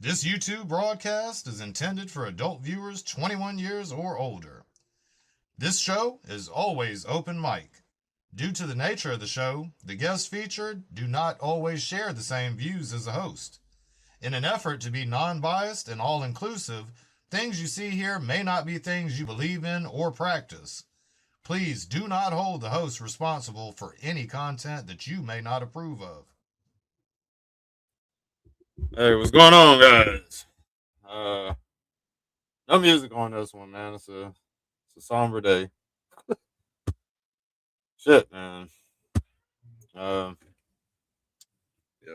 This YouTube broadcast is intended for adult viewers 21 years or older. This show is always open mic. Due to the nature of the show, the guests featured do not always share the same views as the host. In an effort to be non biased and all inclusive, things you see here may not be things you believe in or practice. Please do not hold the host responsible for any content that you may not approve of. Hey, what's going on, guys? Uh, no music on this one, man. It's a somber day. Shit, man. Um, yeah.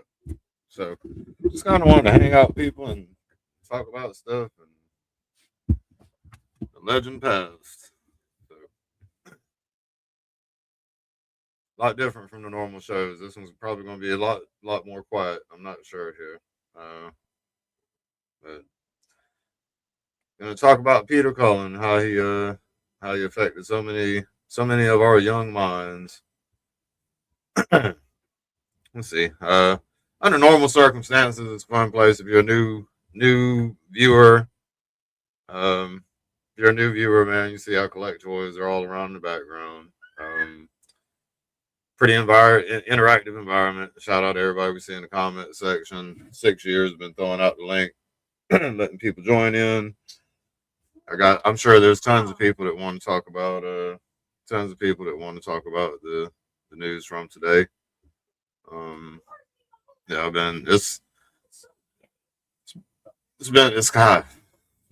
So, just kind of wanted to hang out with people and talk about stuff and the legend past. So, a lot different from the normal shows. This one's probably going to be a lot more quiet. I'm not sure here. But gonna talk about Peter Cullen, how he affected so many of our young minds. Let's see. Under normal circumstances, it's a fun place. If you're a new viewer, if you're a new viewer, man, you see how collect toys are all around in the background. Pretty interactive environment. Shout out to everybody we see in the comment section. 6 years been throwing out the link, letting people join in. I'm sure there's tons of people that want to talk about the news from today. Yeah, I've been it's been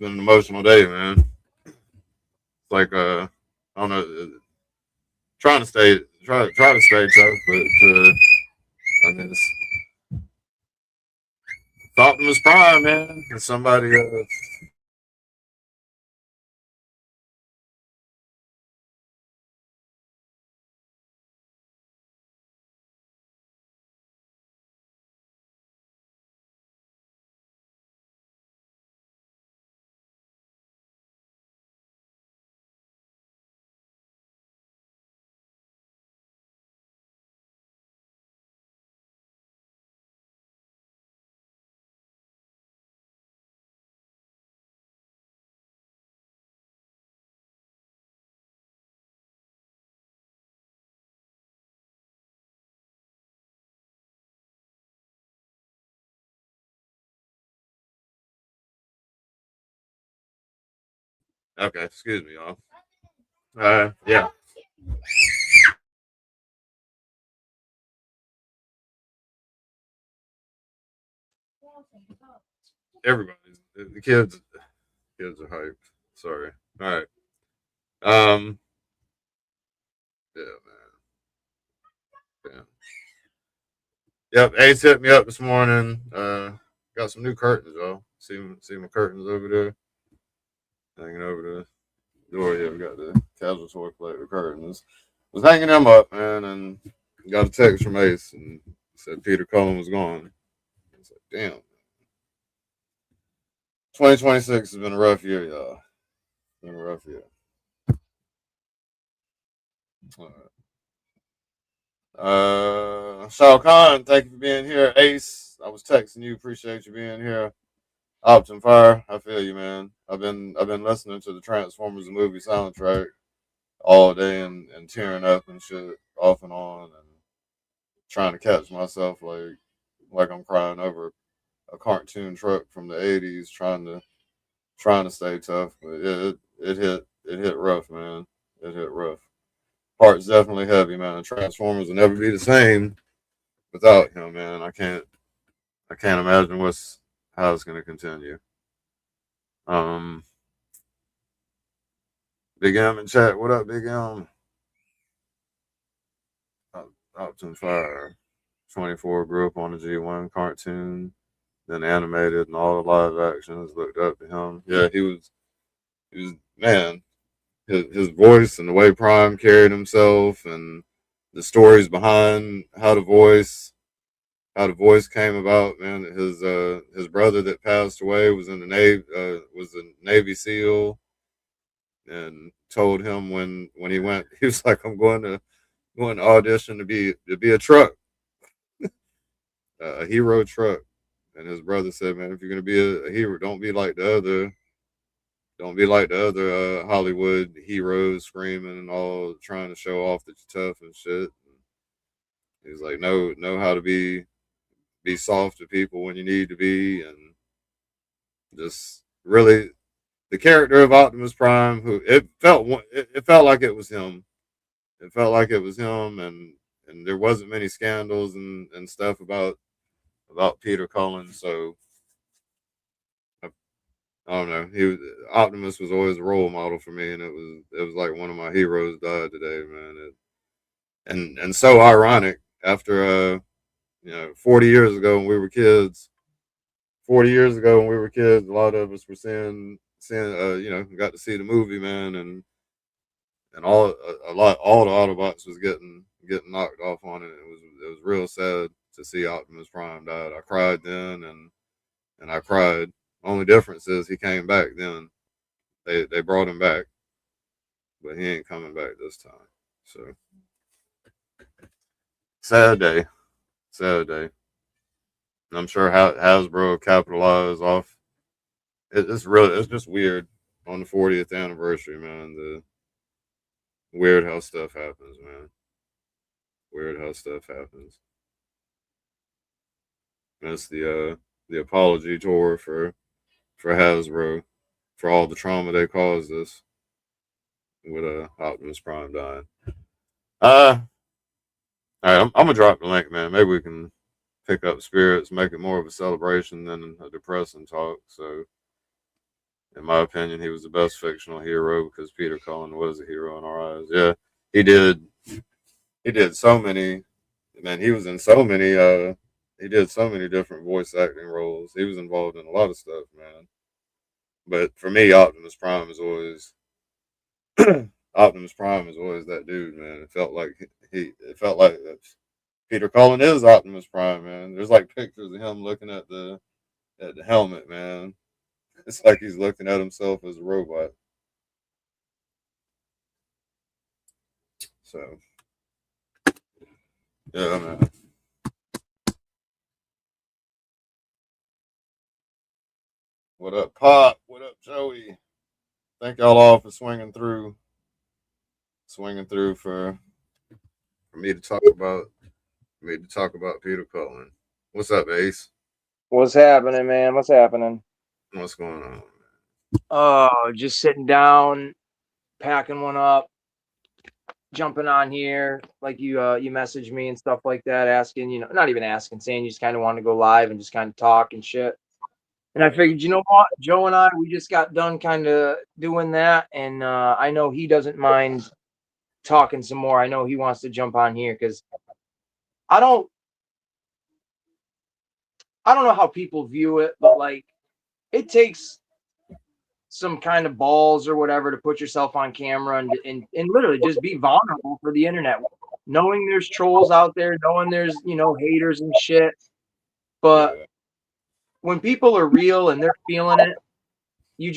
an emotional day, man. It's like I don't know, try to stay tough, but I mean it's Optimus Prime, man. And somebody okay, excuse me, y'all. Yeah, everybody's the kids are hyped. Sorry. All right. Um. Yeah, man. Yep, Ace hit me up this morning. Got some new curtains, y'all. See my curtains over there, hanging over the door. Yeah, we got the casual toy collector curtains. Was hanging them up, man, and got a text from Ace and said Peter Cullen was gone. I was like, damn. 2026 has been a rough year, y'all. It's been a rough year. All right. Shao Khan, thank you for being here. Ace, I was texting you. Appreciate you being here. Optum Fire, I feel you, man. I've been listening to the Transformers movie soundtrack all day and tearing up and shit off and on and trying to catch myself like I'm crying over a cartoon truck from the '80s, trying to stay tough, but it hit rough, man. It hit rough. Heart's definitely heavy, man. Transformers will never be the same without him, man. I can't imagine how it's gonna continue. Um, Big M in chat. What up, Big M? Option Fire. 24 grew up on the G1 cartoon, then animated and all the live actions. Looked up to him. Yeah, he was man. His voice and the way Prime carried himself and the stories behind how the voice came about. Man, his brother that passed away was in the was a Navy SEAL, and told him when he went, he was like, I'm going to audition to be a truck, a hero truck. and his brother said, "Man, if you're gonna be a hero, don't be like the other." Don't be like the other Hollywood heroes screaming and all trying to show off that you're tough and shit. He's like, know how to be soft to people when you need to be, and just really the character of Optimus Prime, who it felt like it was him. It felt like it was him, and there wasn't many scandals and stuff about Peter Cullen. So I don't know. Optimus was always a role model for me, and it was like one of my heroes died today, man. And so ironic after 40 years ago when we were kids. 40 years ago when we were kids, a lot of us were seeing got to see the movie, man, and all the Autobots was getting knocked off on it. It was real sad to see Optimus Prime died. I cried then, and I cried. Only difference is he came back then. They brought him back, but he ain't coming back this time. So sad day, sad day. And I'm sure Hasbro capitalized off. It's just weird on the 40th anniversary, man. The weird how stuff happens, man. Weird how stuff happens. That's the apology tour for Hasbro for all the trauma they caused us with Optimus Prime dying. All right, I'm gonna drop the link, man. Maybe we can pick up spirits, make it more of a celebration than a depressing talk. So, in my opinion, he was the best fictional hero because Peter Cullen was a hero in our eyes. Yeah, he did. He did so many. Man, he was in so many. He did so many different voice acting roles. He was involved in a lot of stuff, man. But for me, Optimus Prime is always Optimus Prime is always that dude, man. It felt like Peter Cullen is Optimus Prime, man. There's like pictures of him looking at the helmet, man. It's like he's looking at himself as a robot. So yeah, man. What up, Pop? What up, Joey? Thank y'all all for swinging through for me to talk about Peter Cullen. What's up, Ace? What's happening, man? What's happening? What's going on? Oh, just sitting down, packing one up, jumping on here. Like you messaged me and stuff like that, asking, not even asking, saying you just kind of want to go live and just kind of talk and shit. And I figured, you know what, Joe and I, we just got done kind of doing that, and I know he doesn't mind talking some more. I know he wants to jump on here because I don't know how people view it, but like it takes some kind of balls or whatever to put yourself on camera and literally just be vulnerable for the internet, knowing there's trolls out there, knowing there's haters and shit. But Yeah, when people are real and they're feeling it, you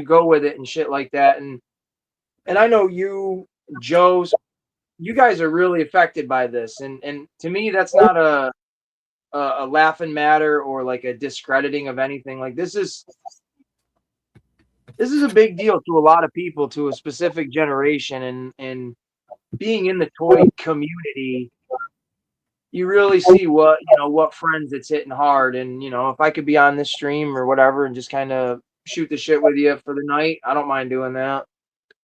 go with it and shit like that. And I know you, Joe, you guys are really affected by this, and to me that's not a laughing matter or like a discrediting of anything. Like this is a big deal to a lot of people, to a specific generation, and being in the toy community, you really see what friends it's hitting hard. And if I could be on this stream or whatever and just kind of shoot the shit with you for the night, I don't mind doing that.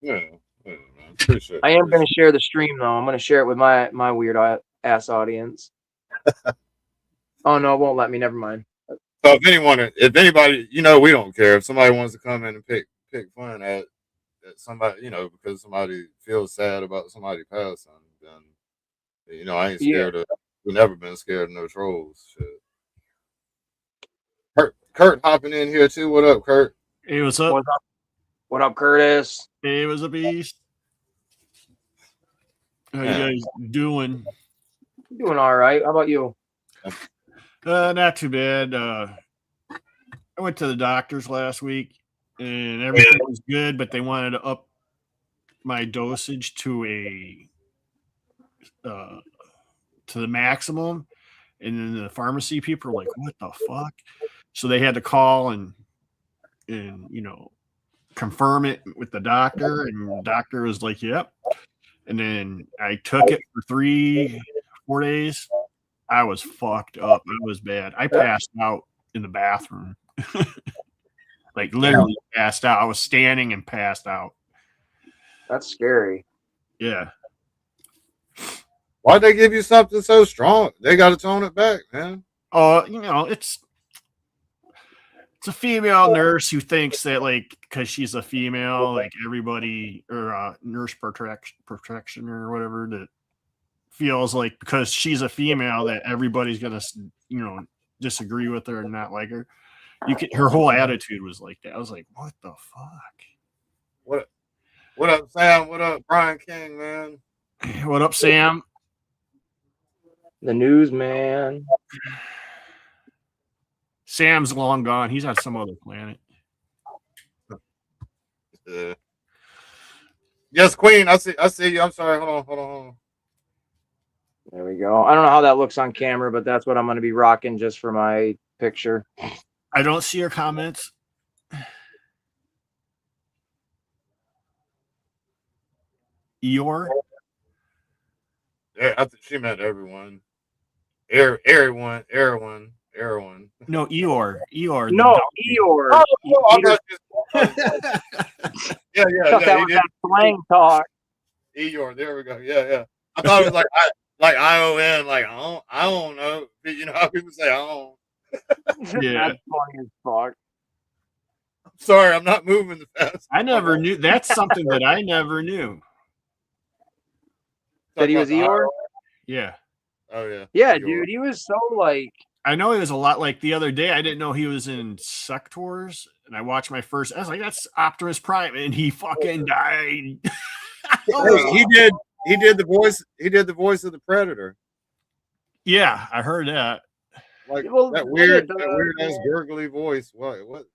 yeah, man. Appreciate I am going to share the stream though. I'm going to share it with my weird ass audience. Oh no, it won't let me. Never mind. So if anybody, we don't care if somebody wants to come in and pick fun at somebody, because somebody feels sad about somebody passing, then I ain't scared of. We've never been scared of no trolls. Shit. Kurt hopping in here too. What up, Kurt? Hey, what's up? What up, Curtis? Hey, what's up, Beast? How you guys doing? Doing all right. How about you? Not too bad. I went to the doctor's last week, and everything was good, but they wanted to up my dosage to the maximum, And then the pharmacy people were like, what the fuck? So they had to call and confirm it with the doctor. And the doctor was like, yep. And then I took it for 3-4 days. I was fucked up. It was bad. I passed out in the bathroom. Like literally passed out. I was standing and passed out. That's scary. Yeah. Why'd they give you something so strong? They got to tone it back, man. It's a female nurse who thinks that, like, because she's a female, like everybody, or nurse protection or whatever, that feels like because she's a female that everybody's gonna, disagree with her and not like her. Her whole attitude was like that. I was like, what the fuck? What up, Sam? What up, Brian King, man? What up, Sam? The newsman. Sam's long gone. He's on some other planet. Yes, Queen. I see you. I'm sorry. Hold on. There we go. I don't know how that looks on camera, but that's what I'm going to be rocking just for my picture. I don't see your comments. Eeyore? Yeah, I think she meant everyone. Everyone. No, Eeyore. No, Eeyore. I thought yeah. That was that slang talk. Eeyore. There we go. Yeah. I thought it was like ION. Like I don't know. You know how people say I don't. Yeah. That's funny as fuck. Sorry, I'm not moving fast. I never knew. That's something that I never knew. That he was Eeyore? Yeah. Oh yeah. Yeah, Eeyore. dude. He was so like. I know he was a lot like the other day. I didn't know he was in Sectors, and I watched my first. I was like, "That's Optimus Prime," and he fucking died. He did the voice. He did the voice of the Predator. Yeah, I heard that. Like Well, that weird ass gurgly voice. What?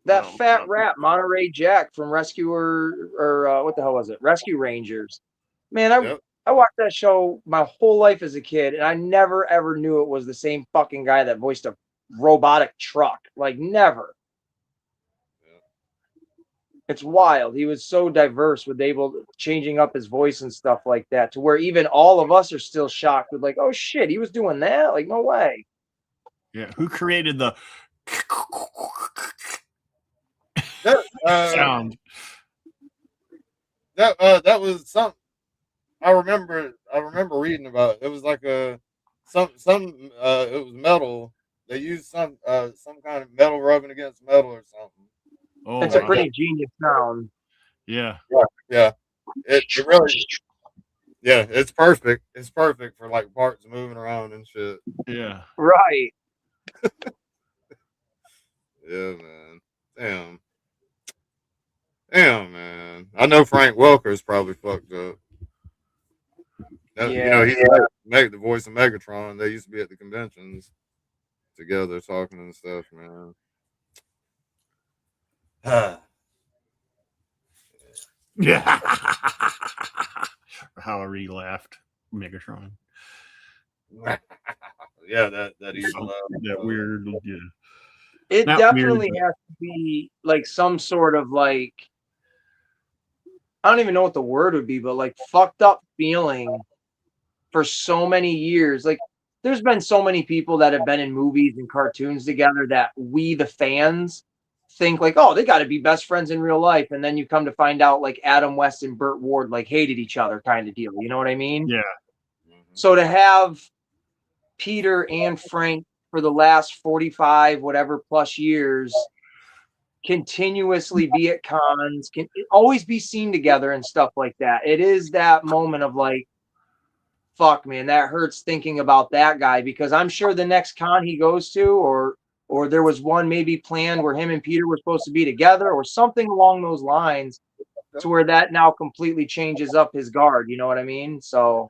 That fat rat, Monterey Jack from Rescuer, or what the hell was it? Rescue Rangers. Man, I watched that show my whole life as a kid, and I never ever knew it was the same fucking guy that voiced a robotic truck. Like, never. It's wild. He was so diverse with changing up his voice and stuff like that, to where even all of us are still shocked with like, oh shit, he was doing that? Like, no way. Yeah, who created the sound? That was something. I remember reading about it. It was like it was metal. They used some kind of metal rubbing against metal or something. Oh, It's a pretty genius sound. Yeah. Yeah. It really. Yeah, it's perfect. It's perfect for like parts moving around and shit. Yeah. Right. Yeah, man. Damn, man. I know Frank Welker's probably fucked up. He's make the voice of Megatron. They used to be at the conventions together talking and stuff, man. Yeah. However he laughed, Megatron. Yeah, that evil that weird. Yeah. It Not definitely weird, has to be like some sort of like, I don't even know what the word would be, but like fucked up feeling for so many years. Like, there's been so many people that have been in movies and cartoons together that we, the fans, think like, oh, they got to be best friends in real life. And then you come to find out like Adam West and Burt Ward like hated each other kind of deal. You know what I mean? Yeah. So to have Peter and Frank for the last 45, whatever plus years, continuously be at cons, can always be seen together and stuff like that. It is that moment of like, fuck, man, that hurts thinking about that guy, because I'm sure the next con he goes to, or there was one maybe planned where him and Peter were supposed to be together or something along those lines, to where that now completely changes up his guard. You know what I mean? So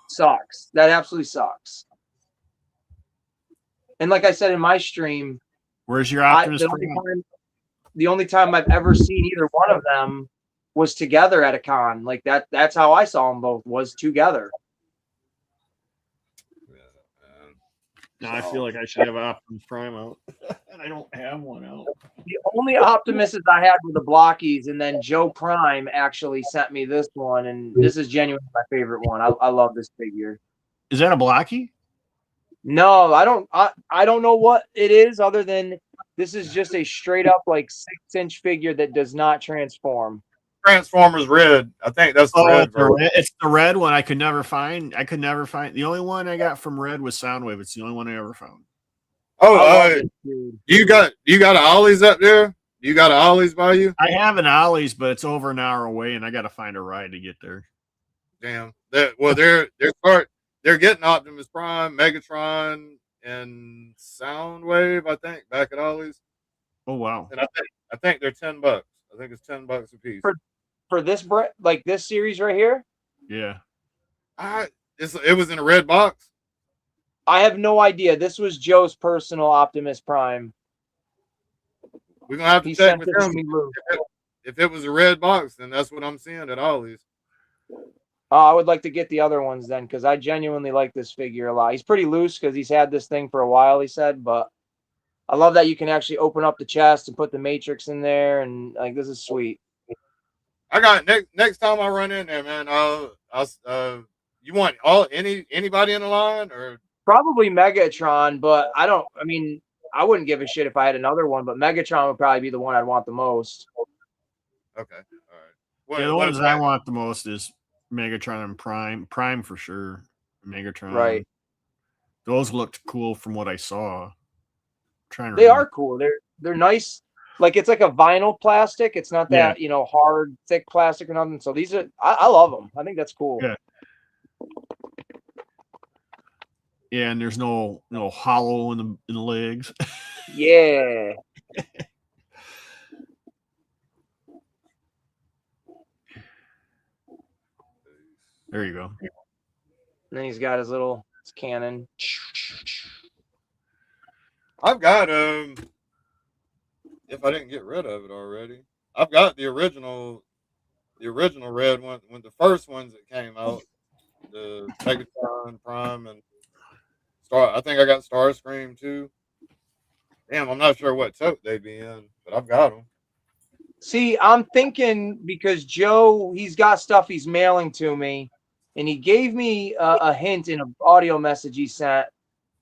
sucks. That absolutely sucks. And like I said in my stream, where's your Optimus? The only time I've ever seen either one of them was together at a con. Like that's how I saw them both, was together. Now I feel like I should have Optimus Prime out, and I don't have one out. The only Optimuses I had were the blockies, and then Joe Prime actually sent me this one, and this is genuinely my favorite one. I love this figure. Is that a blocky? No, I don't know what it is other than this is just a straight up like 6-inch figure that does not transform. Transformers Red. I think that's the red version. It's the red one I could never find. The only one I got from Red was Soundwave. It's the only one I ever found. Oh, you got an Ollie's up there? You got an Ollie's by you? I have an Ollie's, but it's over an hour away, and I got to find a ride to get there. Damn. They're getting Optimus Prime, Megatron, and Soundwave. I think back at Ollie's. Oh wow! And I think they're $10. I think it's $10 a piece for this like this series right here. Yeah. It was in a red box. I have no idea. This was Joe's personal Optimus Prime. We're gonna have to check with him. If it was a red box, then that's what I'm seeing at Ollie's. I would like to get the other ones then, because I genuinely like this figure a lot. He's pretty loose because he's had this thing for a while, he said, but I love that you can actually open up the chest and put the Matrix in there, and like this is sweet. I got next time I run in there, man. You want anybody in the line or probably Megatron, but I wouldn't give a shit if I had another one, but Megatron would probably be the one I'd want the most. Okay, all right. The ones I want the most is Megatron and Prime for sure. Megatron, right? Those looked cool from what I saw. They are cool. They're nice. Like it's like a vinyl plastic. It's not that hard, thick plastic or nothing. So these are I love them. I think that's cool. Yeah. Yeah, and there's no hollow in the legs. Yeah. There you go. And then he's got his cannon. I've got if I didn't get rid of it already, I've got the original red one when the first ones that came out, the Megatron, Prime, and Star. I think I got Starscream too. Damn, I'm not sure what tote they be in, but I've got them. See, I'm thinking because Joe, he's got stuff he's mailing to me, and he gave me a hint in an audio message he sent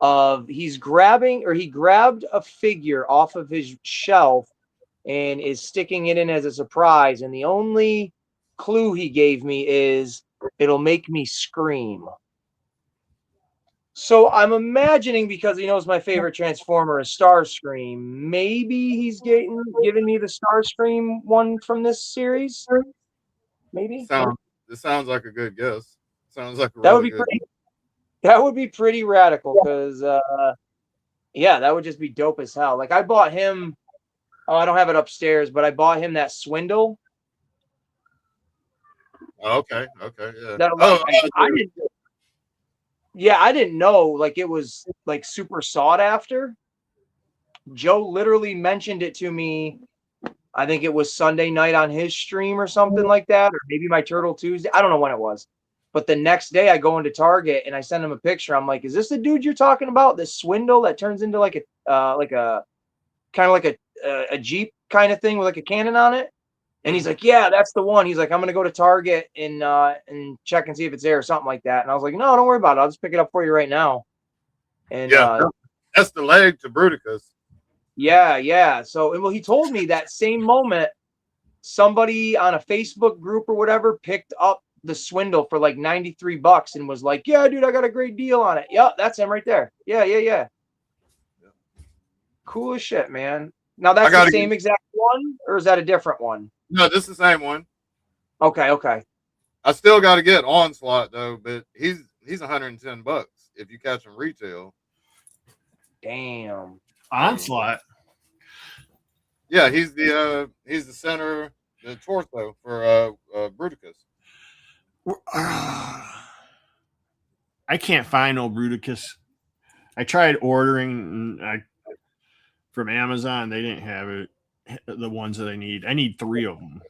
of he grabbed a figure off of his shelf and is sticking it in as a surprise. And the only clue he gave me is it'll make me scream. So I'm imagining, because he knows my favorite Transformer is Starscream, maybe he's giving me the Starscream one from this series. Maybe. This sounds like a good guess. Sounds like that would be pretty radical, because that would just be dope as hell. Like I bought him. Oh, I don't have it upstairs, but I bought him that Swindle. Okay, yeah. I didn't know like it was like super sought after. Joe literally mentioned it to me. I think it was Sunday night on his stream or something like that, or maybe my Turtle Tuesday. I don't know when it was. But the next day I go into Target and I send him a picture. I'm like, is this the dude you're talking about? This Swindle that turns into like a kind of like a Jeep kind of thing with like a cannon on it? And he's like, yeah, that's the one. He's like, I'm going to go to Target and check and see if it's there or something like that. And I was like, no, don't worry about it. I'll just pick it up for you right now. And that's the leg to Bruticus. Yeah. So, he told me that same moment, somebody on a Facebook group or whatever picked up the Swindle for like $93 and was like, yeah, dude, I got a great deal on it. Yeah, that's him right there. Yeah. Cool as shit, man. Now that's the same exact one, or is that a different one? No, this is the same one. Okay. I still got to get Onslaught though, but he's $110 if you catch him retail. Damn. Onslaught. Yeah, he's the center, the torso for Bruticus. I can't find no Bruticus. I tried ordering from Amazon. They didn't have it. The ones that I need. I need 3 of them.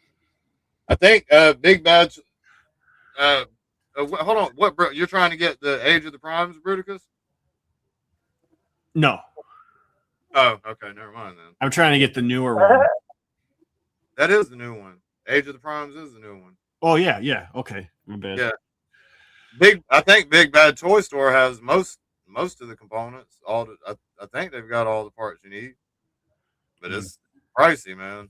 I think Big Bad's. Hold on. What, bro? You're trying to get the Age of the Primes Bruticus? No, Oh, okay, never mind then. I'm trying to get the newer one. That is the new one. Age of the Primes is the new one. Oh yeah. Okay, my bad. Yeah. I think Big Bad Toy Store has most of the components. I think they've got all the parts you need, but it's pricey, man.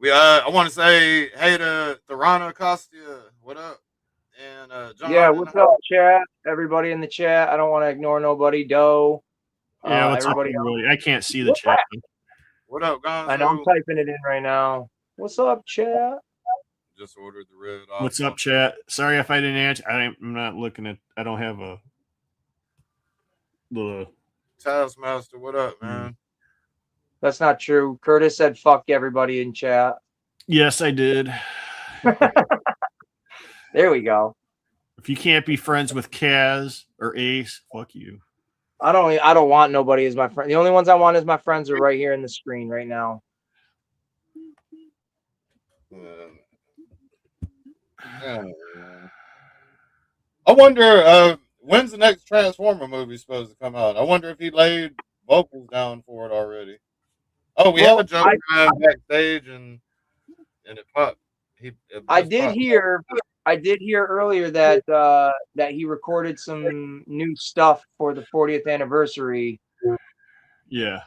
I want to say hey to Rana Costia. What up? And John. Yeah, what's up, chat? Everybody in the chat. I don't want to ignore nobody. Doe. Yeah, what's everybody. up, everybody? I can't see the chat. What up, Gonzo? I know I'm typing it in right now. What's up, chat? Just ordered the red. What's up, chat? Sorry if I didn't answer. I'm not looking at. I don't have the Taskmaster. What up, man? That's not true. Curtis said fuck everybody in chat. Yes, I did. There we go. If you can't be friends with Kaz or Ace, fuck you. I don't want nobody as my friend. The only ones I want as my friends are right here in the screen right now. I wonder when's the next Transformer movie supposed to come out. I wonder if he laid vocals down for it already. Oh, we have a Joe Prime backstage and it popped. I did hear earlier that that he recorded some new stuff for the 40th anniversary. Yeah.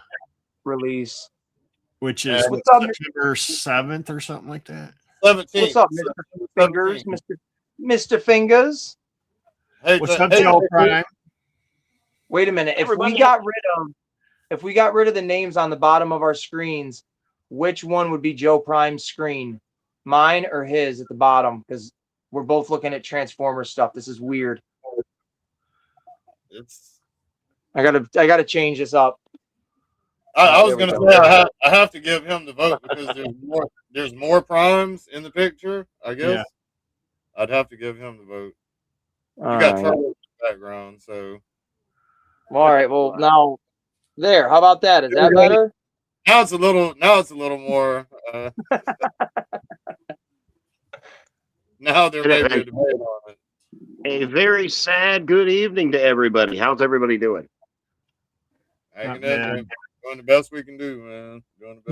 Release. Which is September 7th or something like that. 17th. What's up, Mr. Fingers? Mr. Fingers? Hey, what's up, Joe Prime? Wait a minute. If we got rid of the names on the bottom of our screens, which one would be Joe Prime's screen? Mine or his at the bottom? Because we're both looking at Transformer stuff. This is weird. I gotta change this up. I was gonna say I have to give him the vote because there's more primes in the picture. I guess I'd have to give him the vote. You got trouble in the background, so. All right. Well, now there. How about that? Is that better? Now it's a little more. Now there may be a debate on it. A very sad good evening to everybody. How's everybody doing? Hanging in there. Doing the best we can do, man.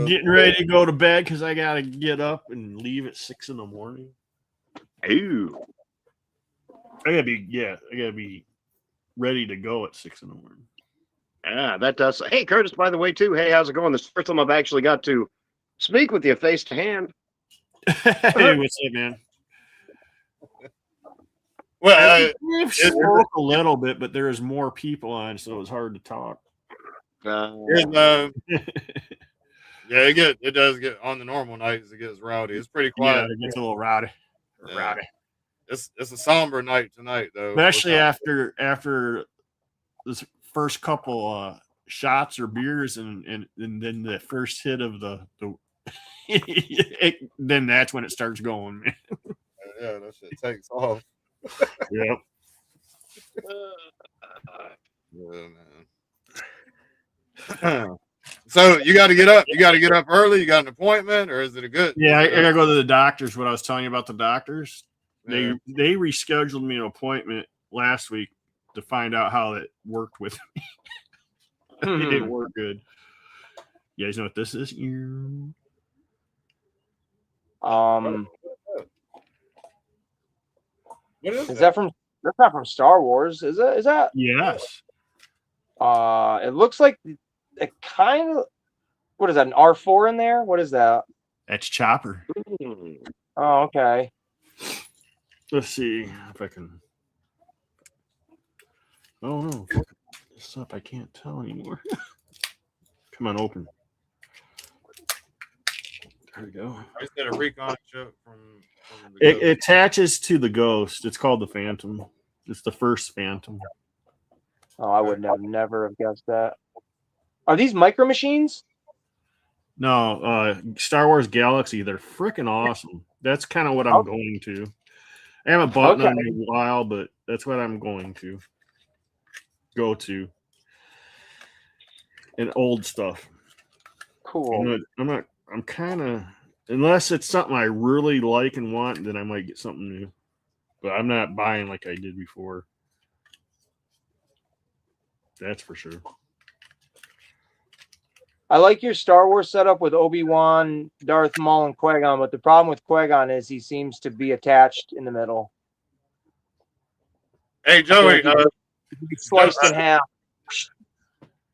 Getting ready to go to bed because I gotta get up and leave at 6 in the morning. Ooh. I gotta be ready to go at 6 in the morning. That does. Hey, Curtis, by the way, too. Hey, how's it going? This is the first time I've actually got to speak with you face to hand. Hey, what's up, man? Well, we've spoke a little bit, but there is more people on, so it's hard to talk. Yeah, it does get on the normal nights. It gets rowdy. It's pretty quiet. Yeah, it gets a little rowdy. Yeah. Rowdy. It's a somber night tonight, though. Especially after this first couple shots or beers, and then the first hit of the then that's when it starts going, man. Yeah, that shit takes off. Yep. Yeah, man. So you got to get up. You got to get up early. You got an appointment, or is it a good? Yeah, I gotta go to the doctors. What I was telling you about the doctors, Yeah. they rescheduled me an appointment last week to find out how it worked with me. It didn't work good. You guys know what this is? Is that from? That's not from Star Wars, is it? Is that? Yes. It looks like it kind of. What is that? An R4 in there? What is that? That's Chopper. Oh, okay. Let's see if I can. Oh no! This up, I can't tell anymore. Come on, open. There we go. I just did a recon chip from it attaches to the Ghost. It's called the Phantom. It's the first Phantom. Oh, I would never have guessed that. Are these micro machines? No, Star Wars Galaxy. They're freaking awesome. That's kind of what I'm going to. I haven't bought them in a while, but that's what I'm going to go to. And old stuff. Cool. I'm kind of, unless it's something I really like and want, then I might get something new. But I'm not buying like I did before. That's for sure. I like your Star Wars setup with Obi-Wan, Darth Maul, and Qui-Gon, but the problem with Qui-Gon is he seems to be attached in the middle. Hey Joey, He'd be sliced in half.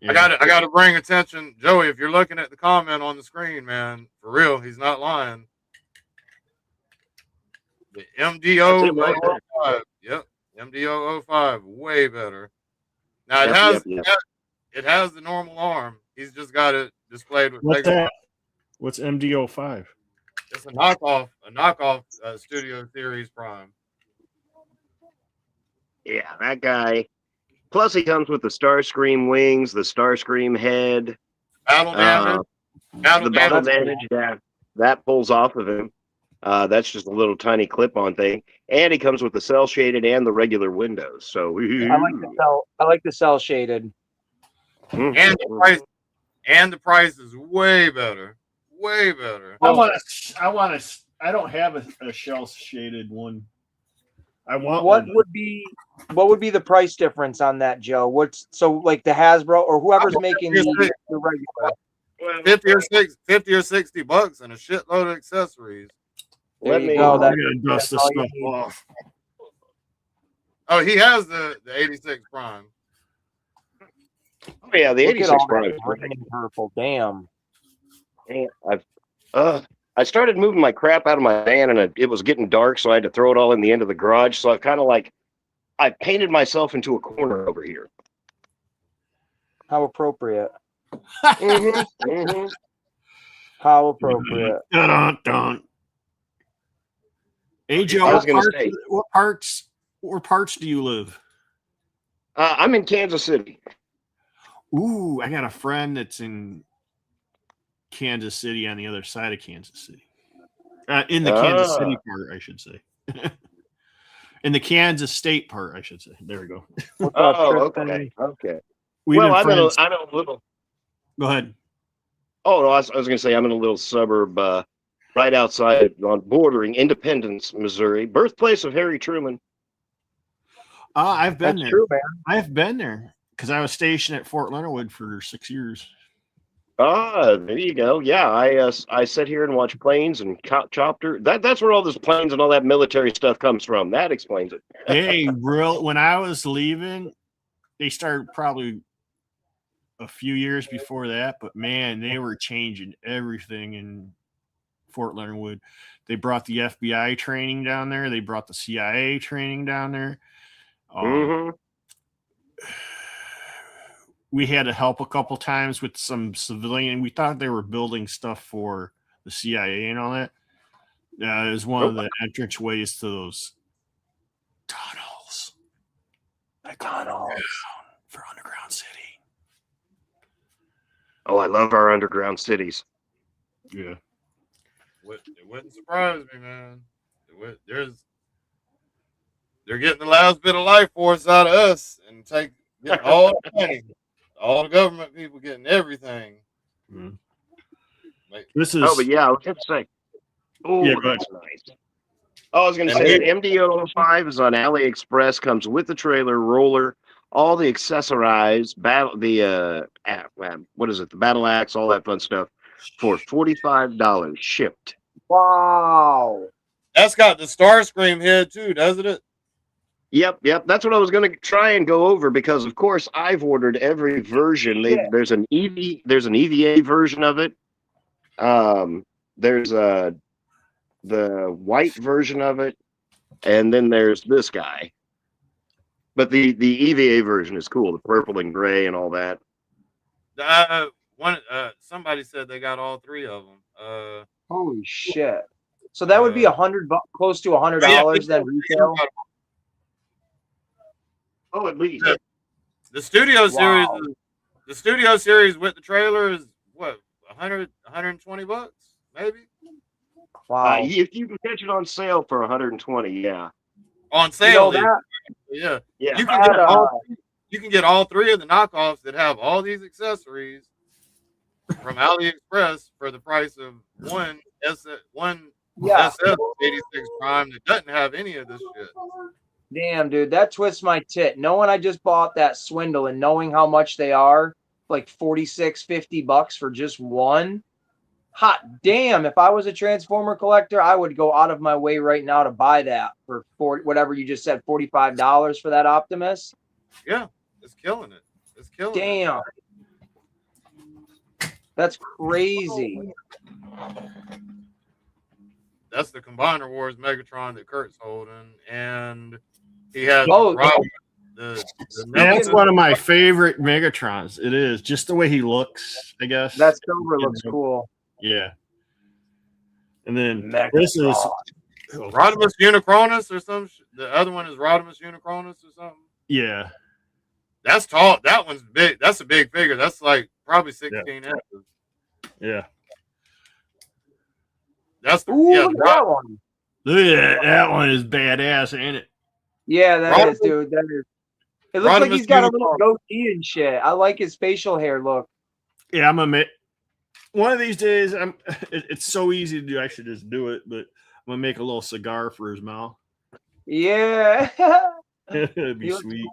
I got to bring attention, Joey. If you're looking at the comment on the screen, man, for real, he's not lying. The MDO 05, yep, MDO 05, way better. Now it has the normal arm. He's just got it displayed with. What's that? What's MDO5? It's a knockoff Studio Series Prime. Yeah, that guy. Plus, he comes with the Starscream wings, the Starscream head, Battle damage. The battle damage. Yeah, that pulls off of him. That's just a little tiny clip-on thing, and he comes with the cell shaded and the regular windows. So I like the cell shaded. And the price is way better. Way better. I don't have a shell shaded one. I want what one. would be the price difference on that, Joe? What's so like the Hasbro or whoever's making the regular? 50 or $60 and a shitload of accessories. There you go. I'm gonna dust this stuff off. Oh, he has the 86 Prime. Oh yeah, the 86 Prime. Purple. Damn. I started moving my crap out of my van, and it was getting dark, so I had to throw it all in the end of the garage. So I painted myself into a corner over here. How appropriate. Mm-hmm. How appropriate. Dun. Hey Joe, what parts do you live? I'm in Kansas City. Ooh, I got a friend that's in Kansas City on the other side of Kansas City. In the Kansas City part, I should say. In the Kansas State part, I should say. There we go. Okay. I'm in a little. Go ahead. Oh, no, I was going to say I'm in a little suburb right outside, bordering Independence, Missouri, birthplace of Harry Truman. I've been there. True, man. I've been there because I was stationed at Fort Leonard Wood for 6 years. There you go. Yeah, I sit here and watch planes and chopper. That's where all this planes and all that military stuff comes from. That explains it. Hey, when I was leaving, they started probably a few years before that, but man, they were changing everything in Fort Leonard Wood. They brought the FBI training down there. They brought the CIA training down there. We had to help a couple times with some civilian. We thought they were building stuff for the CIA and all that. It was one of the entrance ways to those tunnels. The tunnels for Underground City. Oh, I love our underground cities. Yeah. It wouldn't surprise me, man. They're getting the last bit of life force out of us and getting all the money. All the government people getting everything. Mm-hmm. But yeah, I was going to say. Oh, yeah, that's nice. Oh, I was going to say MDO 05 is on AliExpress. Comes with the trailer, roller, all the accessorized what is it? The battle axe, all that fun stuff for $45 shipped. Wow. That's got the Starscream head too, doesn't it? Yep. That's what I was going to try and go over because, of course, I've ordered every version. There's an EVA version of it. There's the white version of it, and then there's this guy. But the EVA version is cool, the purple and gray and all that. Somebody said they got all three of them. Holy shit! So that would be $100, close to $100 then retail. Oh, at least the studio series. The studio series with the trailer is what, $120, maybe. Wow! If you can catch it on sale for $120, yeah. On sale, yeah. You can get all three of the knockoffs that have all these accessories from AliExpress for the price of one SF86 Prime that doesn't have any of this shit. Damn, dude, that twists my tit. Knowing I just bought that swindle and knowing how much they are, like $46-50 for just one. Hot damn! If I was a Transformer collector, I would go out of my way right now to buy that for whatever you just said, $45 for that Optimus. Yeah, it's killing it. It's killing Damn. That's crazy. That's the Combiner Wars Megatron that Kurt's holding, and he has that's one of my favorite Megatrons. It is just the way he looks, I guess. That silver looks cool. Yeah. And then Megatron. This is Rodimus Unicronus or some. The other one is Rodimus Unicronus or something. Yeah. That's tall. That one's big. That's a big figure. That's like probably 16 inches. Yeah. That's the look at that one. Look at that. That one is badass, ain't it? Yeah, that is, dude. That is. It looks like he's got a little goatee and shit. I like his facial hair look. Yeah, I'm gonna one of these days. It's so easy to do. I should just do it, but I'm gonna make a little cigar for his mouth. Yeah, it'd be sweet.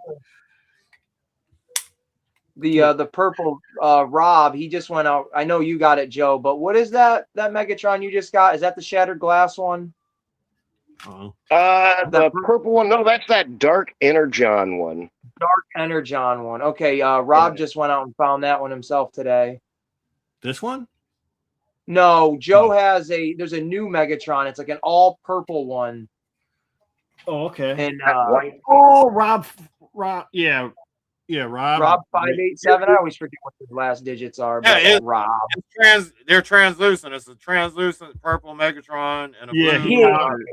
Cool. The purple Rob, he just went out. I know you got it, Joe, but what is that Megatron you just got? Is that the shattered glass one? The purple one. No, that's that Dark Energon one. Dark Energon one. Okay, Rob just went out and found that one himself today. This one? No, Joe has there's a new Megatron. It's like an all purple one. Oh, okay. And Rob, yeah, Rob. Rob 587. I always forget what his last digits are. Yeah, but Rob. They're translucent. It's a translucent purple Megatron and a blue.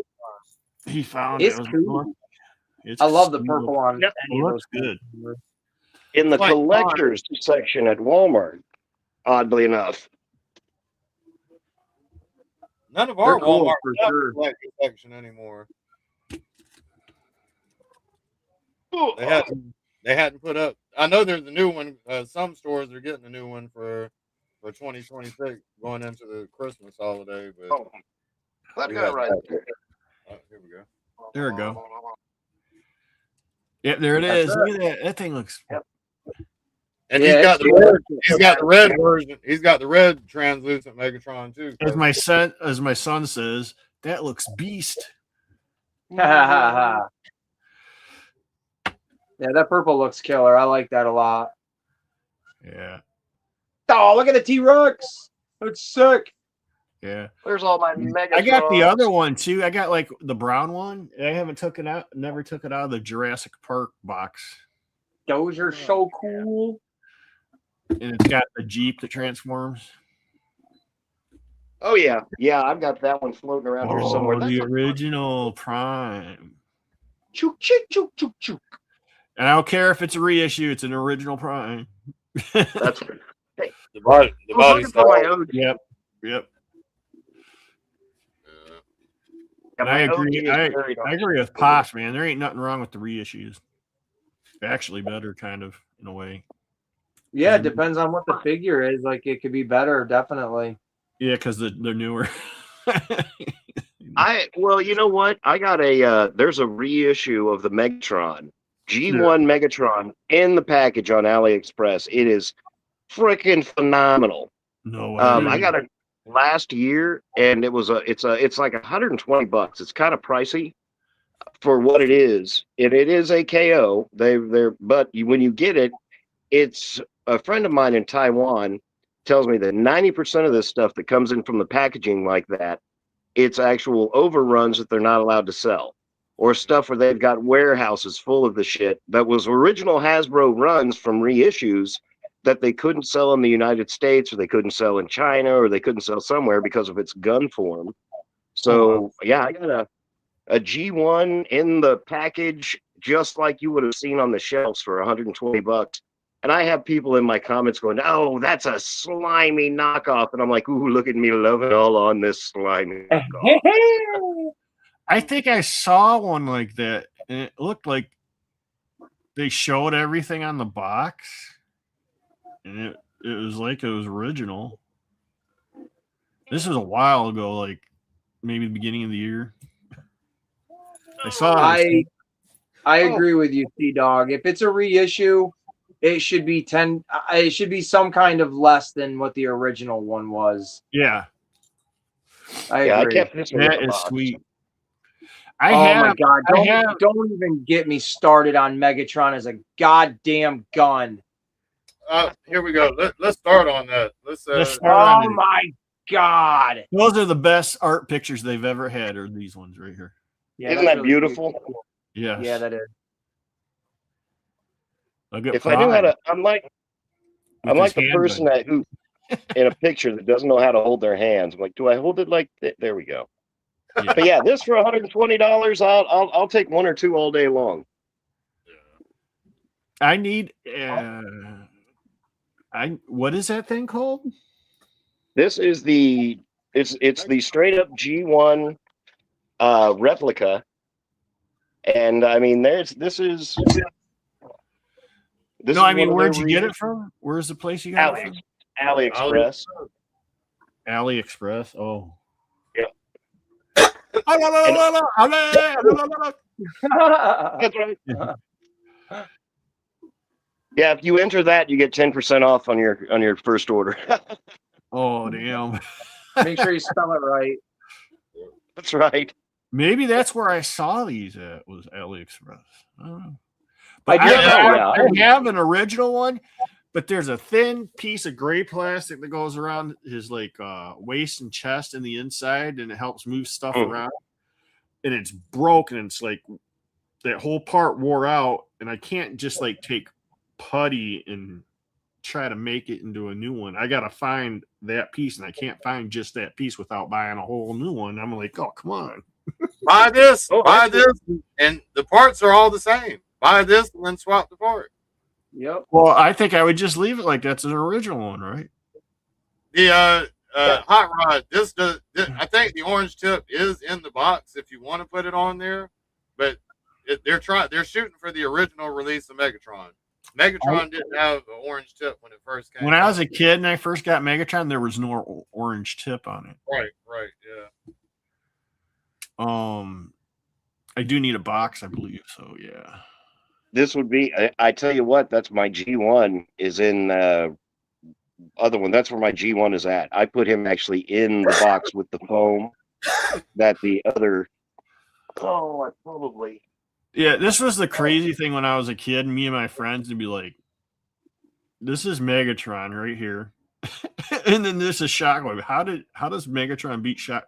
He found it's it. Cool. I love the purple one. Yep, it looks good. In the collectors section at Walmart, oddly enough. None of our cool, Walmart for sure. section anymore. They hadn't put up. I know there's a new one. Some stores are getting a new one for 2026 going into the Christmas holiday. But that guy right there. Here we go. There we go. Yeah, there it is. Look at that. That thing looks. Yep. And he's got the red version. He's got the red translucent Megatron too. As my son says, that looks beast. Yeah, that purple looks killer. I like that a lot. Yeah. Oh, look at the T-Rex. That's sick. Yeah. There's all my Megatron. I got the other one too. I got like the brown one. I haven't never took it out of the Jurassic Park box. Those are so cool. And it's got the Jeep that transforms. Oh yeah. Yeah, I've got that one floating around here somewhere. The original Prime. Chook, chook, chook, chook, chook. And I don't care if it's a reissue, it's an original Prime. That's good. Hey, the body style. Yep. And I agree. I agree with Pops, man. There ain't nothing wrong with the reissues. Actually, better, kind of, in a way. Yeah, it depends on what the figure is. Like, it could be better, definitely. Yeah, because they're newer. Well, you know what? I got there's a reissue of the Megatron, G1 Megatron in the package on AliExpress. It is freaking phenomenal. No way. I got it last year, and it's like $120. It's kind of pricey for what it is, and it is a KO. But when you get it, it's a friend of mine in Taiwan tells me that 90% of this stuff that comes in from the packaging like that, it's actual overruns that they're not allowed to sell, or stuff where they've got warehouses full of the shit that was original Hasbro runs from reissues that they couldn't sell in the United States, or they couldn't sell in China, or they couldn't sell somewhere because of its gun form. So yeah, I got a G1 in the package, just like you would have seen on the shelves for $120. And I have people in my comments going, "Oh, that's a slimy knockoff," and I'm like, "Ooh, look at me loving all on this slimy knockoff." I think I saw one like that, and it looked like they showed everything on the box, and it was like it was original. This was a while ago, like maybe the beginning of the year. I saw it. I agree with you, T-Dog. If it's a reissue, it should be 10. It should be some kind of less than what the original one was. Yeah. I agree. I kept this one in That the is box. sweet. My God. Don't even get me started on Megatron as a goddamn gun. Here we go. Let's start on that. Let's start on it. My God. Those are the best art pictures they've ever had, are these ones right here. Yeah, Isn't that really beautiful? Yes. Yeah, that is. If I knew how to, I'm like the person who in a picture that doesn't know how to hold their hands. I'm like, do I hold it like that? There we go. Yeah. But yeah, this for $120, I'll take one or two all day long. I need what is that thing called? This is it's the straight up G1 replica, and I mean this is. No, I mean, where'd you get it from? Where's the place you got it from? AliExpress. AliExpress. Oh. Yeah. That's right. Yeah, if you enter that, you get 10% off on your first order. Oh, damn. Make sure you spell it right. That's right. Maybe that's where I saw these at, was AliExpress. I don't know. But I have an original one, but there's a thin piece of gray plastic that goes around his like waist and chest and the inside, and it helps move stuff around. And it's broken. And it's like that whole part wore out, and I can't just like take putty and try to make it into a new one. I gotta find that piece, and I can't find just that piece without buying a whole new one. I'm like, oh, come on. Buy this, and the parts are all the same. Buy this and then swap the part. Yep. Well, I think I would just leave it like that's an original one, right? The hot rod. This I think the orange tip is in the box if you want to put it on there, but they're shooting for the original release of Megatron. Megatron didn't have an orange tip when it first came. When I was a kid and I first got Megatron, there was no orange tip on it. Right, yeah. I do need a box, I believe. So yeah. This would be. I tell you what. That's my G1 is in other one. That's where my G1 is at. I put him actually in the box with the foam. That the other. Oh, I probably. Yeah, this was the crazy thing when I was a kid. Me and my friends would be like, "This is Megatron right here," and then this is Shockwave. How does Megatron beat Shock?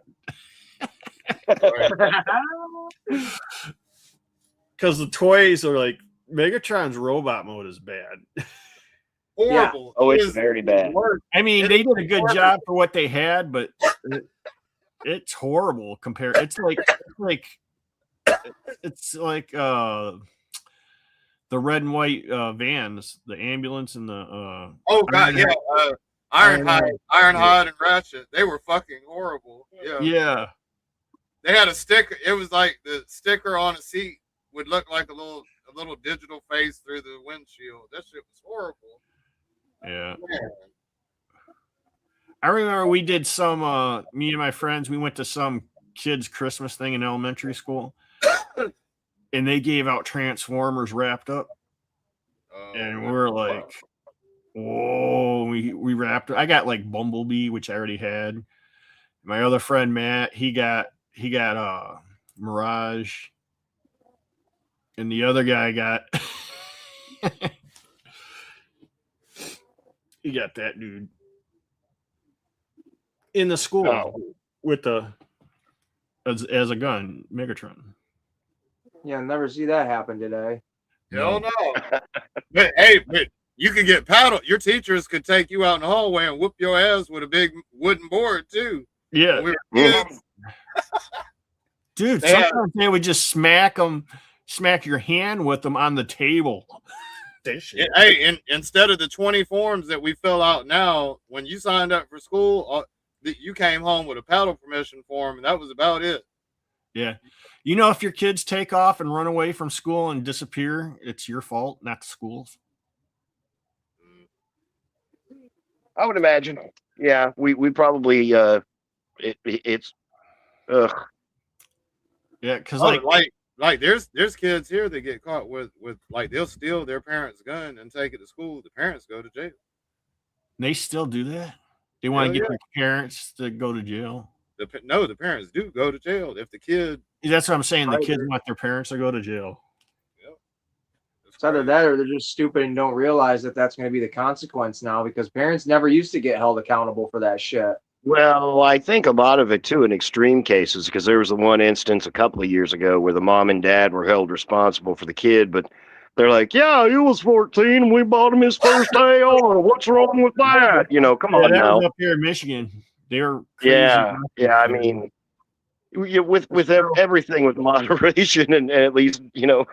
Because the toys are like Megatron's robot mode is bad. Horrible. Yeah. Oh, it's very bad. I mean, they did a good job for what they had, but it's horrible compared. It's like the red and white vans, the ambulance and the Ironhide and Ratchet. They were fucking horrible. Yeah. They had a sticker. It was like the sticker on a seat would look like a little digital face through the windshield. That shit was horrible. Yeah. Man. I remember we did some me and my friends, we went to some kids' Christmas thing in elementary school. And they gave out Transformers wrapped up. And we're like, whoa, we wrapped it. I got like Bumblebee, which I already had. My other friend Matt, he got Mirage. And the other guy got he got that dude in the school with the as a gun, Megatron. Yeah, I'll never see that happen today. Hell no. but you could get paddled. Your teachers could take you out in the hallway and whoop your ass with a big wooden board too. Yeah. Dude, sometimes they would just smack your hand with them on the table. Hey, instead of the 20 forms that we fill out now, when you signed up for school, you came home with a paddle permission form, and that was about it. Yeah. You know, if your kids take off and run away from school and disappear, it's your fault, not the school's. I would imagine. Yeah, we probably it's ugh. Yeah, because like there's kids here that get caught with like they'll steal their parents' gun and take it to school. The parents go to jail. They still do that. They want to get their parents to go to jail. No, the parents do go to jail if the kid. That's what I'm saying. The kids want their parents to go to jail. Yep. It's either that or they're just stupid and don't realize that that's going to be the consequence now, because parents never used to get held accountable for that shit. Well, I think a lot of it too in extreme cases, because there was the one instance a couple of years ago where the mom and dad were held responsible for the kid, but they're like, yeah, he was 14. We bought him his first AR. What's wrong with that? You know, come on that now. Was up here in Michigan. They were crazy. Yeah. I mean, with everything with moderation and at least, you know.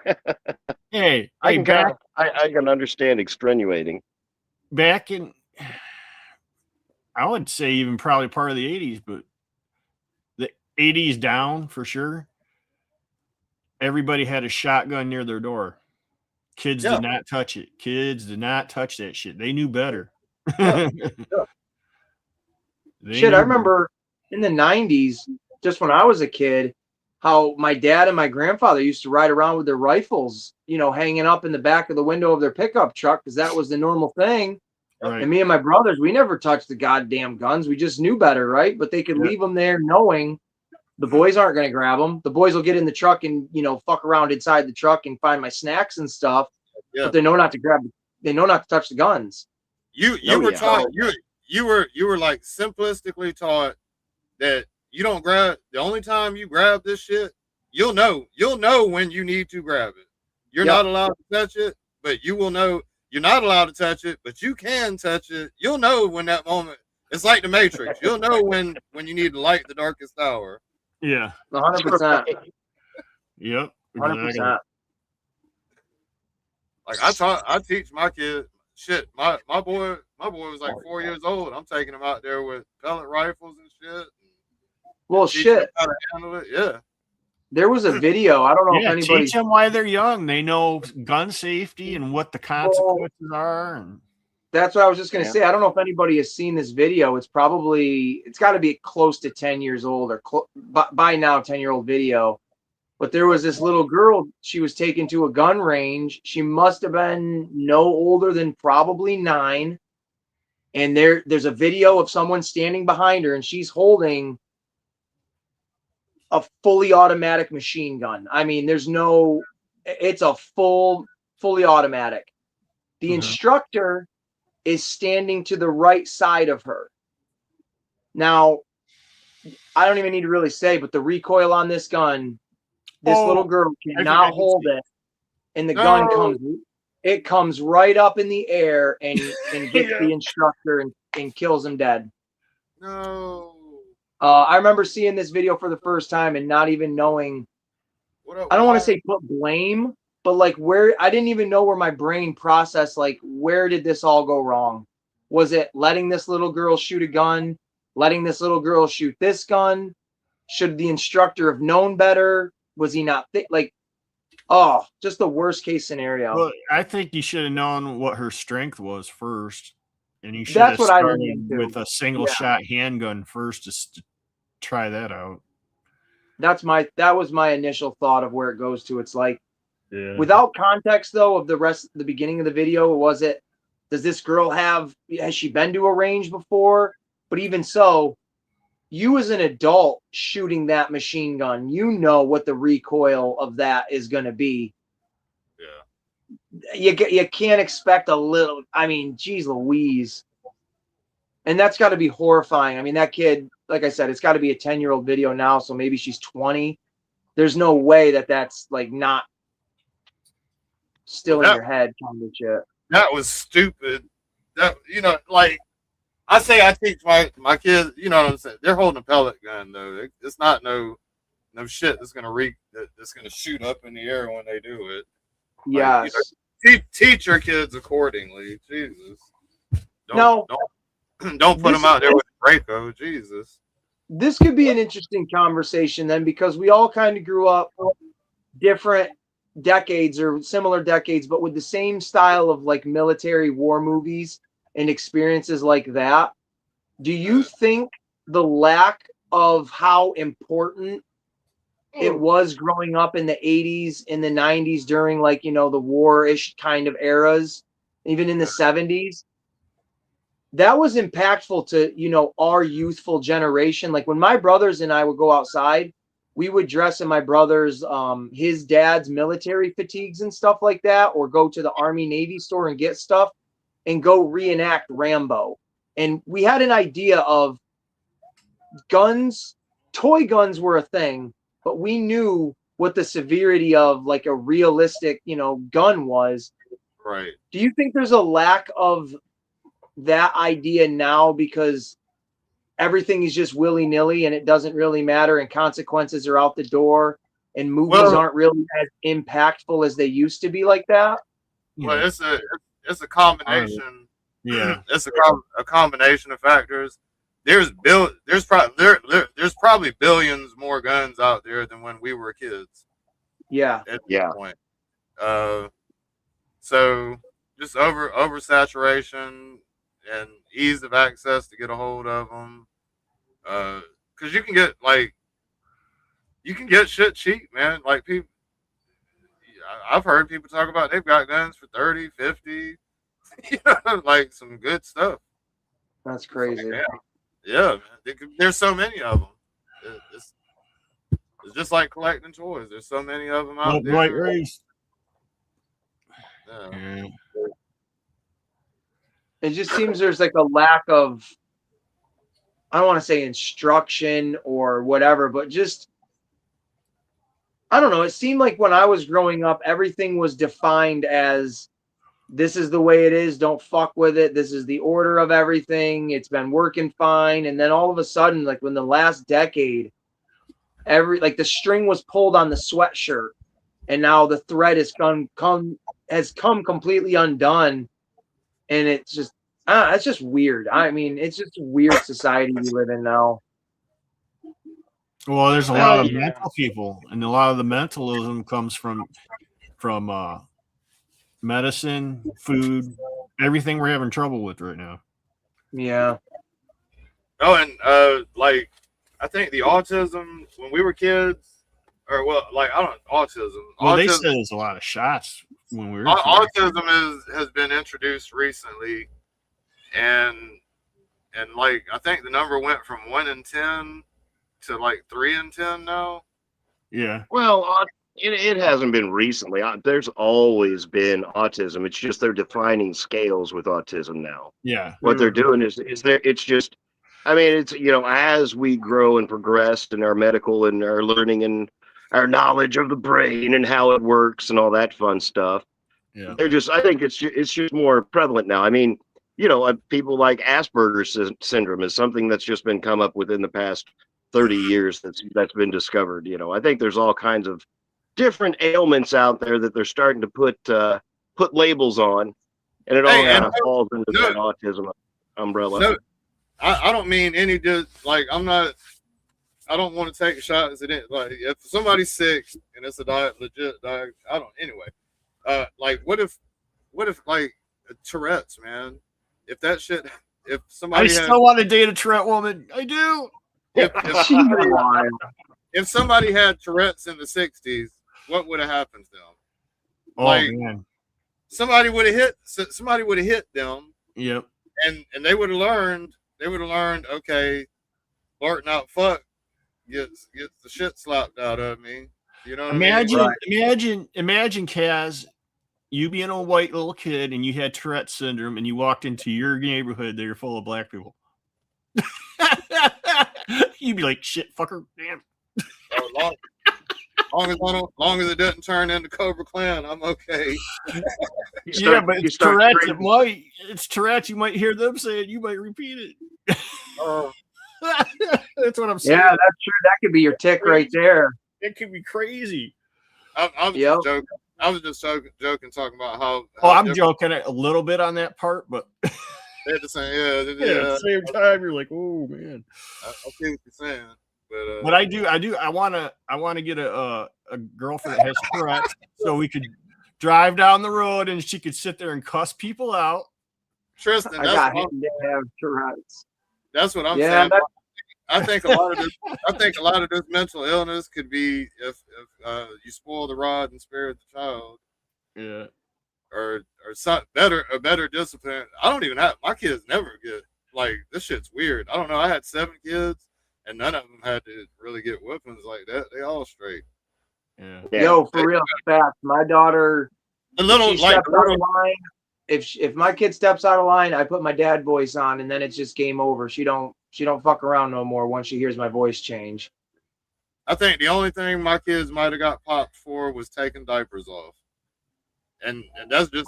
I can understand extenuating. Back in, I would say even probably part of the 80s, but the 80s down for sure. Everybody had a shotgun near their door. Kids did not touch it. Kids did not touch that shit. They knew better. I remember in the 90s, just when I was a kid, how my dad and my grandfather used to ride around with their rifles, you know, hanging up in the back of the window of their pickup truck because that was the normal thing. Right. And me and my brothers, we never touched the goddamn guns. We just knew better, right? But they could leave them there knowing the boys aren't going to grab them. The boys will get in the truck and, you know, fuck around inside the truck and find my snacks and stuff. Yeah. But they know not to grab. They know not to touch the guns. You were taught. You were like simplistically taught that you don't grab. The only time you grab this shit, you'll know when you need to grab it. You're not allowed to touch it, but you will know. You're not allowed to touch it, but you can touch it. You'll know when that moment. It's like the Matrix. You'll know when you need to light the darkest hour. Yeah, 100%. Yep, 100%. Like I teach my kid shit. My boy was like 4 years old. I'm taking him out there with pellet rifles and shit. Well, shit. How to handle it. Yeah. There was a video. I don't know if anybody. Teach them why they're young. They know gun safety and what the consequences are. And that's what I was just going to say. I don't know if anybody has seen this video. It's got to be close to 10 years old or by now 10-year-old video. But there was this little girl. She was taken to a gun range. She must have been no older than probably 9. And there's a video of someone standing behind her, and she's holding a fully automatic machine gun. I mean, it's a fully automatic. The instructor is standing to the right side of her. Now, I don't even need to really say, but the recoil on this gun, this little girl cannot hold it. And the gun comes right up in the air and gets the instructor and kills him dead. No. I remember seeing this video for the first time and not even knowing. I don't want to say put blame, but like I didn't even know where my brain processed, like, where did this all go wrong? Was it letting this little girl shoot a gun, letting this little girl shoot this gun? Should the instructor have known better? Was he not just the worst case scenario. Well, I think you should have known what her strength was first. And you should have started with a single shot handgun first just to try that out. That was my initial thought of where it goes to. It's like, without context though of the beginning of the video, does this girl has she been to a range before? But even so, you as an adult shooting that machine gun, you know what the recoil of that is going to be. You can't expect a little. I mean, geez Louise. And that's got to be horrifying. I mean, that kid, like I said, it's got to be a 10-year-old video now, so maybe she's 20. There's no way that's like not still in your head kind of shit. That was stupid. That, you know, like I say, I teach my kids. You know what I'm saying? They're holding a pellet gun though. It's not no shit that's gonna shoot up in the air when they do it. Yes. Like, you know, teach your kids accordingly. Jesus. Don't put them out there with Draco. Jesus. This could be an interesting conversation then, because we all kind of grew up different decades or similar decades, but with the same style of like military war movies and experiences like that. Do you think the lack of how important it was growing up in the 80s, in the 90s, during like, you know, the war-ish kind of eras, even in the 70s. That was impactful to, you know, our youthful generation. Like when my brothers and I would go outside, we would dress in my brother's, his dad's military fatigues and stuff like that, or go to the Army Navy store and get stuff and go reenact Rambo. And we had an idea of guns, toy guns were a thing, but we knew what the severity of like a realistic, you know, gun was. Right. Do you think there's a lack of that idea now because everything is just willy-nilly and it doesn't really matter and consequences are out the door and movies aren't really as impactful as they used to be like that? Well, it's a combination. Yeah, it's a combination of factors. There's probably billions more guns out there than when we were kids. Yeah. At this point. So just oversaturation and ease of access to get a hold of them. Because you can get shit cheap, man. Like people, I've heard people talk about they've got guns for 30, 50, you know, like some good stuff. That's crazy. Yeah, man. There's so many of them. It's just like collecting toys. There's so many of them out there. Right race. Yeah. It just seems there's like a lack of, I don't want to say instruction or whatever, but just, I don't know. It seemed like when I was growing up, everything was defined as this is the way it is. Don't fuck with it. This is the order of everything. It's been working fine. And then all of a sudden, like when the last decade, like the string was pulled on the sweatshirt and now the thread has come completely undone. And it's just weird. I mean, it's just a weird society we live in now. Well, there's a lot of mental people, and a lot of the mentalism comes from medicine, food, everything we're having trouble with right now. Yeah. Oh, and like I think the autism when we were kids, or well, like I don't autism. Well, autism, they said there's a lot of shots when we were autism has been introduced recently, and like I think the number went from 1 in 10 to like 3 in 10 now. Yeah. Well, it hasn't been recently. There's always been autism. It's just they're defining scales with autism now. Yeah. What they're doing is it's just, I mean, it's, you know, as we grow and progress in our medical and our learning and our knowledge of the brain and how it works and all that fun stuff. Yeah. I think it's just more prevalent now. I mean, you know, people like Asperger's syndrome is something that's just been come up within the past 30 years that's been discovered. You know, I think there's all kinds of different ailments out there that they're starting to put labels on, and it all kind of falls into that autism umbrella. No, I don't mean any like I don't want to take a shot at it. Like if somebody's sick and it's a legit diet, I don't anyway. Like what if like Tourette's, man? If that shit, if somebody still want to date a Tourette woman. I do. If somebody had Tourette's in the 60s, what would have happened to them? Oh, like, man. Somebody would have hit them. Yep. And they would have learned, okay, blurting out fuck gets the shit slapped out of me. You know what I mean? Imagine Kaz, you being a white little kid and you had Tourette's syndrome and you walked into your neighborhood that you're full of black people. You'd be like, shit, fucker, damn. Long as it doesn't turn into Cobra Clan, I'm okay. But it's Tourette's. It's Tourette's. You might hear them say it. You might repeat it. That's what I'm saying. Yeah, that's true. That could be your tick right there. It could be crazy. I was just joking. I was just joking, talking about how I'm joking a little bit on that part, but they're the same. At the same time, you're like, oh man. I see what you're saying. But I do. I want to get a girlfriend that has Tourette's, so we could drive down the road and she could sit there and cuss people out. Tristan, I got him to have Tourette's. That's what I'm saying. I think a lot of this mental illness could be if you spoil the rod and spare the child. Yeah. Or some better discipline. I don't even have my kids never get like this shit's weird. I don't know. I had 7 kids and none of them had to really get whippings like that. They all straight. Yeah. Yo, for real, fast. My daughter, line, if my kid steps out of line, I put my dad voice on, and then it's just game over. She don't fuck around no more once she hears my voice change. I think the only thing my kids might have got popped for was taking diapers off. And that's just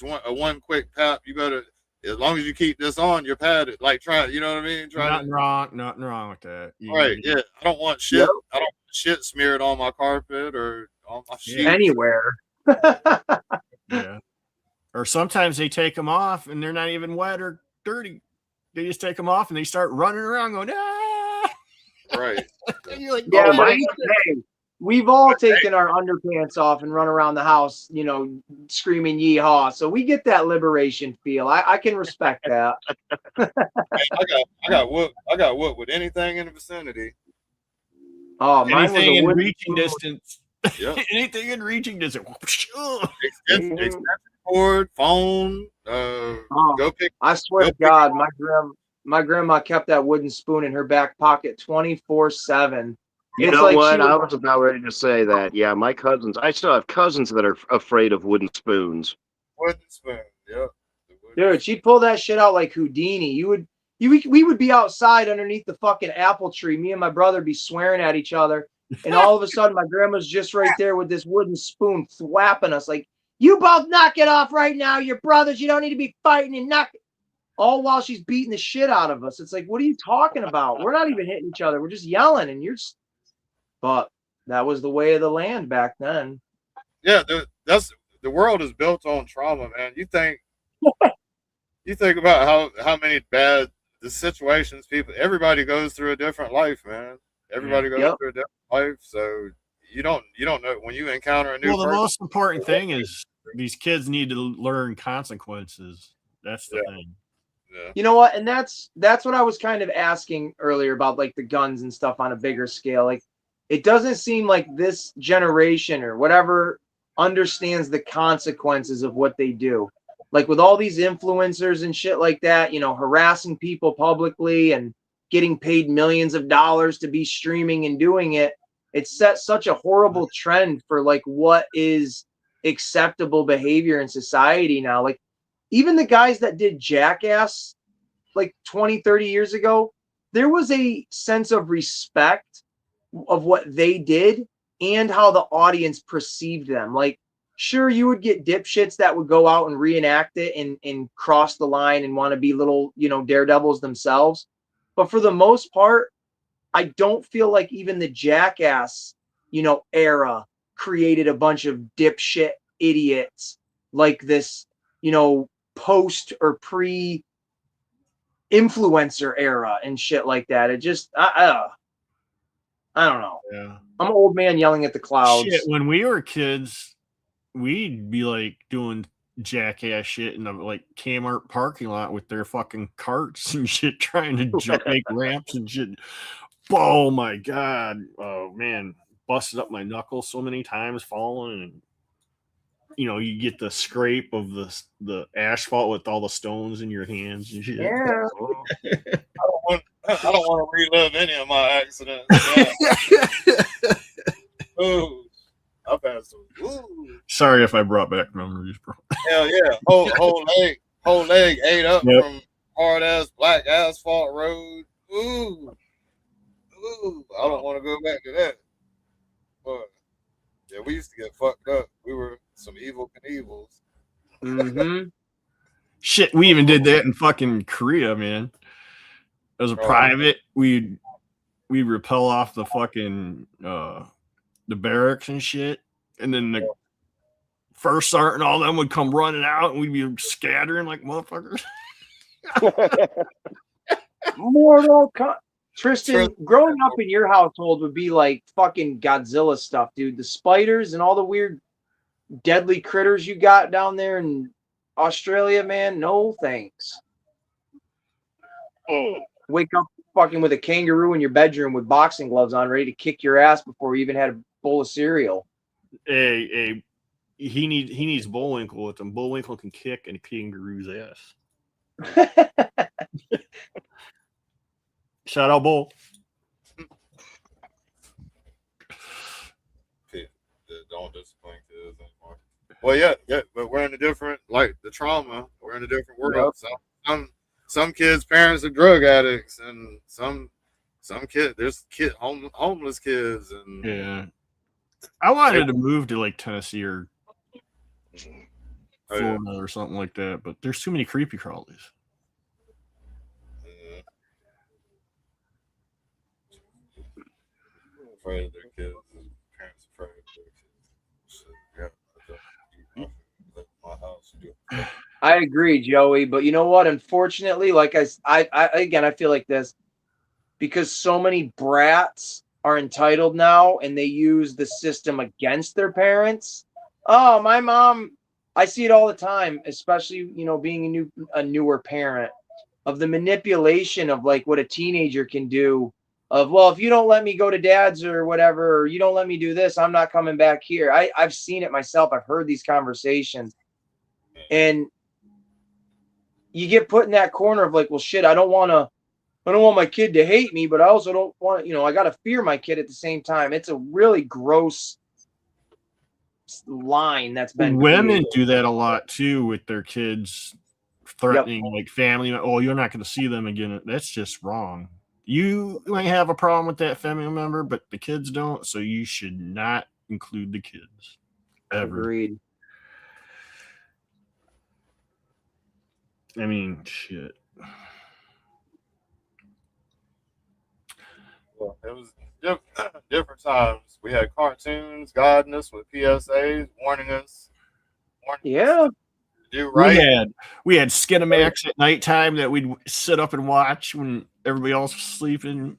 one quick pap. You better, as long as you keep this on, you're padded. Like try, you know what I mean? Nothing wrong with that. Right? Yeah. I don't want shit. Yep. I don't want shit smeared on my carpet or on my sheets. Anywhere. Yeah. Or sometimes they take them off and they're not even wet or dirty. They just take them off and they start running around going, ah. Right. And you're like, yeah, we've all taken our underpants off and run around the house, screaming yeehaw. So we get that liberation feel. I can respect that. I got whooped with anything in the vicinity. Oh, anything in reaching distance. Yep. Anything in reaching distance. Extension cord, phone. Go pick. I swear to God, my grandma kept that wooden spoon in her back pocket 24/7. You know what? I was about ready to say that. Yeah, my cousins. I still have cousins that are afraid of wooden spoons. Wooden spoon. Yep. Dude, she'd pull that shit out like Houdini. We would be outside underneath the fucking apple tree. Me and my brother be swearing at each other, and all of a sudden, my grandma's just right there with this wooden spoon thwapping us. Like, you both knock it off right now. You're brothers. You don't need to be fighting and knock it. All while she's beating the shit out of us. It's like, what are you talking about? We're not even hitting each other. We're just yelling, and you're. But that was the way of the land back then. Yeah, the world is built on trauma, man. You think about how many bad the situations everybody goes through a different life, man. Everybody goes through a different life, so you don't know when you encounter a new person. The most important thing is these kids need to learn consequences. That's the thing. Yeah. You know what? And that's what I was kind of asking earlier about, like the guns and stuff on a bigger scale. Like, it doesn't seem like this generation or whatever understands the consequences of what they do. Like with all these influencers and shit like that, harassing people publicly and getting paid millions of dollars to be streaming and doing it. It set such a horrible trend for like what is acceptable behavior in society now. Like even the guys that did Jackass like 20, 30 years ago, there was a sense of respect of what they did and how the audience perceived them. Like, sure, you would get dipshits that would go out and reenact it and cross the line and want to be little, daredevils themselves. But for the most part, I don't feel like even the Jackass, era created a bunch of dipshit idiots like this, post or pre influencer era and shit like that. It just, I don't know. Yeah. I'm an old man yelling at the clouds. Shit, when we were kids, we'd be like doing jackass shit in the like Kmart parking lot with their fucking carts and shit, trying to make ramps and shit. Oh my God. Oh man. Busted up my knuckles so many times falling, and you get the scrape of the asphalt with all the stones in your hands and shit. Yeah. I don't want to relive any of my accidents. Ooh, I've had some. Ooh. Sorry if I brought back memories, bro. Hell yeah, whole leg ate up from hard ass black asphalt road. Ooh, I don't want to go back to that. But yeah, we used to get fucked up. We were some evil Knievils. Mm-hmm. Shit, we even did that in fucking Korea, man. It was a private. We'd rappel off the fucking the barracks and shit, and then the first sergeant and all them would come running out, and we'd be scattering like motherfuckers. Tristan, growing up in your household would be like fucking Godzilla stuff, dude. The spiders and all the weird deadly critters you got down there in Australia, man. No thanks. wake up fucking with a kangaroo in your bedroom with boxing gloves on, ready to kick your ass before you even had a bowl of cereal. Hey, he needs Bullwinkle with him. Bullwinkle can kick a kangaroo's ass. Shout out, Bull. Don't disappoint kids anymore. Well, yeah, but we're in a different, like the trauma. We're in a different world. Yep. Some kids' parents are drug addicts, and some kids, there's homeless kids, and yeah. I wanted to move to like Tennessee or Florida or something like that, but there's too many creepy crawlies. Afraid of their kids, and parents afraid of their kids. My house. I agree, Joey, but you know what? Unfortunately, like I feel like this because so many brats are entitled now, and they use the system against their parents. Oh, my mom! I see it all the time, especially being a newer parent, of the manipulation of like what a teenager can do. Of, well, if you don't let me go to dad's or whatever, or you don't let me do this, I'm not coming back here. I've seen it myself. I've heard these conversations, and you get put in that corner of like, well, shit, I don't want my kid to hate me, but I also don't want, I got to fear my kid at the same time. It's a really gross line that's been women do that a lot too with their kids, threatening like family. Oh, you're not going to see them again. That's just wrong. You might have a problem with that family member, but the kids don't, so you should not include the kids ever. Agreed. I mean, shit. Well, it was different times. We had cartoons guiding us with PSAs warning us. Yeah. Do right. We had Skinamax at nighttime that we'd sit up and watch when everybody else was sleeping.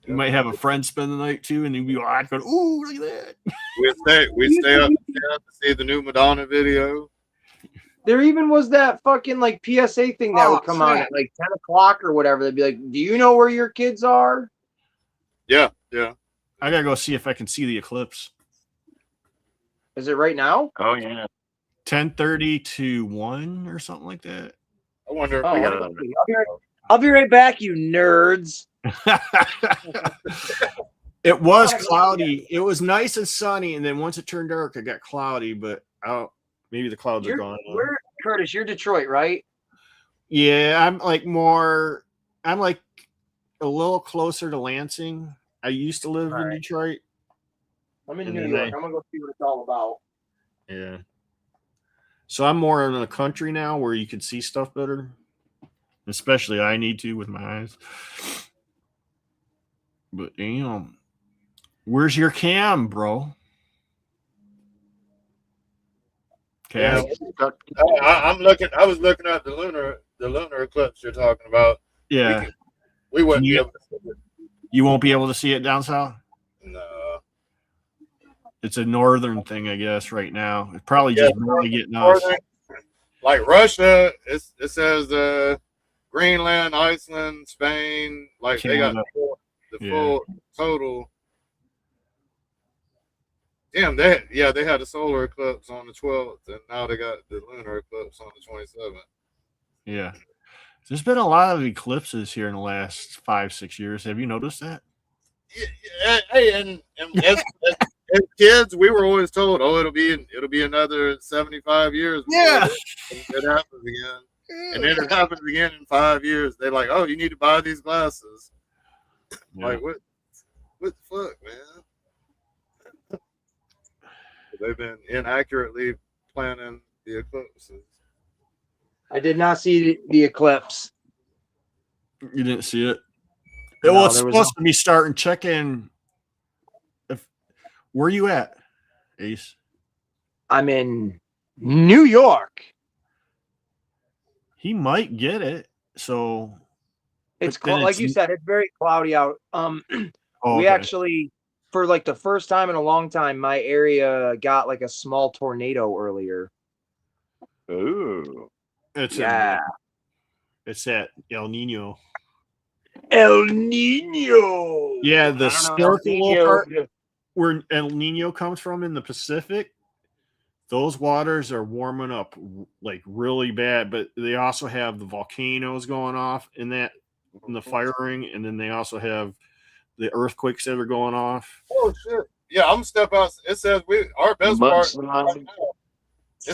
You might have a friend spend the night too, and you'd be like, "Ooh, look at that!" We'd stay up to see the new Madonna video. There even was that fucking like PSA thing that would come on at like 10 o'clock or whatever. They'd be like, "Do you know where your kids are?" Yeah. I gotta go see if I can see the eclipse. Is it right now? Oh yeah. 10:30 to 1 or something like that. I wonder if I'll be right back, you nerds. It was cloudy. It was nice and sunny, and then once it turned dark, it got cloudy. But maybe the clouds are gone. Curtis, you're Detroit, right? Yeah, I'm like a little closer to Lansing. I used to live in Detroit. I'm in New York. I'm gonna go see what it's all about. Yeah. So I'm more in the country now where you can see stuff better. Especially I need to with my eyes. But where's your cam, bro? Okay. Yeah, I was looking at the lunar eclipse you're talking about. Yeah. We wouldn't be able to see it. You won't be able to see it down south? No. It's a northern thing, I guess, right now. It's probably just barely getting us. Like Russia, it says Greenland, Iceland, Spain, like Canada. They got the full total. Damn, they had a solar eclipse on the 12th, and now they got the lunar eclipse on the 27th. Yeah. There's been a lot of eclipses here in the last 5-6 years. Have you noticed that? Yeah, hey, and as kids, we were always told, "Oh, it'll be another 75 years." Yeah, it happens again, and then it happens again in 5 years. They're like, "Oh, you need to buy these glasses." Yeah. Like what the fuck, man? They've been inaccurately planning the eclipses. I did not see the eclipse. You didn't see it? Well, it's supposed to be starting check-in. Where are you at, Ace? I'm in New York. He might get it. So it's like you said, it's very cloudy out. We actually, for like the first time in a long time, my area got like a small tornado earlier. Ooh. It's at El Nino. El Nino. Yeah, the snorkel part Nino. where El Nino comes from in the Pacific, those waters are warming up like really bad. But they also have the volcanoes going off in the firing, and then they also have the earthquakes that are going off. Oh shit! Yeah, I'm gonna step out. It says our best part. It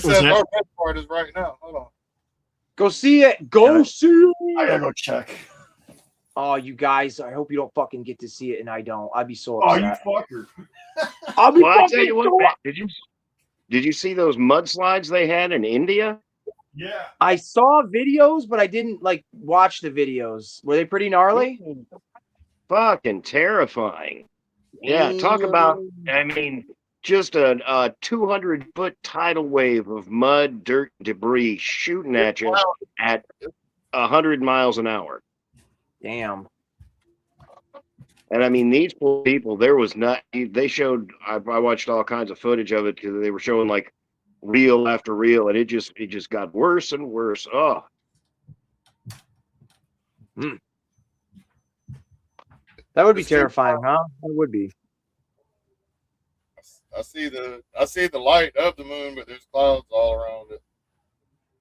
says our best part is right now. Hold on. Go see it. Go see it. I gotta go check. Oh, you guys! I hope you don't fucking get to see it, and I don't. I'd be so upset. Oh, you fucker! I'll be Well, I tell fucking you what, Matt, did you see those mudslides they had in India? Yeah, I saw videos, but I didn't like watch the videos. Were they pretty gnarly? Fucking terrifying. Yeah, talk about, I mean, just a 200-foot tidal wave of mud, dirt, debris shooting at you at 100 miles an hour. Damn. And I mean, these poor people, there was not, they showed, I watched all kinds of footage of it because they were showing like reel after reel, and it just got worse and worse. Oh. That would be terrifying, huh? That would be. I see the light of the moon, but there's clouds all around it.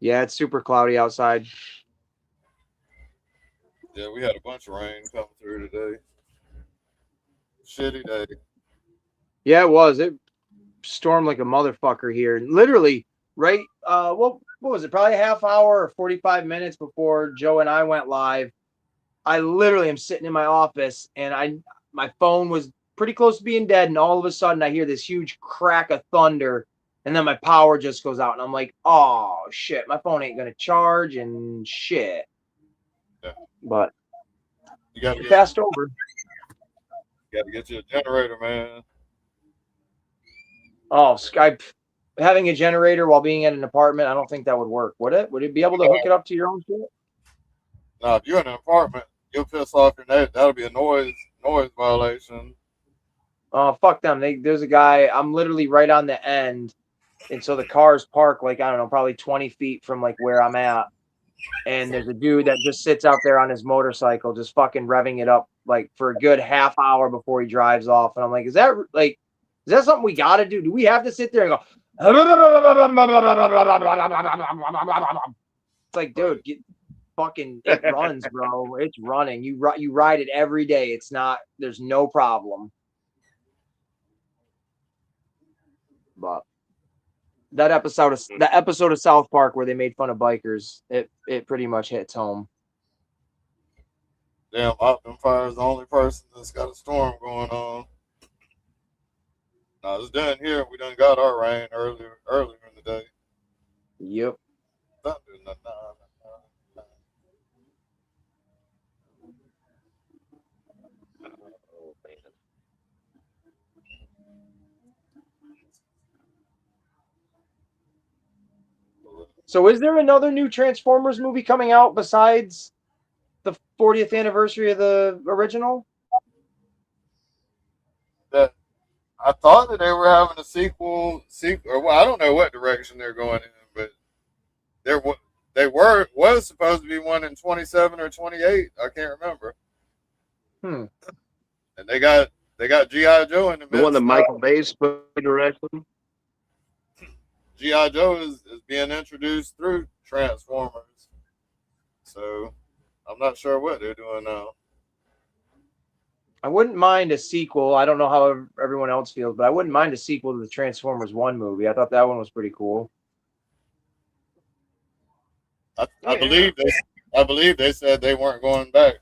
Yeah, it's super cloudy outside. Yeah, we had a bunch of rain coming through today. Shitty day. Yeah, it was. It stormed like a motherfucker here. Literally, right? What was it? Probably a half hour or 45 minutes before Joe and I went live. I literally am sitting in my office, and my phone was pretty close to being dead, and all of a sudden I hear this huge crack of thunder, and then my power just goes out, and I'm like, oh shit, my phone ain't gonna charge and shit. Yeah. But you gotta passed over. You gotta get you a generator, man. Oh, Skype having a generator while being in an apartment, I don't think that would work. Would it? Would it be able to hook it up to your own shit? No, if you're in an apartment, you'll piss off your neighbor. That'll be a noise violation. Oh, fuck them. There's a guy, I'm literally right on the end. And so the cars park like, I don't know, probably 20 feet from like where I'm at. And there's a dude that just sits out there on his motorcycle, just fucking revving it up like for a good half hour before he drives off. And I'm like, is that something we got to do? Do we have to sit there and go? It's like, dude, it runs, bro. It's running. You ride it every day. There's no problem. But that episode of South Park where they made fun of bikers, it pretty much hits home. Damn, Optum Fire is the only person that's got a storm going on. Now it's done here. We done got our rain earlier in the day. Yep. So is there another new Transformers movie coming out besides the 40th anniversary of the original? I thought that they were having a sequel, or well, I don't know what direction they're going in, but was supposed to be one in 27 or 28. I can't remember. And they got G.I. Joe in the midst. The one that Michael Bay's directing. G.I. Joe is being introduced through Transformers. So I'm not sure what they're doing now. I wouldn't mind a sequel. I don't know how everyone else feels, but I wouldn't mind a sequel to the Transformers 1 movie. I thought that one was pretty cool. I believe they said they weren't going back.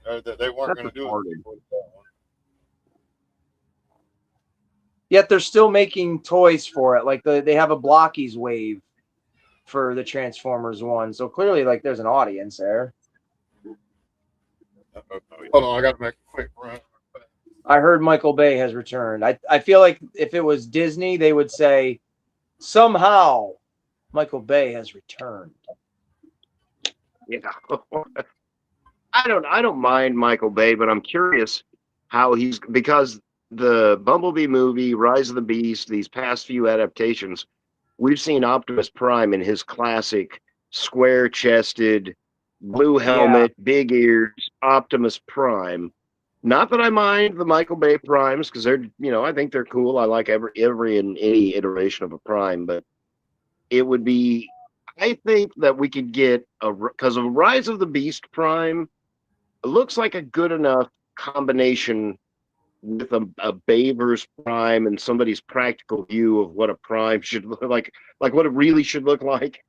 Or that they weren't going to do it. Yet they're still making toys for it. Like they have a Blockies wave for the Transformers 1. So clearly, like, there's an audience there. Hold on, I got to make a quick run. I heard Michael Bay has returned. I feel like if it was Disney, they would say, somehow Michael Bay has returned. Yeah. I don't mind Michael Bay, but I'm curious how because the Bumblebee movie, Rise of the Beast, these past few adaptations, we've seen Optimus Prime in his classic square-chested, blue helmet, big ears, Optimus Prime. Not that I mind the Michael Bay Primes, because they're, I think they're cool. I like every and any iteration of a Prime, but it would be, I think that we could get because of Rise of the Beast Prime, it looks like a good enough combination with a Baver's Prime and somebody's practical view of what a Prime should look like what it really should look like.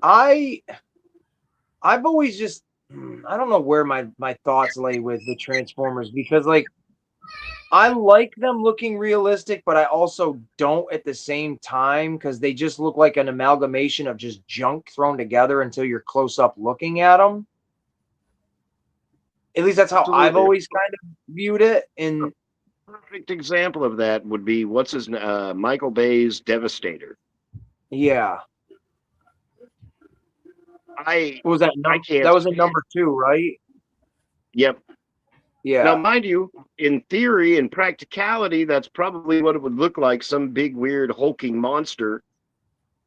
I've always just, I don't know where my thoughts lay with the Transformers, because like I like them looking realistic, but I also don't at the same time, because they just look like an amalgamation of just junk thrown together until you're close up looking at them. At least that's how Absolutely. I've always kind of viewed it. And perfect example of that would be Michael Bay's Devastator. Yeah. What was that? That was a number 2, right? Yep. Yeah. Now, mind you, in theory and practicality, that's probably what it would look like, some big, weird, hulking monster.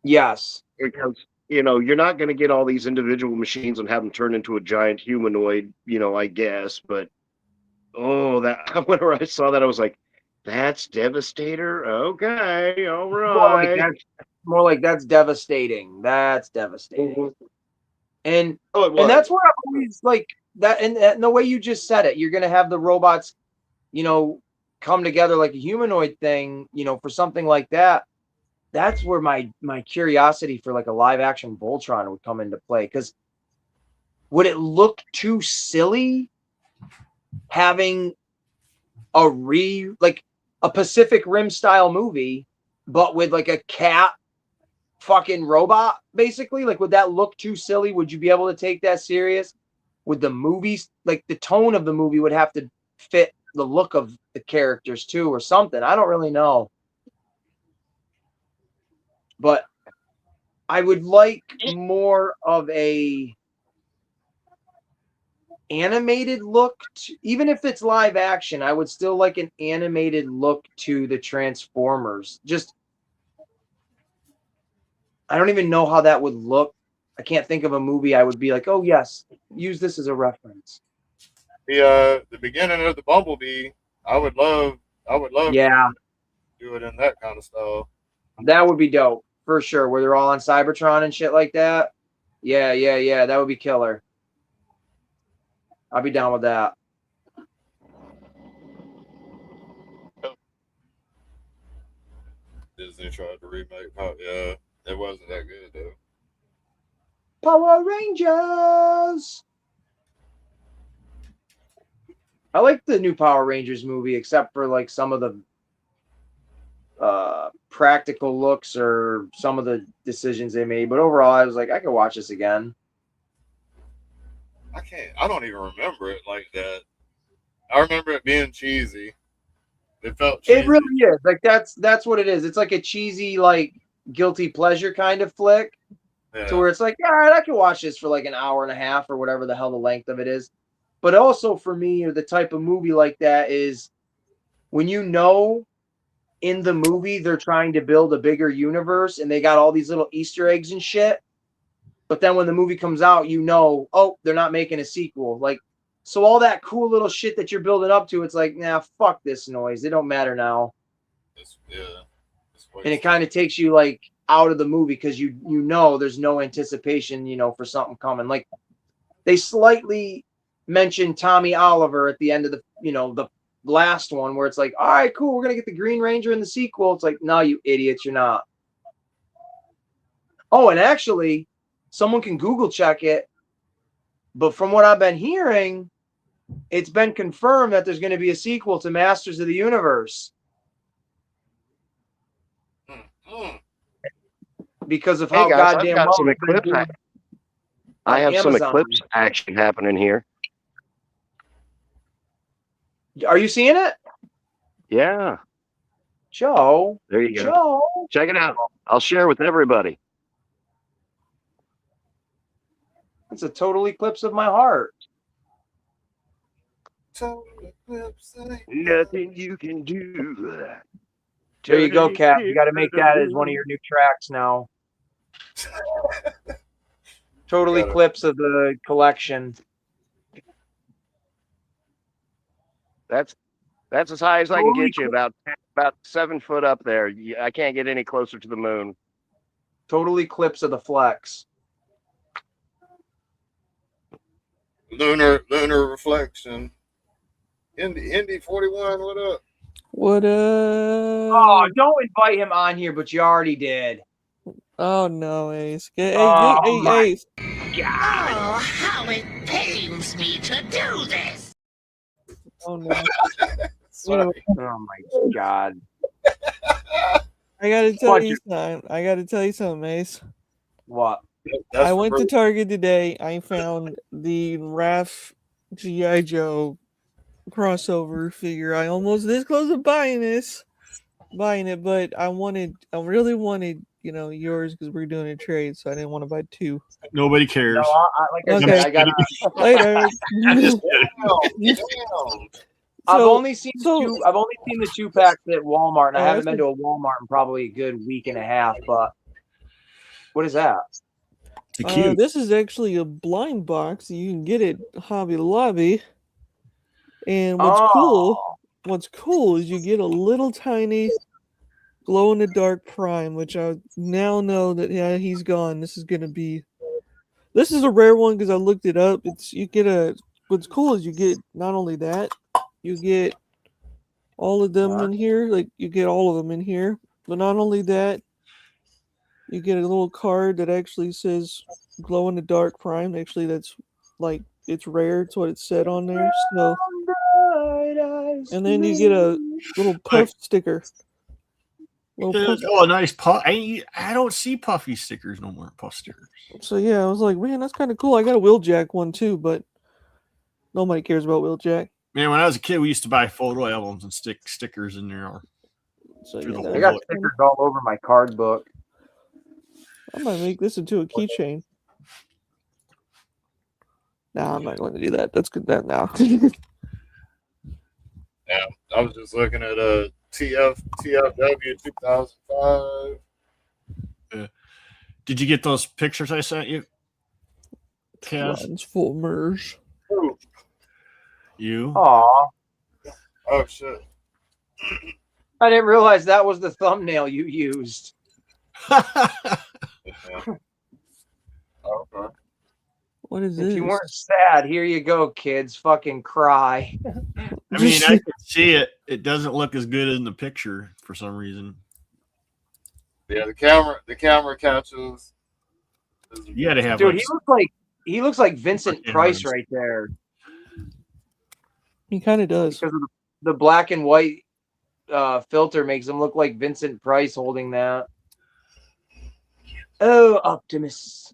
Yes. Because, you're not going to get all these individual machines and have them turn into a giant humanoid, I guess. But, whenever I saw that, I was like, that's Devastator? Okay, all right. More like that's devastating. That's devastating. Mm-hmm. And that's where I always like that. And the way you just said it, you're going to have the robots, come together like a humanoid thing, for something like that. That's where my curiosity for like a live action Voltron would come into play. Because would it look too silly having like a Pacific Rim style movie, but with like a cat fucking robot, basically? Like, would that look too silly? Would you be able to take that serious? With the movies, like the tone of the movie would have to fit the look of the characters too, or something. I don't really know. But I would like more of a animated look even if it's live action. I would still like an animated look to the Transformers. Just, I don't even know how that would look. I can't think of a movie I would be like, oh yes, use this as a reference. The beginning of the Bumblebee, I would love Yeah, to do it in that kind of style. That would be dope for sure, where they're all on Cybertron and shit like that. Yeah, that would be killer. I'll be down with that. Disney tried to remake it wasn't that good though. Power Rangers. I like the new Power Rangers movie, except for like some of the practical looks or some of the decisions they made. But overall, I was like, I could watch this again. I don't even remember it like that. I remember it being cheesy. It felt cheesy. It really is. Like that's what it is. It's like a cheesy, like guilty pleasure kind of flick. Yeah. To where it's like, all right, I can watch this for like an hour and a half or whatever the hell the length of it is. But also for me, the type of movie like that is when in the movie they're trying to build a bigger universe and they got all these little Easter eggs and shit. But then when the movie comes out, oh, they're not making a sequel. Like, so all that cool little shit that you're building up to, it's like, nah, fuck this noise. It don't matter now. And it kind of takes you like out of the movie because you know there's no anticipation, for something coming. Like they slightly mentioned Tommy Oliver at the end of the last one where it's like, all right, cool, we're gonna get the Green Ranger in the sequel. It's like, no, you idiots, you're not. Oh, and actually, someone can Google check it, but from what I've been hearing, it's been confirmed that there's going to be a sequel to Masters of the Universe. Because of how goddamn well some Eclipse. I have some Eclipse action happening here. Are you seeing it? Yeah. Joe. There you go. Joe. Check it out. I'll share with everybody. It's a total eclipse of my heart. Nothing you can do There you go, Cap. You got to make that as one of your new tracks now. Total Eclipse of the collection. That's as high as I can get you. About 7 foot up there. I can't get any closer to the moon. Total Eclipse of the Flex. Lunar Reflection. Indy 41, what up? What up? Oh, don't invite him on here, but you already did. Oh no, Ace. Hey, Ace. God. Oh, how it pains me to do this. Oh no. Oh my God. I gotta tell you something. Ace. What? I went to Target today. I found the Raph G.I. Joe crossover figure. I almost this close to buying it, but I really wanted, yours because we're doing a trade, so I didn't want to buy two. Nobody cares. No, I got later. I've only seen the 2-packs at Walmart, and I haven't been to a Walmart in probably a good week and a half. But what is that? This is actually a blind box. You can get it Hobby Lobby. And what's cool is you get a little tiny glow in the dark Prime, which I now know that he's gone. This is a rare one because I looked it up. What's cool is you get not only that, you get all of them in here. Like you get all of them in here, but not only that, you get a little card that actually says glow in the dark Prime. Actually, that's like it's rare. It's what it said on there. So, and then you get a little puff sticker. A nice puff. I don't see puffy stickers no more. Puff stickers. So yeah, I was like, man, that's kind of cool. I got a Wheeljack one too, but nobody cares about Wheeljack. Man, when I was a kid, we used to buy photo albums and stick stickers in there. So I got stickers all over my card book. I might make this into a keychain. No, I'm not going to do that. That's good. That now. Yeah, I was just looking at TFW 2005. Did you get those pictures I sent you? Transformers. You? Aw. Oh shit. I didn't realize that was the thumbnail you used. Okay. What is this? If you weren't sad, here you go, kids. Fucking cry. I mean, I can see it. It doesn't look as good in the picture for some reason. Yeah, the camera catches. You got to have. Dude, he looks like Vincent Price right there. He kind of does. Because of the black and white filter makes him look like Vincent Price holding that. Oh, Optimus.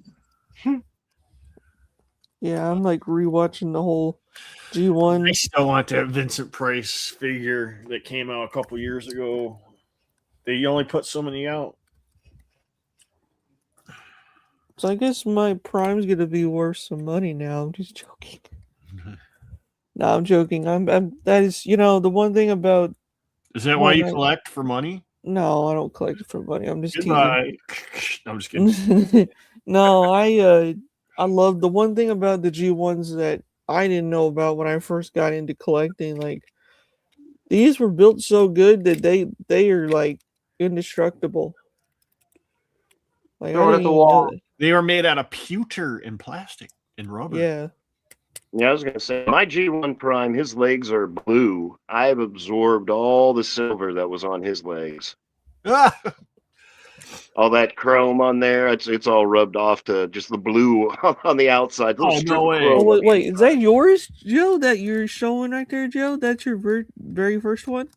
Yeah, I'm like rewatching the whole G1. I still want that Vincent Price figure that came out a couple years ago. They only put so many out. So I guess my Prime's gonna be worth some money now. I'm just joking. No, I'm joking. I'm that is, the one thing about. Is that why you collect for money? No, I don't collect it for money. I'm just Goodbye. teasing. I'm just kidding. No, I love the one thing about the G1s that I didn't know about when I first got into collecting. Like, these were built so good that they are like indestructible. Like, Throw it at the wall. They were made out of pewter and plastic and rubber. Yeah. Yeah, I was going to say, my G1 Prime, his legs are blue. I've absorbed all the silver that was on his legs. All that chrome on there, it's all rubbed off to just the blue on the outside. Oh, no way. Oh, wait, is that yours, Joe, that you're showing right there, Joe? That's your very first one?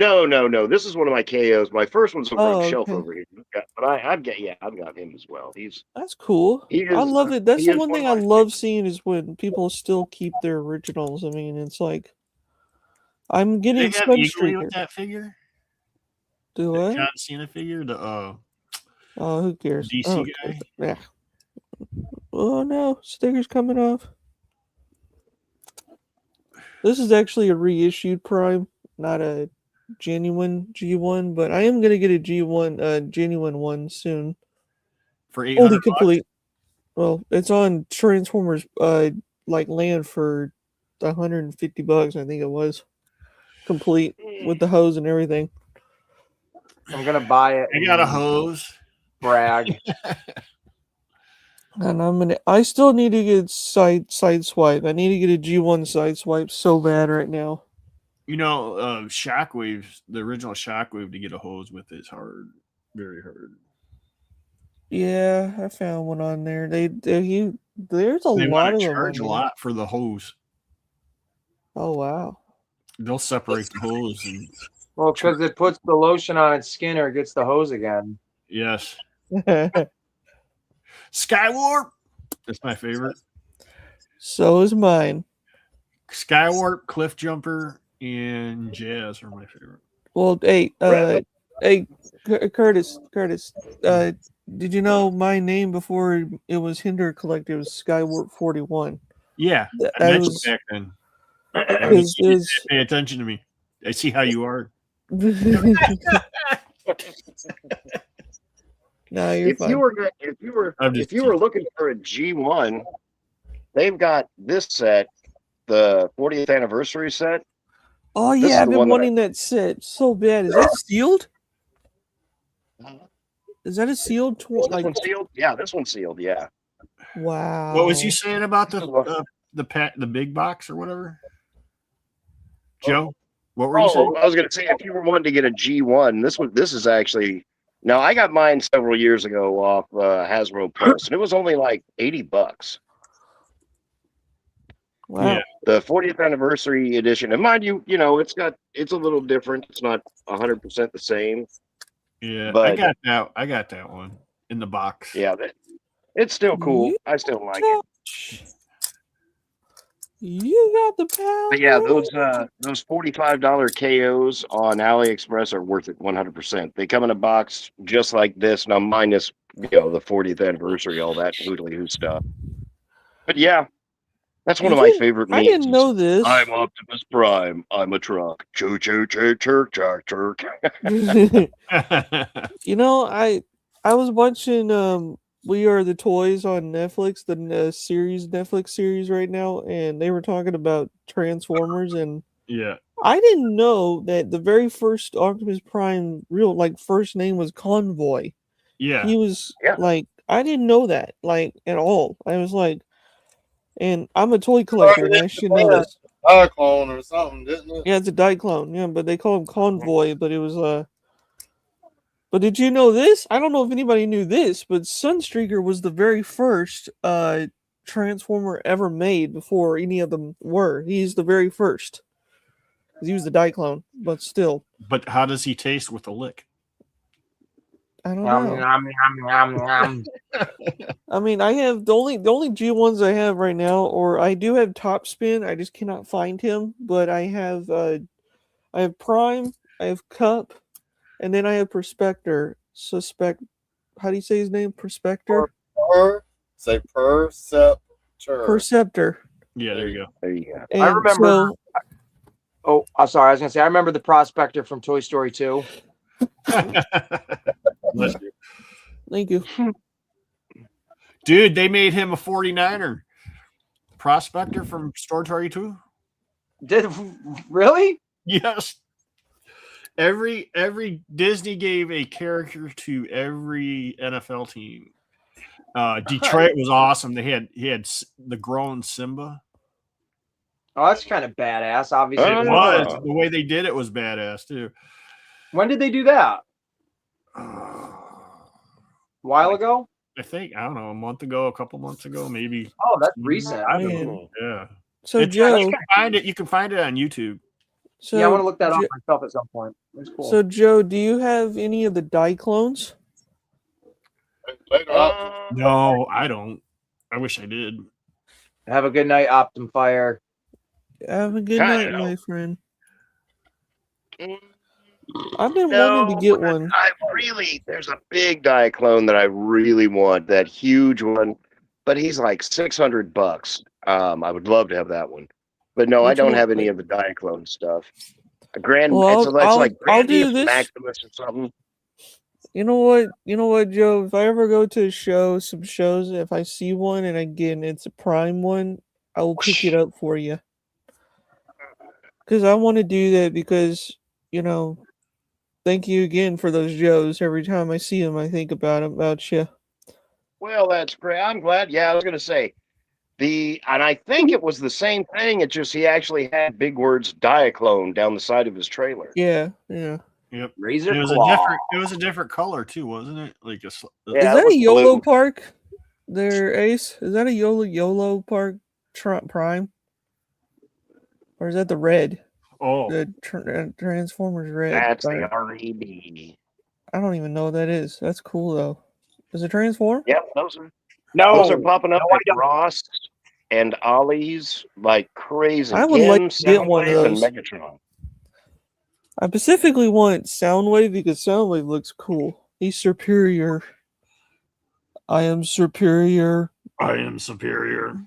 No. This is one of my KOs. My first one's over on the shelf over here. But I've got him as well. That's cool. I love it. That's the one thing I love seeing is when people still keep their originals. I mean, it's like I'm getting with that figure. Do what? John Cena figure. Who cares? DC guy. Yeah. Oh no, sticker's coming off. This is actually a reissued Prime, not a genuine G1, but I am gonna get a G1 genuine one soon. For $800. Fully complete. Well, it's on Transformers like land for $150, I think it was. Complete with the hose and everything. I'm gonna buy it. I got a hose. Brag. And I still need to get side swipe. I need to get a G1 side swipe so bad right now. You know, Shockwaves, the original Shockwave to get a hose with is hard. Very hard. Yeah, I found one on there. There's a lot of them. Charge a lot for the hose. Oh wow! They'll separate the hose and. Well, because it puts the lotion on its skin or it gets the hose again. Yes. Skywarp. That's my favorite. So is mine. Skywarp, Cliff Jumper, and Jazz are my favorite. Well, hey, Curtis, did you know my name before it was Hinder Collective was Skywarp 41? Yeah, I mentioned back then. Pay attention to me. I see how you are. No, you're fine. If you were looking for a G1, they've got this set, the 40th anniversary set. Oh yeah, I've been wanting that set so bad. Is that sealed? Is that a sealed? This one sealed? Yeah, this one's sealed. Yeah. Wow. What was you saying about the big box or whatever? Joe, what were you saying? I was going to say if you were wanting to get a G1, this is actually. Now I got mine several years ago off Hasbro Pulse, and it was only like $80. Wow. Yeah. The 40th anniversary edition, and mind you, it's a little different. It's not 100% the same. Yeah, but I got that one in the box. Yeah, it's still cool. I still like it. You got the power. But yeah, those $45 KOs on AliExpress are worth it 100%. They come in a box just like this, now minus the 40th anniversary, all that hoodly stuff. But yeah, that's one of my favorite memes. I didn't know this. I'm Optimus Prime. I'm a truck. Choo choo choo choo choo choo. I was watching We Are the Toys on Netflix, the Netflix series right now, and they were talking about Transformers, and yeah, I didn't know that the very first Optimus Prime first name was Convoy. Yeah, he was I didn't know that at all. I was like. And I'm a toy collector, and I should know this. Diaclone or something, didn't it? Yeah, it's a Diaclone. Yeah, but they call him Convoy. But it was But did you know this? I don't know if anybody knew this, but Sunstreaker was the very first Transformer ever made before any of them were. He's the very first. He was the Diaclone, but still. But how does he taste with a lick? I don't know. I mean, I have the only G1s I have right now, or I do have Topspin. I just cannot find him. But I have Prime, I have Cup, and then I have Perspector. How do you say his name? Perspector. Say Perceptor. Perceptor. Yeah, there you go. There you go. And I remember. I'm sorry. I was gonna say I remember the Prospector from Toy Story 2. Thank you. Dude, they made him a 49er. Prospector from Toy Story 2. Did really? Yes. Every Disney gave a character to every NFL team. Detroit was awesome. He had the grown Simba. Oh, that's kind of badass. Obviously, it was. The way they did it was badass too. When did they do that? A while ago? I think, I don't know, a month ago, a couple months ago, maybe. Oh, that's recent. I don't know. Yeah. So Joe, you can find it on YouTube. So yeah, I want to look that up myself at some point. That's cool. So Joe, do you have any of the Diaclones? No, I don't. I wish I did. Have a good night, Optum Fire. Have a good night, my friend. I've been wanting to get one. There's a big Diaclone that I really want, that huge one, but he's like $600. I would love to have that one, but no, I don't have any of the Diaclone stuff. Well, It's like I'll do Grandiose this. Maximus or something. You know what? You know what, Joe? If I ever go to a show, some shows, if I see one and again it's a Prime one, I will pick it up for you. Because I want to do that because, you know, thank you again for those Joes. Every time I see them, I think about you. Well, that's great. I'm glad. Yeah, I was going to say and I think it was the same thing. It just he actually had Big Word's Diaclone down the side of his trailer. Yeah. Yep. Razor It was claw. It was a different color too, wasn't it? Like Is that a YOLO blue. park? There, Ace. Is that a YOLO park Prime? Or is that the red? Oh, The Transformers red. That's the RED. I don't even know what that is. That's cool though. Does it transform? Yep, those are popping up at Ross and Ollie's like crazy. I would like to get one of those. And Megatron. I specifically want Soundwave because Soundwave looks cool. He's superior. I am superior. I am superior.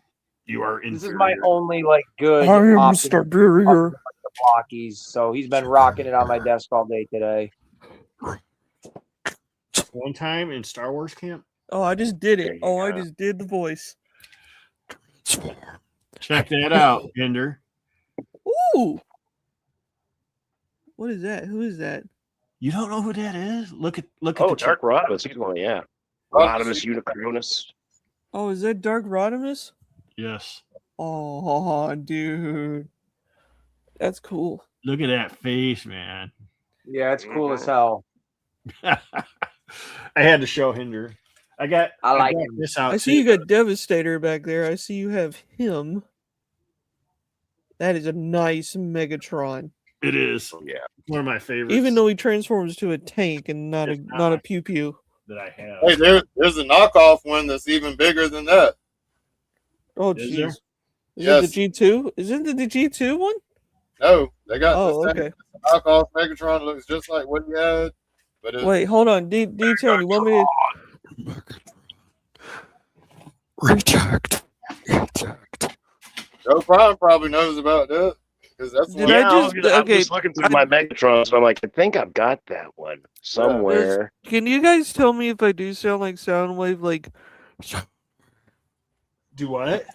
You are inferior. This is my only like good. I am superior. Blockies, so he's been rocking it on my desk all day today. One time in Star Wars camp. Oh, I just did it. Oh, I just did the voice. Check that out, Ender. Ooh. What is that? Who is that? You don't know who that is? Look at the Dark Rodimus. He's one, yeah. Rodimus Unicronus. Oh, is that Dark Rodimus? Yes. Oh, dude. That's cool. Look at that face, man. Yeah, it's cool as hell. I had to show Hinder. I got this out. I see you got Devastator back there. I see you have him. That is a nice Megatron. It is. Yeah. One of my favorites. Even though he transforms to a tank and not a pew pew. That I have. Hey, there's a knockoff one that's even bigger than that. Oh, jeez. Is it the G2? Isn't it the G2 one? No, they got okay. knockoff Megatron. Looks just like what he had. But wait, hold on. D-Town, you want me to... Reject. Joe Prime probably knows about that. Because that's I'm just looking through my Megatron, so I'm like, I think I've got that one somewhere. Can you guys tell me if I do sound like Soundwave? Like, do what?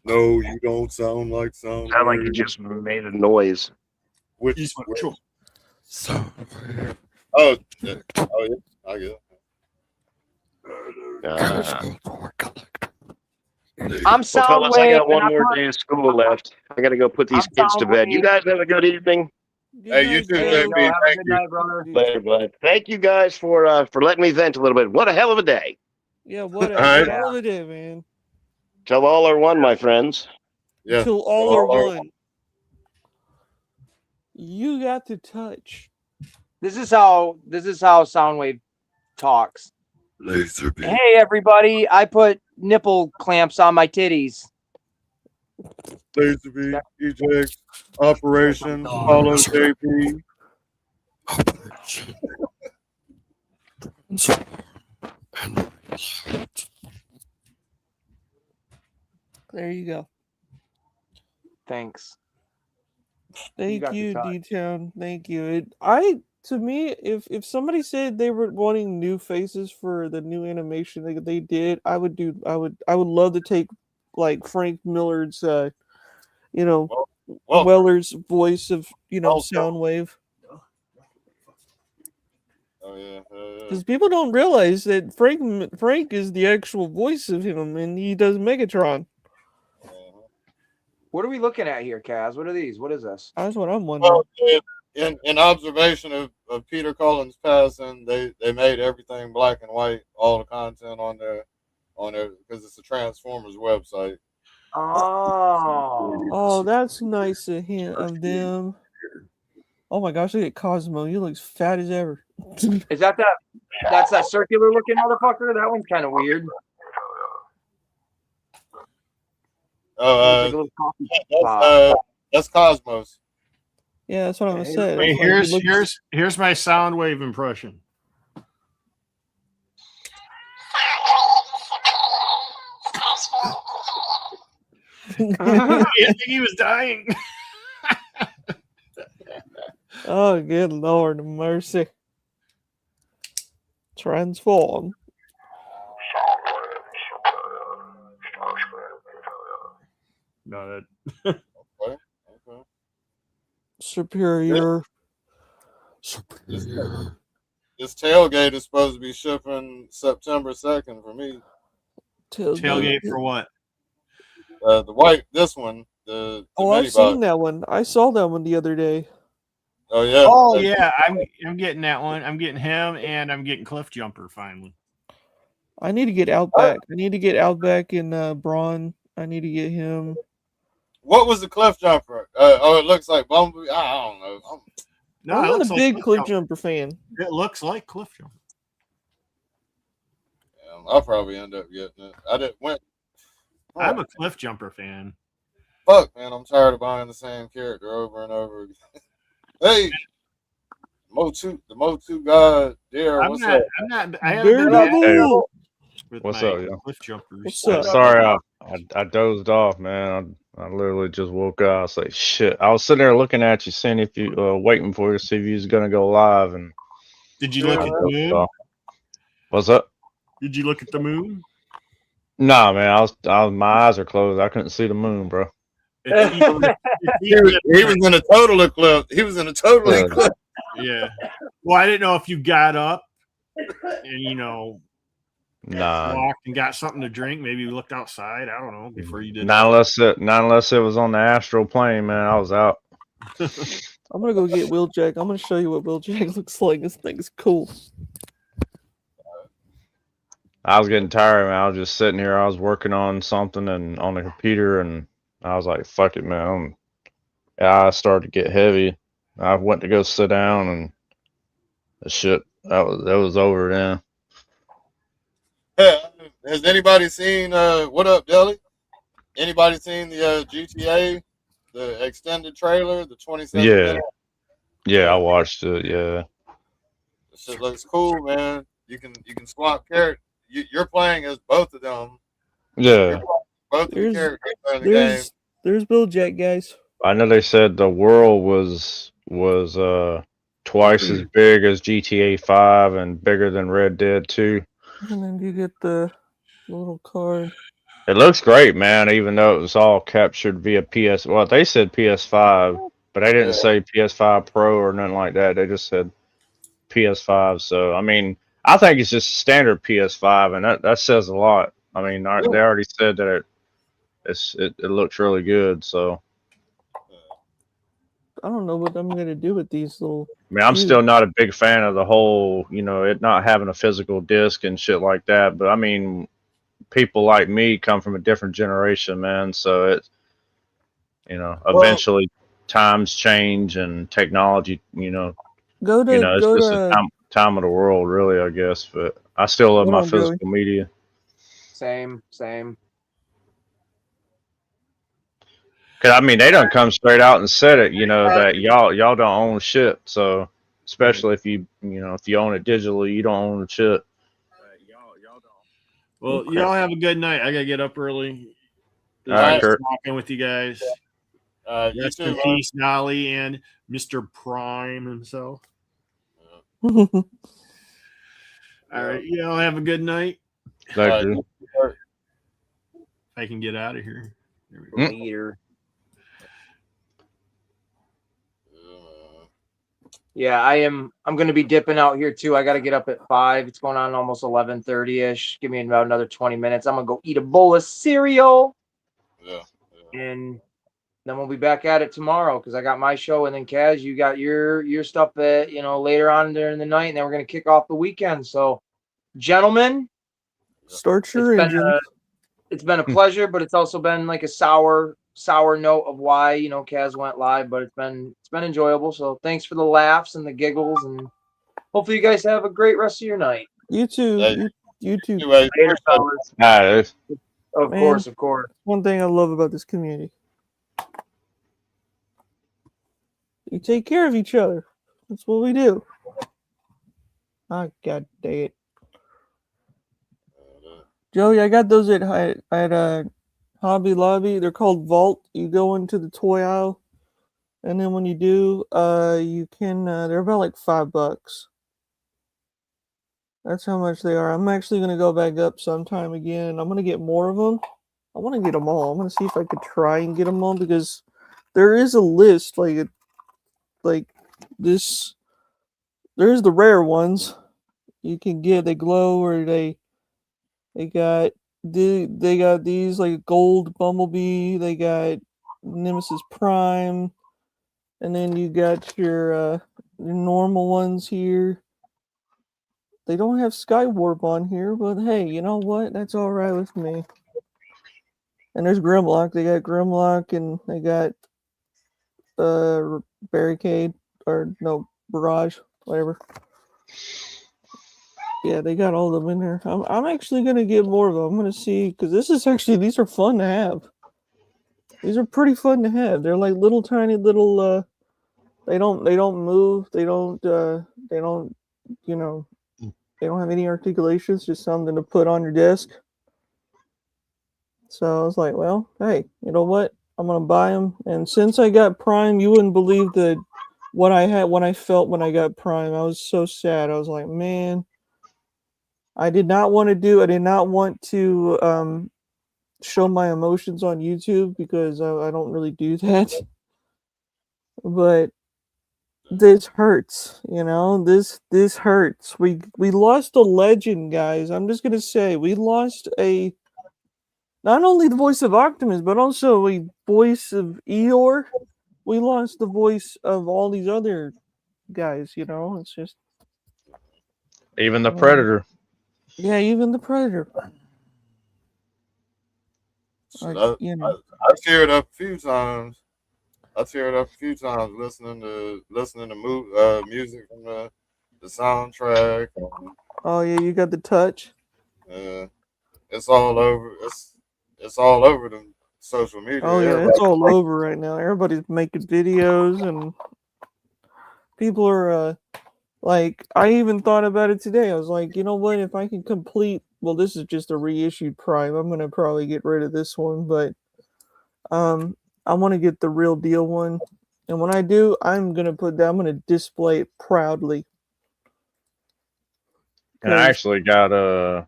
No, you don't sound like Soundwave. Sound like you just made a noise. Which Soundwave. Oh yeah, I get it. I'm Soundwave. Fellas, I got one more day of school left. I got to go put these kids to bed. You guys have a good evening. Hey, you too, JP. Thank you. Later, bud. Thank you guys for letting me vent a little bit. What a hell of a day. Yeah, what a hell of a day, man. Till all are one, my friends. Yeah. Till all are one. You got to touch. This is how Soundwave talks. Laser beam. Hey everybody, I put nipple clamps on my titties. Laser beam, eject, operation, follow JP. Operation. There you go. Thanks. Thank you, D-Town. Thank you. To me, if somebody said they were wanting new faces for the new animation they did, I would love to take like Frank Millard's Weller's voice of Soundwave. Oh yeah. Because people don't realize that Frank is the actual voice of him, and he does Megatron. What are we looking at here, Kaz? What are these? What is this? That's what I'm wondering. Well, in observation of Peter Cullen's passing, they made everything black and white, all the content on there because it's a Transformers website. Oh, that's nice of them. Oh my gosh, look at Cosmo. He looks fat as ever. Is that's that circular looking motherfucker? That one's kind of weird. That's Cosmos. Yeah, that's what I'm saying. Hey, here's my Soundwave impression. I think he was dying. Oh, good Lord of mercy. Transform. No, Okay. Superior. This tailgate is supposed to be shipping September 2nd for me. Tailgate for what? This one, the Oh, mini I've seen box. that one. I saw that one the other day. Oh yeah. Oh yeah, I'm getting that one. I'm getting him, and I'm getting Cliff Jumper finally. I need to get Outback. I need to get Outback and Braun. I need to get him. What was the Cliff Jumper? It looks like Bumblebee. I don't know. No, I'm it not looks a like big Cliff Jumper fan. It looks like Cliff Jumper. I'll probably end up getting it. I'm a Cliff Jumper fan. Fuck, man, I'm tired of buying the same character over and over again. Hey, the Motu God, dear, what's up? I haven't been Daredevil. with What's my up, yo? Cliff Jumpers. What's I'm up? sorry, I dozed off, man. I literally just woke up. I was like, shit. I was sitting there looking at you, seeing if you waiting for you to see if you was gonna go live. And did you look at the moon? What's up? Did you look at the moon? Nah, man. I was my eyes are closed. I couldn't see the moon, bro. He was in a total eclipse. He was in a total eclipse. Yeah. Well, I didn't know if you got up and walked and got something to drink. Maybe you looked outside. I don't know before you did. Not unless it was on the astral plane, man. I was out. I'm gonna go get Wheeljack. I'm gonna show you what Wheeljack looks like. This thing's cool. I was getting tired, man. I was just sitting here. I was working on something and on the computer, and I was like, "Fuck it, man." I started to get heavy. I went to go sit down, and the shit that was over then. Has anybody seen What Up, Deli? Anybody seen the GTA, the extended trailer, the 27 minute? Yeah, I watched it. Yeah, this shit looks cool, man. You can swap characters. You're playing as both of them. Yeah. Both of the characters in the game. There's Wheeljack, guys. I know they said the world was twice as big as GTA 5 and bigger than Red Dead 2. And then you get the little card. It looks great, man, even though it was all captured via PS. Well, they said PS5, but they didn't say PS5 Pro or nothing like that. They just said PS5. So, I mean, I think it's just standard PS5, and that says a lot. I mean, they already said that it looks really good, so. I don't know what I'm gonna do with these little. I mean, I'm still not a big fan of the whole, it not having a physical disc and shit like that. But I mean, people like me come from a different generation, man. So it's, eventually times change and technology, it's just a time of the world, really, I guess. But I still love my physical media. Same. Cause I mean, they don't come straight out and said it, that y'all don't own shit. So especially if you own it digitally, you don't own the shit. Well, y'all have a good night. I gotta get up early. All right, Kurt. Talking with you guys. Rest in peace, Nolly and Mr. Prime himself. All right, y'all have a good night. Thank you. I can get out of here. There we go. Later. Yeah, I'm going to be dipping out here too. I got to get up at 5. It's going on almost 11:30ish. Give me about another 20 minutes. I'm going to go eat a bowl of cereal. Yeah. And then we'll be back at it tomorrow because I got my show, and then Kaz, you got your stuff at later on during the night, and then we're going to kick off the weekend. So, gentlemen, start your engine. It's been a pleasure, but it's also been like a sour note of why Kaz went live, but it's been enjoyable. So thanks for the laughs and the giggles, and hopefully you guys have a great rest of your night. You too. You too. Later, fellas. Nice. Of course. One thing I love about this community, you take care of each other. That's what we do. Oh, God dang it. Joey, I got those at Hobby Lobby. They're called Vault. You go into the toy aisle, And then when you do, you can. They're about like $5. That's how much they are. I'm actually gonna go back up sometime again. I'm gonna get more of them. I want to get them all. I'm gonna see if I could try and get them all because there is a list like this. There's the rare ones you can get. They glow or they got they got these like gold bumblebee. They got Nemesis Prime, and then you got your normal ones here. They don't have Skywarp on here, but hey, you know what? That's all right with me. And there's Grimlock. They got Grimlock, and they got Barricade or no Barrage, whatever. Yeah, they got all of them in there. I'm actually gonna get more of them. I'm gonna see because these are fun to have. These are pretty fun to have. They're like little tiny little. They don't move. They don't you know. They don't have any articulations. Just something to put on your desk. So I was like, well, hey, you know what? I'm gonna buy them. And since I got Prime, you wouldn't believe what I felt when I got Prime. I was so sad. I was like, man, I did not want to show my emotions on YouTube because I don't really do that. But this hurts, you know. This hurts. We lost a legend, guys. I'm just gonna say we lost not only the voice of Optimus, but also a voice of Eeyore. We lost the voice of all these other guys, you know. It's just even the Predator. Yeah, even the Predator. Shit, I teared up a few times. Listening to music from the soundtrack. Oh yeah, you got the touch. It's all over. It's all over the social media. Oh yeah, it's all over right now. Everybody's making videos, and people are like. I even thought about it today. I was like, you know what? If I can complete, well, this is just a reissued Prime. I'm gonna probably get rid of this one, but I want to get the real deal one. And when I do, I'm gonna display it proudly. And I actually got to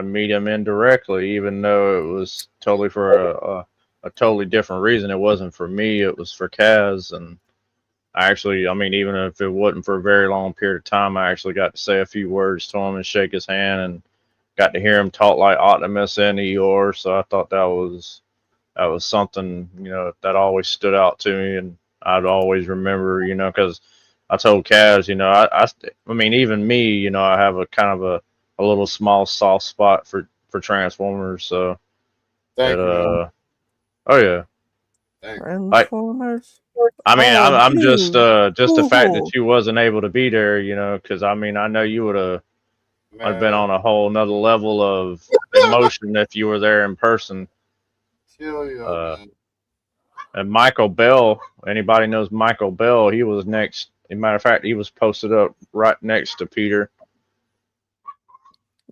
meet him indirectly, even though it was totally for a totally different reason. It wasn't for me; it was for Kaz. And I mean, even if it wasn't for a very long period of time, I actually got to say a few words to him and shake his hand, and got to hear him talk like Optimus and Eeyore. So I thought that was something, you know, that always stood out to me, and I'd always remember, you know, because I told Kaz, you know, I mean, even me, you know, I have a kind of a little small soft spot for Transformers. So, Thank you. Oh yeah. Transformers. I mean, I'm just the fact that you wasn't able to be there, you know, because I mean, I know you would have been on a whole nother level of emotion if you were there in person. And Michael Bell, anybody knows Michael Bell, he was next. As a matter of fact, he was posted up right next to Peter.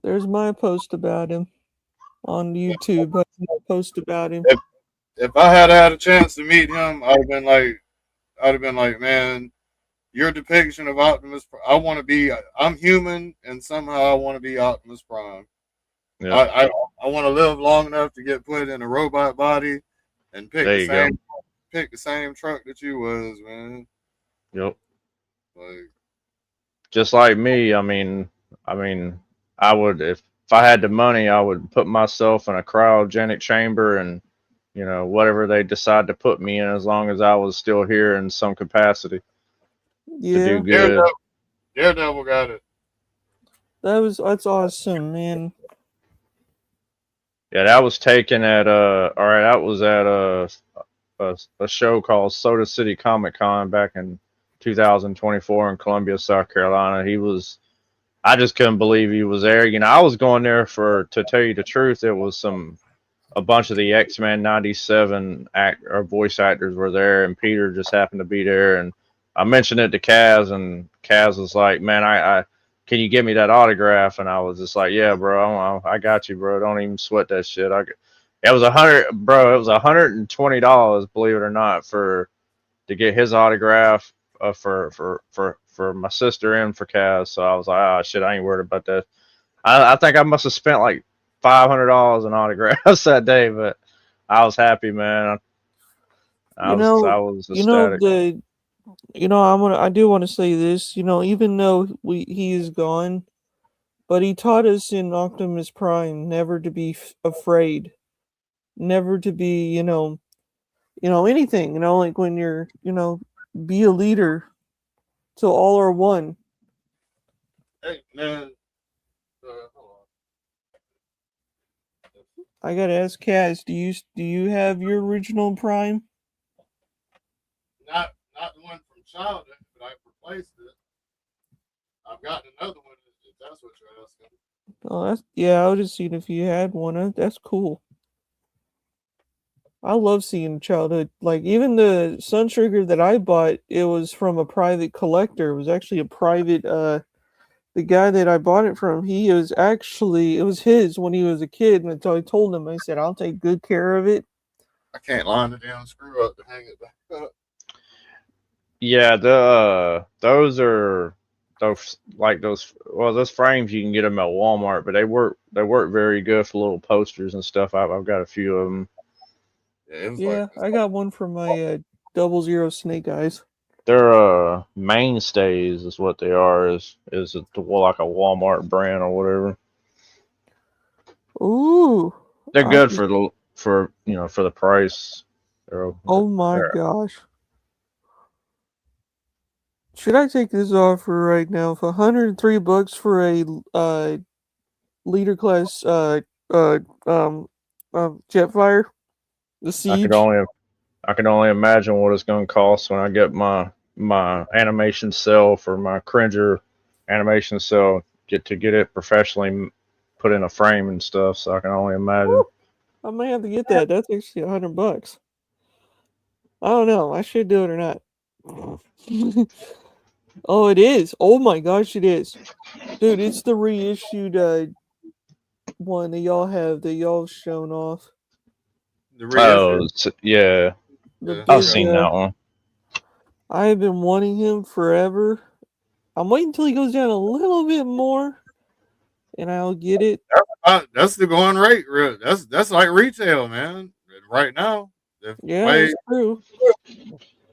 There's my post about him on YouTube. I post about him. If I had a chance to meet him, I'd have been like, man, your depiction of Optimus. I'm human, and somehow I want to be Optimus Prime. Yeah. I want to live long enough to get put in a robot body and pick the same truck that you was, man. Yep. Just like me, I mean, I would, if I had the money, I would put myself in a cryogenic chamber and, you know, whatever they decide to put me in, as long as I was still here in some capacity. Yeah. To do good. Daredevil got it. That's awesome, man. Yeah, that was taken at that was at a show called Soda City Comic Con back in 2024 in Columbia, South Carolina. I just couldn't believe he was there. You know, I was going there to tell you the truth, it was a bunch of the X-Men 97 voice actors were there, and Peter just happened to be there. And I mentioned it to Kaz, and Kaz was like, man, I can you give me that autograph? And I was just like, yeah, bro, I got you, bro. Don't even sweat that shit. It was $120, believe it or not, for to get his autograph for my sister and for Kaz. So I was like, oh shit, I ain't worried about that. I think I must have spent like $500 on autographs that day, but I was happy, man. I was ecstatic. I do want to say this. Even though he is gone, but he taught us in Optimus Prime never to be afraid, never to be, anything. Like when you're, be a leader, so all are one. Hey man, I gotta ask Kaz, do you have your original Prime? not the one from childhood, but I've replaced it. I've gotten another one. If that's what you're asking. Oh, I was just seeing if you had one. That's cool. I love seeing childhood. Like even the Sun Sugar that I bought, it was from a private collector. It was actually a private. The guy that I bought it from, it was his when he was a kid, and so I told him, I said, I'll take good care of it. I can't line the damn screw up to hang it back up. Yeah, those frames you can get them at Walmart, but they work very good for little posters and stuff. I've got a few of them. Yeah, I got one for my 00 Snake Eyes. They're mainstays is what they are. Is it like a Walmart brand or whatever? Ooh, they're good for the price. Oh my gosh. Should I take this offer right now for $103 for a leader class Jetfire? The Siege? I can only imagine what it's going to cost when I get my animation cell for my Cringer animation cell, get it professionally put in a frame and stuff. So I can only imagine. Woo! I may have to get that. That's actually $100. I don't know. I should do it or not. Oh, it is. Oh my gosh, it is. Dude, it's the reissued one that y'all shown off. Yeah. I've seen that one. I've been wanting him forever. I'm waiting until he goes down a little bit more, and I'll get it. That's the going rate. That's like retail, man. Right now. It's true.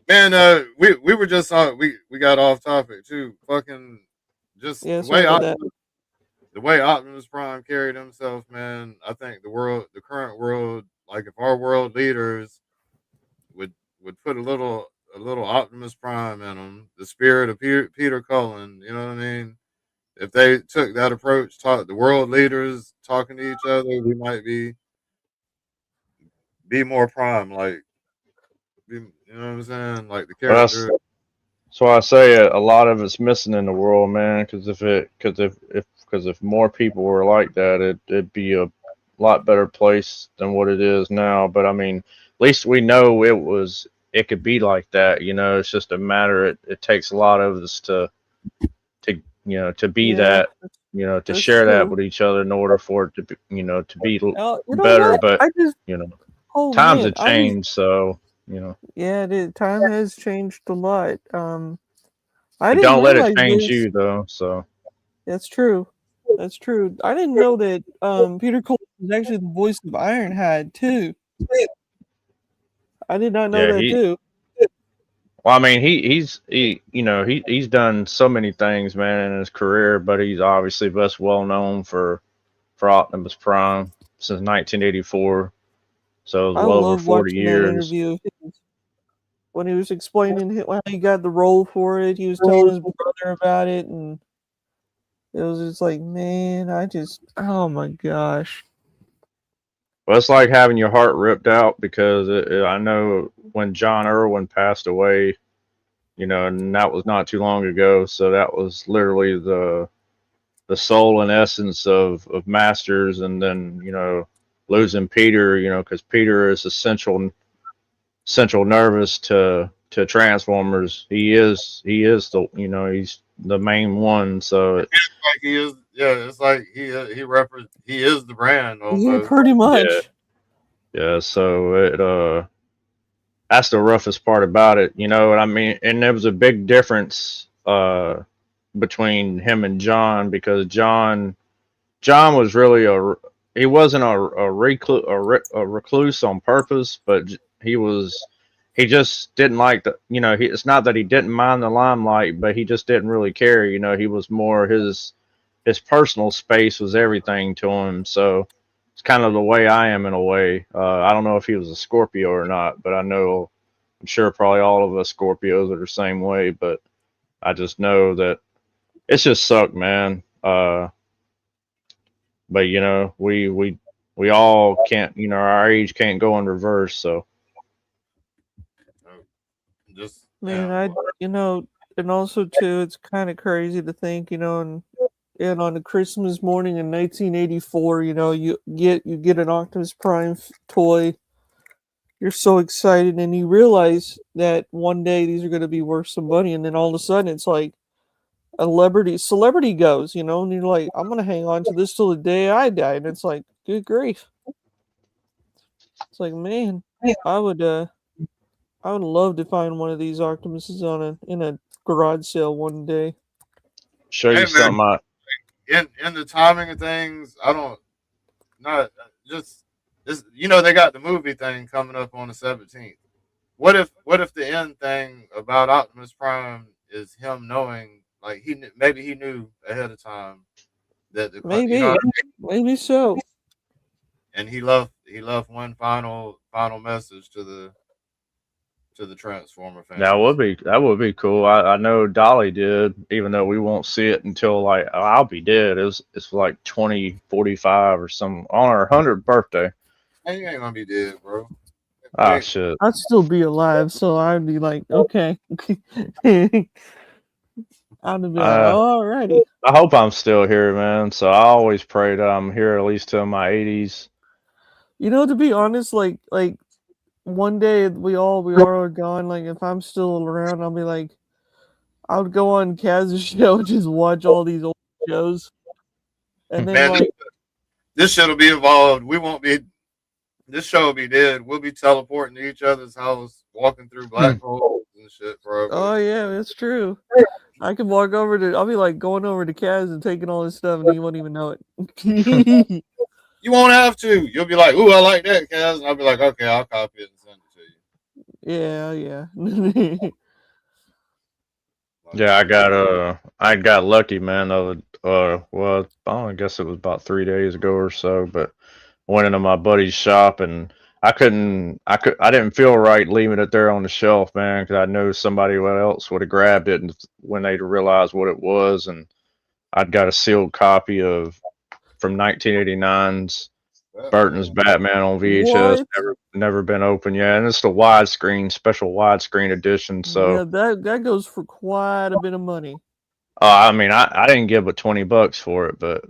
Man, we were just on. We got off topic too. Fucking just the way Optimus Prime carried himself, man. I think the current world, like if our world leaders would put a little Optimus Prime in them, the spirit of Peter Cullen. You know what I mean? If they took that approach, the world leaders talking to each other, we might be more Prime, like you know what I'm saying, like the character. That's why I say a lot of it's missing in the world, man. Because if more people were like that, it'd be a lot better place than what it is now. But I mean, at least we know it could be like that. It's just a matter. It takes a lot of us to be that. To share that with each other in order for it to be, to be better. But times have changed, so. Yeah, time has changed a lot. Don't let it change you, though. So that's true. That's true. I didn't know that Peter Cullen was actually the voice of Ironhide too. I did not know that too. Well, I mean, he's done so many things, man, in his career, but he's obviously best well known for Optimus Prime since 1984. So well over 40 years. That interview of his. When he was explaining how he got the role for it, he was telling his brother about it, and it was just like, man, oh my gosh. Well, it's like having your heart ripped out because I know when John Irwin passed away, and that was not too long ago. So that was literally the soul and essence of Masters, and then losing Peter, because Peter is essential nervous to Transformers. He is the he's the main one. So it's like he is. Yeah, it's like he is the brand almost. Yeah, pretty much. Yeah. So that's the roughest part about it, you know what I mean? And there was a big difference between him and John, because John was really he wasn't a recluse on purpose, but he just didn't like it's not that he didn't mind the limelight, but he just didn't really care. He was more his personal space was everything to him. So it's kind of the way I am in a way. I don't know if he was a Scorpio or not, but I'm sure probably all of us Scorpios are the same way. But I just know that it's just sucked, man. But we all can't, our age can't go in reverse. So just Man, and also too, it's kind of crazy to think, and on a Christmas morning in 1984, you get an Optimus Prime toy. You're so excited, and you realize that one day these are going to be worth some money, and then all of a sudden it's like a celebrity goes, and you're like, I'm going to hang on to this till the day I die, and it's like, good grief. It's like, man, I would love to find one of these Optimuses in a garage sale one day. Show you something. In the timing of things, they got the movie thing coming up on the 17th. What if the end thing about Optimus Prime is him knowing, like maybe he knew ahead of time that maybe so. And he left one final message to the Transformer fans. That would be cool. I know Dolly did, even though we won't see it until like I'll be dead. It's like 2045 or something on our 100th birthday. Hey, you ain't gonna be dead, bro. Ah, shit. I'd still be alive, so I'd be like, okay. I'd be like, alrighty. I hope I'm still here, man. So I always pray that I'm here at least till my 80s. To be honest, like one day we all are gone. Like if I'm still around, I'll be like, I would go on Kaz's show and just watch all these old shows. And then man, this shit'll be involved. This show will be dead. We'll be teleporting to each other's house, walking through black holes and shit forever. Oh yeah, that's true. I can walk I'll be like going over to Kaz and taking all his stuff, and he won't even know it. You won't have to. You'll be like, "Ooh, I like that, Kaz," and I'll be like, "Okay, I'll copy it and send it to you." Yeah. Yeah, I got lucky, man. Well, I guess it was about 3 days ago or so, but I went into my buddy's shop and I didn't feel right leaving it there on the shelf, man, because I know somebody else would have grabbed it when they'd realized what it was, and I'd got a sealed copy from 1989's Burton's Batman on VHS. Never been open yet, and it's the special widescreen edition. So yeah, that goes for quite a bit of money. I mean, I didn't give but $20 for it, but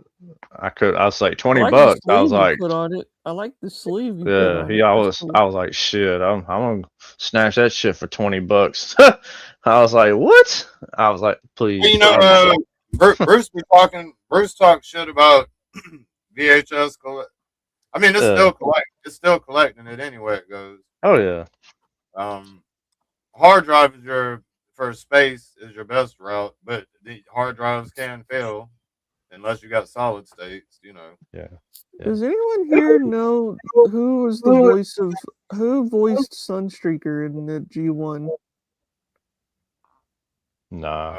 I was like $20. I was like, put on it. I like the sleeve. I was like, shit, I'm gonna snatch that shit for $20. I was like, what? I was like, please. Bruce talks shit about VHS. I mean, it's still collecting it anyway. It goes. Oh yeah. Hard drive for space is your best route, but the hard drives can fail unless you got solid states. Yeah. Does anyone here know who voiced Sunstreaker in the G1? Nah.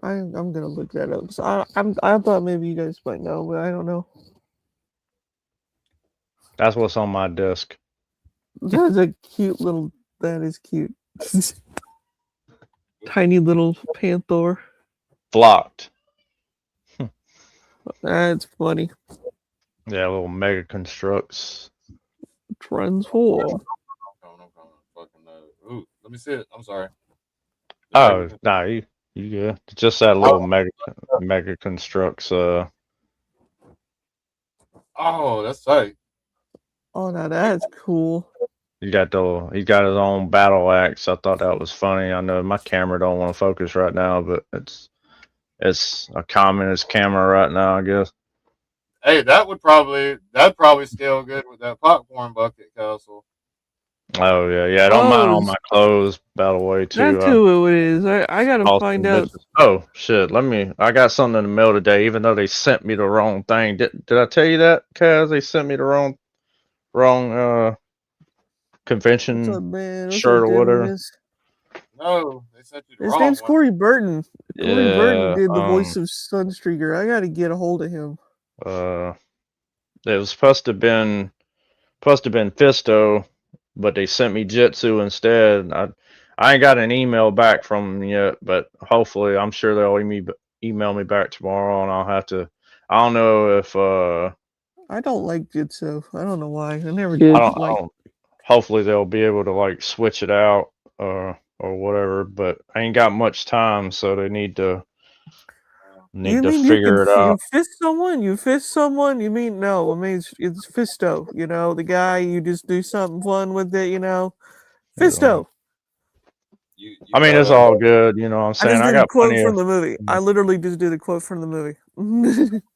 I'm gonna look that up. So I thought maybe you guys might know, but I don't know. That's what's on my desk. That's a cute little. That is cute. Tiny little panther. Flocked. That's funny. Yeah, little mega constructs. Transform. Ooh, let me see it. I'm sorry. Oh, nah, you good. Just that little mega constructs. Oh, that's tight. Oh, now that's cool. He got his own battle axe. I thought that was funny. I know my camera don't want to focus right now, but it's a communist camera right now, I guess. Hey, that'd probably scale good with that popcorn bucket castle. Oh yeah. Don't mind all my clothes, by the way, too. That's who it is. I gotta find out. Bitches. Oh shit! I got something in the mail today. Even though they sent me the wrong thing. Did I tell you that, Kaz? They sent me the wrong convention What's up, man? What's shirt up, or whatever. No, they sent you the His wrong name's one. Corey Burton. Corey Burton Yeah. did the voice of Sunstreaker. I gotta get a hold of him. It was supposed to have been Fisto, but they sent me Jitsu instead. I ain't got an email back from them yet, but hopefully, I'm sure they'll email me back tomorrow, and I'll have to. I don't know if I don't like Jitsu. I don't know why. I never did. I don't. Hopefully, they'll be able to like switch it out or whatever. But I ain't got much time, so they need to figure it out. You fist someone? You fist someone? You mean no? I mean it's Fisto. You know, the guy you just do something fun with it. You know, Fisto. I mean, it's all good. You know what I'm saying? I just did got the quote plenty from of. the movie. I literally just did the quote from the movie.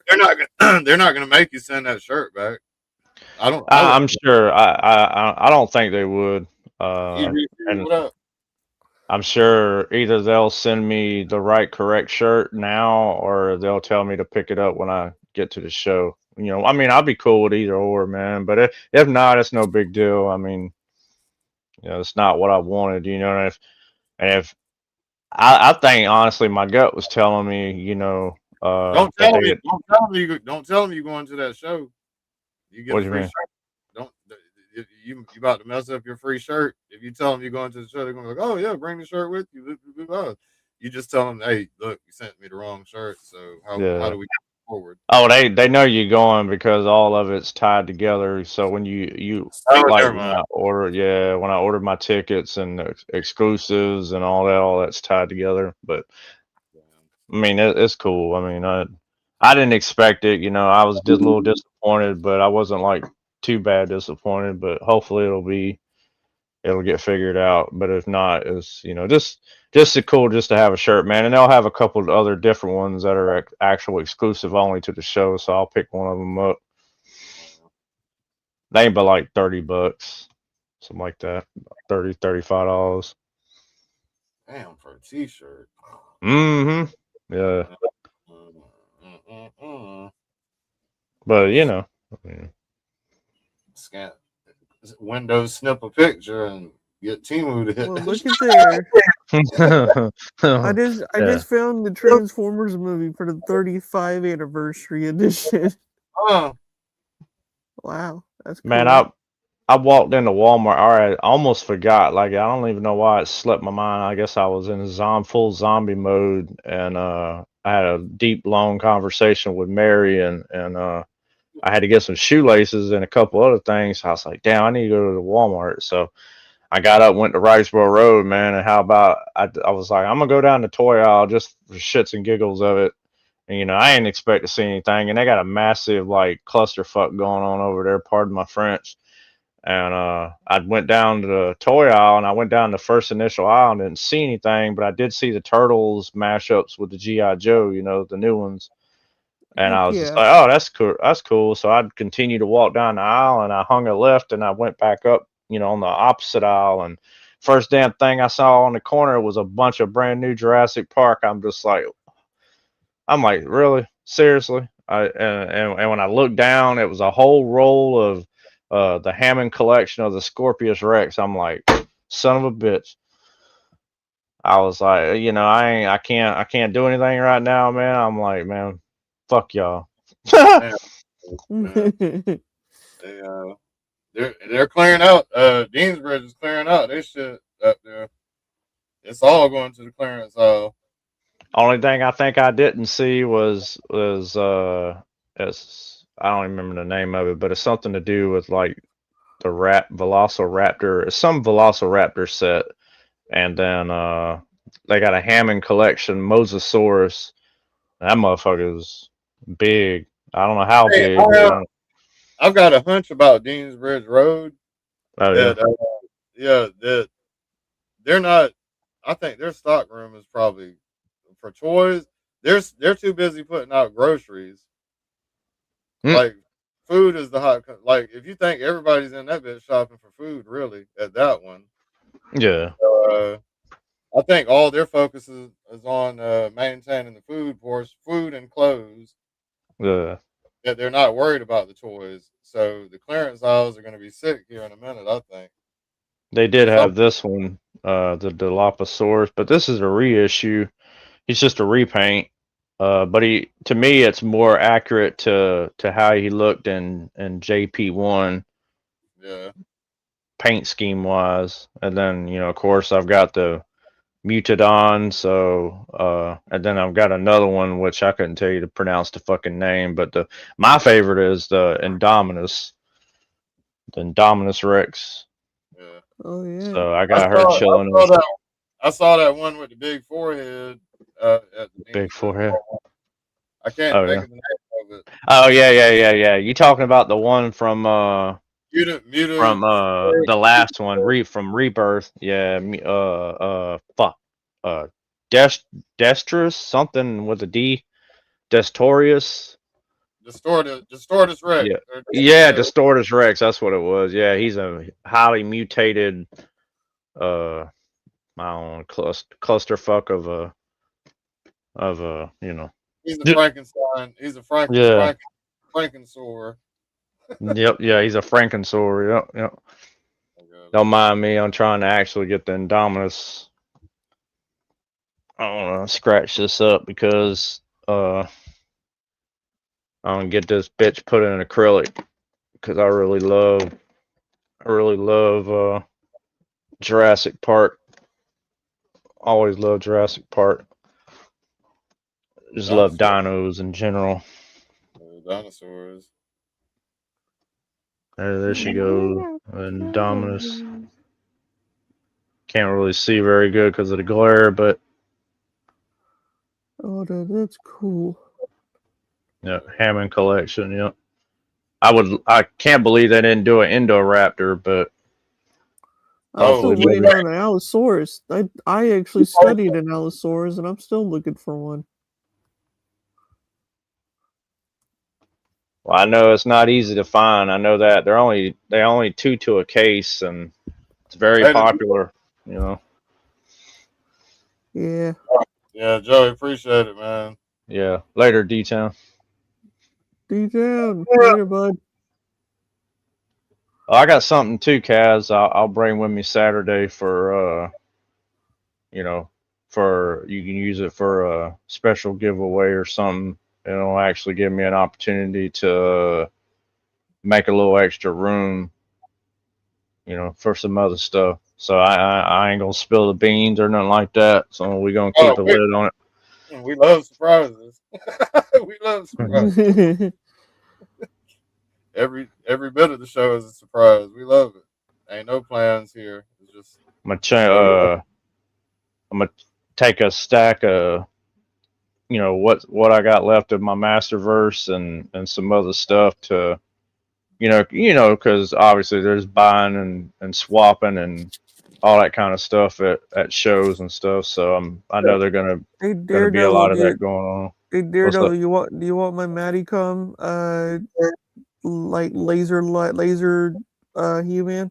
They're not gonna make you send that shirt back. I'm sure. I don't think they would. And what up? I'm sure either they'll send me the correct shirt now, or they'll tell me to pick it up when I get to the show. You know, I mean, I'll be cool with either or, man. But if not, it's no big deal. I mean, you know, it's not what I wanted. You know, and if I think honestly, my gut was telling me, you know, Don't tell them you're going to that show. You get what a do you free mean? shirt. Don't you about to mess up your free shirt? If you tell them you're going to the show, they're gonna be like, oh yeah, bring the shirt with you. You just tell them, hey, look, you sent me the wrong shirt. So how do we get forward? Oh, they know you're going because all of it's tied together. So when like when I ordered my tickets and exclusives and all that's tied together. But I mean, it's cool. I mean, I didn't expect it. You know, I was just a little disappointed, but I wasn't like too bad disappointed. But hopefully it'll get figured out. But if not, it's just cool just to have a shirt, man. And they'll have a couple of other different ones that are actual exclusive only to the show. So I'll pick one of them up. They ain't but like $30, something like that, $35. Damn, for a t-shirt. Mm-hmm. Yeah. But you know, I mean, scan Windows, snip a picture, and get Timu to hit. Well, look at there. I just found the Transformers movie for the 35th anniversary edition. Oh, wow, that's cool. Man, I walked into Walmart. All right, I almost forgot. Like, I don't even know why it slipped my mind. I guess I was in full zombie mode, and I had a deep, long conversation with Mary, and I had to get some shoelaces and a couple other things. I was like, damn, I need to go to the Walmart. So I got up, went to Riceboro Road, man. And how about I was like, I'm gonna go down the toy aisle just for shits and giggles of it. And you know, I didn't expect to see anything, and they got a massive like clusterfuck going on over there. Pardon my French. And I went down to the toy aisle, and I went down the first initial aisle and didn't see anything, but I did see the Turtles mashups with the G.I. Joe, you know, the new ones. And I was just like, oh, that's cool. That's cool. So I'd continue to walk down the aisle, and I hung a left, and I went back up, you know, on the opposite aisle. And first damn thing I saw on the corner was a bunch of brand new Jurassic Park. I'm like, really? Seriously? And when I looked down, it was a whole roll of the Hammond collection of the Scorpius Rex. I'm like, son of a bitch. I was like, you know, I can't do anything right now, man. I'm like, man, fuck y'all. They're clearing out. Deansbridge is clearing out. They shit up there. It's all going to the clearance aisle. Only thing I think I didn't see was I don't remember the name of it, but it's something to do with like the Velociraptor, some Velociraptor set, and then they got a Hammond collection Mosasaurus. That motherfucker's big. I don't know how big. I've got a hunch about Deansbridge Road. Oh that they're not. I think their stock room is probably for toys. They're too busy putting out groceries, like food is the hot. Like if you think everybody's in that bitch shopping for food, really at that one. Yeah. I think all their focus is on maintaining the food and clothes. Yeah. That they're not worried about the toys. So the clearance aisles are going to be sick here in a minute, I think. They did have this one, the Dilophosaurus, but this is a reissue. He's just a repaint. But to me, it's more accurate to how he looked in JP1. Yeah. Paint scheme wise, and then of course I've got the Mutadon, so and then I've got another one which I couldn't tell you to pronounce the fucking name, but my favorite is the Indominus Rex. Yeah. Oh yeah. So I got her chilling. I saw that one with the big forehead. At the big forehead. I can't think of the name of it. Oh yeah. You talking about the one from from the last one, from Rebirth? Yeah. Fuck. Destrus, something with a D. Destorius. Distortus Rex. Yeah, Distortus Rex. That's what it was. Yeah, he's a highly mutated, I don't know, clusterfuck of a. He's a Frankenstein. He's a Frankensaur. Yep. Yeah, he's a Frankensaur. Yep. Don't mind me. I'm trying to actually get the Indominus. I want to scratch this up because I'm gonna get this bitch put in acrylic because I really love Jurassic Park. Always love Jurassic Park. Just love dinos in general. Dinosaurs. There she goes. Indominus. Can't really see very good because of the glare, but oh, that's cool. Yeah, Hammond collection. Yeah, I can't believe they didn't do an Indoraptor, but I'm still waiting on an Allosaurus. I actually studied an Allosaurus, and I'm still looking for one. Well, I know it's not easy to find. I know that they only 2 to a case, and it's very popular. Yeah. Yeah, Joey, appreciate it, man. Yeah. Later, D-Town. D-Town. Later, bud. I got something too, Kaz. I'll bring with me Saturday for for you can use it for a special giveaway or something. It'll actually give me an opportunity to make a little extra room, for some other stuff. So I ain't gonna spill the beans or nothing like that. So we're gonna keep a lid on it. We love surprises. We love surprises. Every bit of the show is a surprise. We love it. Ain't no plans here. It's just I'm gonna take a stack of what I got left of my Masterverse and some other stuff to because obviously there's buying and swapping and all that kind of stuff at shows and stuff. So I know they're gonna be a lot of that going on. Hey Daredevil, do you want my Maddicom like laser He-Man?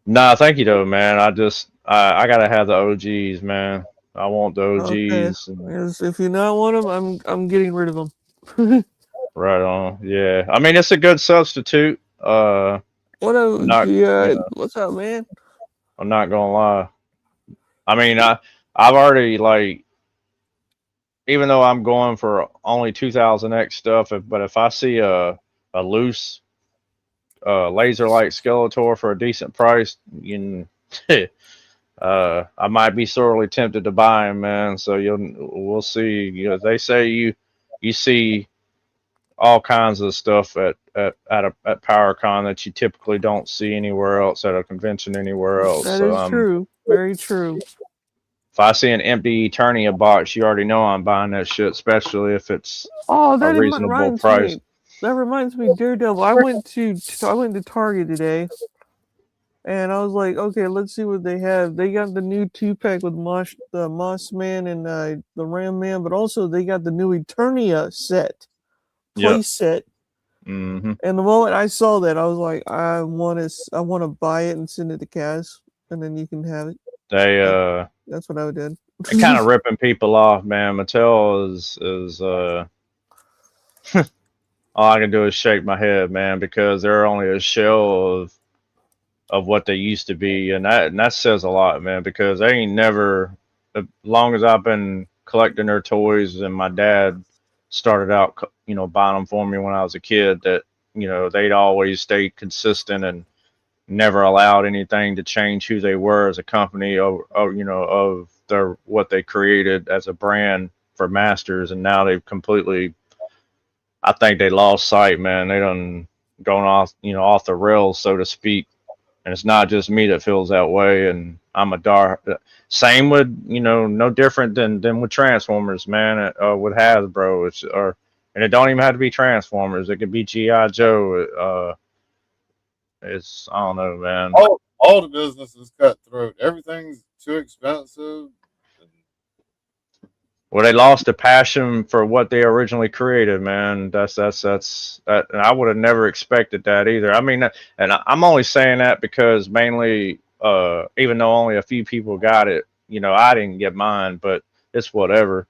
Nah, thank you though, man. I gotta have the OGs, man. I want the OGs. Okay. If you not want them, I'm getting rid of them. Right on. Yeah, I mean it's a good substitute. What's up, man? I'm not gonna lie. I mean I've already even though I'm going for only 2000X stuff, but if I see a loose laser light Skeletor for a decent price, I might be sorely tempted to buy him, man. So we'll see. They say you see all kinds of stuff at PowerCon that you typically don't see anywhere else at a convention anywhere else. That is true. Very true. If I see an empty Eternia box, you already know I'm buying that shit, especially if it's a reasonable price. That reminds me, Daredevil. I went to Target today, and I was like, okay, let's see what they have. They got the new 2-pack with the Moss Man and the Ram Man, but also they got the new Eternia set, play set. Mm-hmm. And the moment I saw that, I was like, I want to buy it and send it to Kaz, and then you can have it. That's what I did. They're kind of ripping people off, man. Mattel is all I can do is shake my head, man, because they're only a shell of what they used to be, and that says a lot, man, because they ain't never, as long as I've been collecting their toys, and my dad started out, buying them for me when I was a kid, that they'd always stayed consistent and never allowed anything to change who they were as a company, of their what they created as a brand for Masters, and now they've completely, I think they lost sight, man. They done gone off the rails, so to speak. And it's not just me that feels that way. And I'm same with, no different than with Transformers, man. With Hasbro, and it don't even have to be Transformers. It could be G.I. Joe. I don't know, man. All the business is cutthroat. Everything's too expensive. Well, they lost the passion for what they originally created, man. That's and I would have never expected that either. I mean, and I'm only saying that because mainly, even though only a few people got it, I didn't get mine, but it's whatever.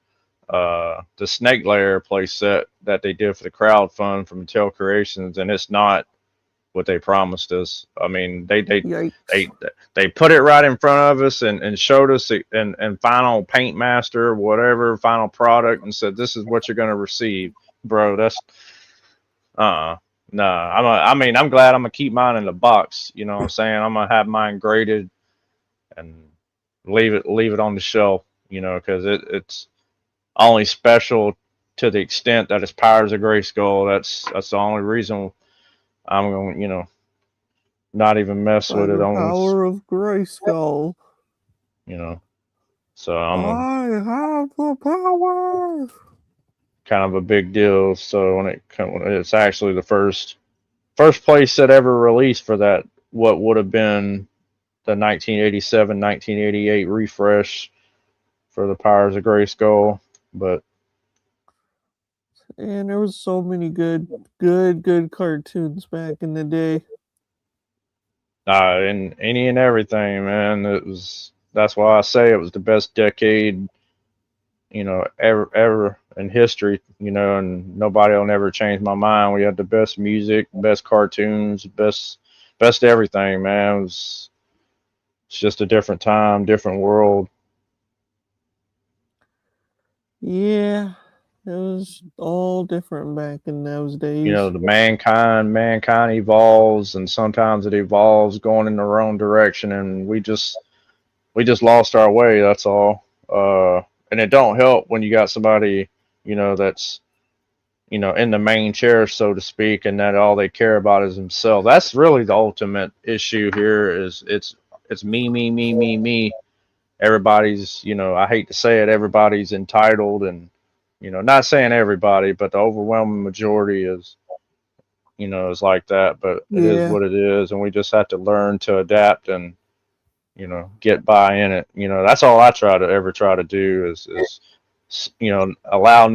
The Snake Lair play set that they did for the crowd fund from Mattel Creations, and it's not what they promised us. I mean, they put it right in front of us and showed us and final paint master, whatever final product, and said, this is what you're going to receive, bro. That's nah. I'm glad I'm gonna keep mine in the box. You know what I'm saying? I'm gonna have mine graded and leave it on the shelf, because it's only special to the extent that it's Powers of Grayskull. That's the only reason I'm going to, not even mess with it. Power of Grayskull. So I have the power. Kind of a big deal. So it's actually the first place that ever released for that, what would have been the 1987-1988 refresh for the Powers of Grayskull, but. And there was so many good cartoons back in the day. And any and everything, man. That's why I say it was the best decade, ever in history, and nobody will never change my mind. We had the best music, best cartoons, best everything, man. It's just a different time, different world. Yeah. It was all different back in those days. The mankind evolves, and sometimes it evolves going in the wrong direction, and we just lost our way. That's all. And it don't help when you got somebody, that's, in the main chair, so to speak, and that all they care about is themselves. That's really the ultimate issue here. Is it's me. Everybody's, I hate to say it, everybody's entitled, and not saying everybody, but the overwhelming majority is like that. But it is what it is, and we just have to learn to adapt and get by in it. That's all I try to do is don't allow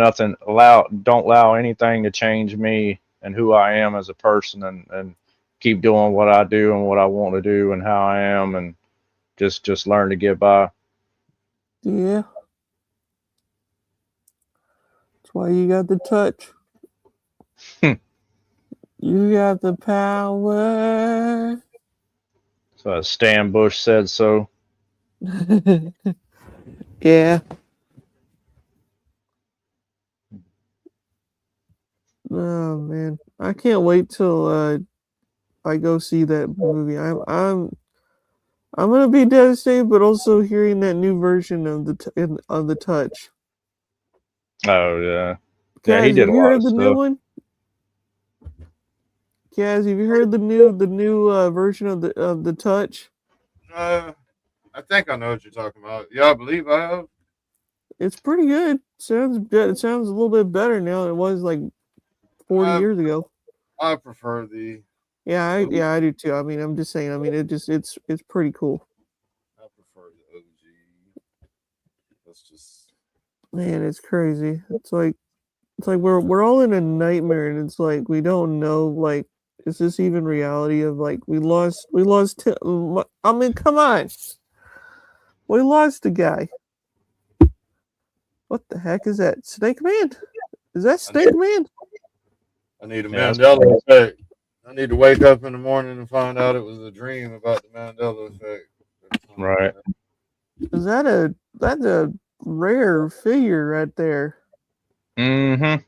anything to change me and who I am as a person, and keep doing what I do and what I want to do and how I am, and just learn to get by. Yeah. That's why you got the touch. You got the power. So Stan Bush said so. Yeah. Oh man, I can't wait till I go see that movie. I'm gonna be devastated, but also hearing that new version of the Touch. Oh yeah, Kaz, he did have you heard the new one? Kaz, have you heard the new version of the Touch? I think I know what you're talking about. Yeah, I believe I have. It's pretty good. Sounds good. It sounds a little bit better now than it was like 40 years ago. I prefer the. Yeah, I do too. I mean, I'm just saying. I mean, it's pretty cool. I prefer the OG. That's just. Man, it's crazy. It's like It's like we're all in a nightmare, and it's like we don't know, like, is this even reality? Of like we lost. I mean, come on, we lost a guy. What the heck is that? Snake Man? Is that Snake Man? I need a Mandela effect. I need to wake up in the morning and find out it was a dream about the Mandela effect. Right. Is that's a rare figure right there? Mm-hmm.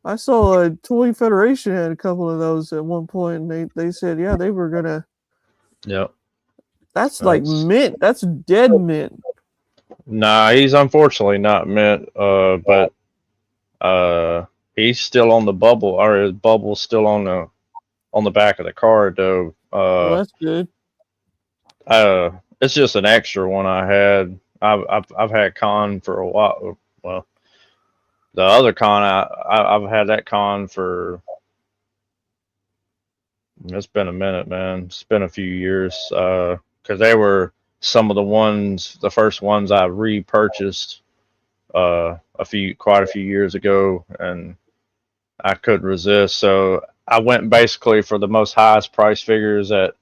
I saw a Toy Federation had a couple of those at one point, and they said, yeah, they were gonna. Yep. That's like mint. That's dead mint. Nah, he's unfortunately not mint. But he's still on the bubble, or his bubble's still on the back of the card though. Well, that's good. It's just an extra one I had. I've had con for a while. Well, the other con I've had that con for. It's been a minute, man. It's been a few years. Because they were some of the first ones I repurchased quite a few years ago, and I couldn't resist. So I went basically for the most highest price figures that